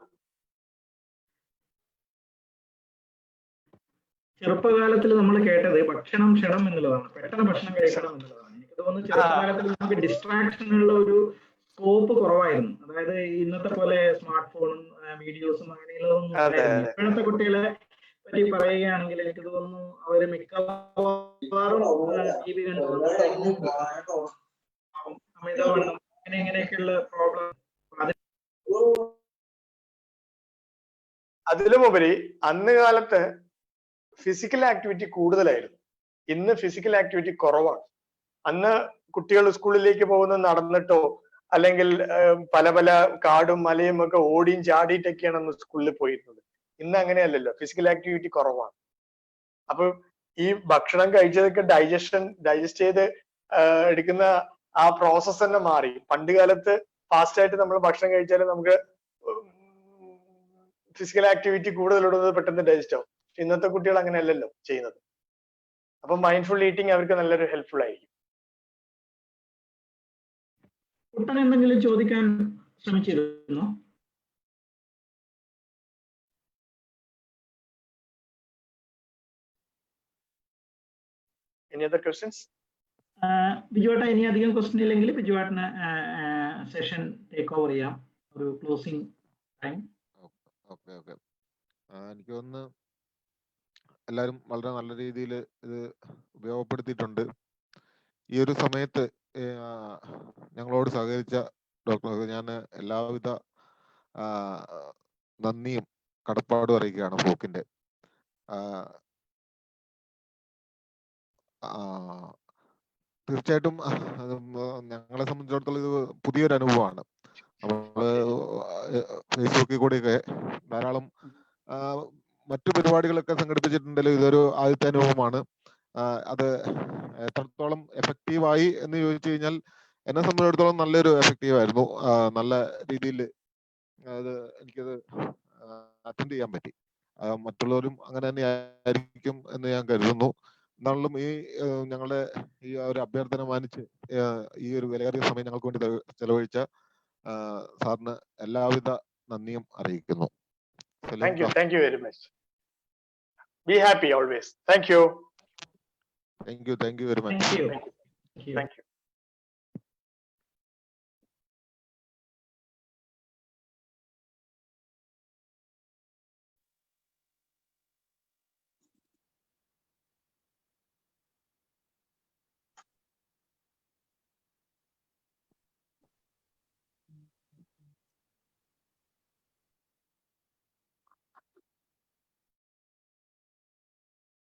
ചെറുപ്പകാലത്തിൽ നമ്മൾ കേട്ടത് ഭക്ഷണം ക്ഷണം എന്നുള്ളതാണ്, പെട്ടെന്ന് ഭക്ഷണം കഴിക്കണം എന്നുള്ളതാണ്. എനിക്ക് തോന്നുന്നു ചെറുപ്പകാലത്തിൽ നമുക്ക് ഡിസ്ട്രാക്ഷനുള്ള ഒരു സ്കോപ്പ് കുറവായിരുന്നു. അതായത് ഇന്നത്തെ പോലെ സ്മാർട്ട് ഫോണും വീഡിയോസും അങ്ങനെയുള്ളതൊന്നും ഉണ്ടായിരുന്നില്ല. ഇപ്പോഴത്തെ കുട്ടികളെ പറ്റി പറയുകയാണെങ്കിൽ എനിക്ക് തോന്നുന്നു അവര് മിക്കവാറും ടി വി കണ്ടുകൊണ്ട് അമിതവണ്ണം ഇങ്ങനെയൊക്കെയുള്ള പ്രോബ്ലം. അതിലുമുപരി അന്ന് കാലത്ത് ഫിസിക്കൽ ആക്ടിവിറ്റി കൂടുതലായിരുന്നു. ഇന്ന് ഫിസിക്കൽ ആക്ടിവിറ്റി കുറവാണ്. അന്ന് കുട്ടികൾ സ്കൂളിലേക്ക് പോകുന്നത് നടന്നിട്ടോ അല്ലെങ്കിൽ പല പല കാടും മലയും ഒക്കെ ഓടിയും ചാടിയിട്ടൊക്കെയാണ് അന്ന് സ്കൂളിൽ പോയിരുന്നത്. ഇന്ന് അങ്ങനെയല്ലല്ലോ, ഫിസിക്കൽ ആക്ടിവിറ്റി കുറവാണ്. അപ്പൊ ഈ ഭക്ഷണം കഴിച്ചതൊക്കെ ഡൈജസ്റ്റ് ചെയ്ത് എടുക്കുന്ന ആ പ്രോസസ് തന്നെ മാറി. പണ്ട് കാലത്ത് ഫാസ്റ്റ് ആയിട്ട് നമ്മൾ ഭക്ഷണം കഴിച്ചാലും നമുക്ക് ഫിസിക്കൽ ആക്ടിവിറ്റി കൂടുതലുള്ളത് പെട്ടെന്ന് ഡൈജസ്റ്റ് ആവും. ഇന്നത്തെ കുട്ടികൾ അങ്ങനെയല്ലല്ലോ ചെയ്യുന്നത്. അപ്പൊ മൈൻഡ്ഫുൾ ഈറ്റിംഗ് അവർക്ക് നല്ലൊരു ഹെൽപ്ഫുൾ ആയിരിക്കും. കുട്ടൻ എന്തെങ്കിലും ചോദിക്കാൻ ശ്രമിച്ചിരുന്നോ? Any other questions? ബിജുവേട്ട, ഇനി അധികം ക്വസ്റ്റ്യൻ ഇല്ലെങ്കിൽ ബിജുവേട്ടന് സെഷൻ ടേക്ക് ഓവർ ചെയ്യാം, ഒരു ക്ലോസിംഗ് ടൈം. ഓക്കെ. എനിക്ക് തോന്നുന്നു എല്ലാവരും വളരെ നല്ല രീതിയിൽ ഇത് ഉപയോഗപ്പെടുത്തിയിട്ടുണ്ട്. ഈ ഒരു സമയത്ത് ഞങ്ങളോട് സഹകരിച്ച ഡോക്ടർക്ക് ഞാൻ എല്ലാവിധ നന്ദിയും കടപ്പാടും അറിയിക്കുകയാണ്. ഫോക്കിന്റെ തീർച്ചയായിട്ടും ഞങ്ങളെ സംബന്ധിച്ചിടത്തോളം ഇത് പുതിയൊരു അനുഭവമാണ്. നമ്മള് ഫേസ്ബുക്കിൽ കൂടെയൊക്കെ ധാരാളം മറ്റു പരിപാടികളൊക്കെ സംഘടിപ്പിച്ചിട്ടുണ്ടെങ്കിലും ഇതൊരു ആദ്യത്തെ അനുഭവമാണ്. അത് എത്രത്തോളം എഫക്റ്റീവായി എന്ന് ചോദിച്ചു കഴിഞ്ഞാൽ എന്നെ സംബന്ധിച്ചിടത്തോളം നല്ലൊരു എഫക്റ്റീവായിരുന്നു. നല്ല രീതിയിൽ എനിക്കത് അറ്റൻഡ് ചെയ്യാൻ പറ്റി. മറ്റുള്ളവരും അങ്ങനെ തന്നെ ആയിരിക്കും എന്ന് ഞാൻ കരുതുന്നു. എന്നാലും ഞങ്ങളുടെ ഈ ഒരു അഭ്യർത്ഥന മാനിച്ച് ഈ ഒരു വിലയേറിയ സമയം ഞങ്ങൾക്ക് വേണ്ടി ചെലവഴിച്ച സാറിന് എല്ലാവിധ നന്ദിയും അറിയിക്കുന്നു. Thank you very much. Be happy always. Thank you. Thank you very much. Thank you. Thank you. Thank you. Thank you.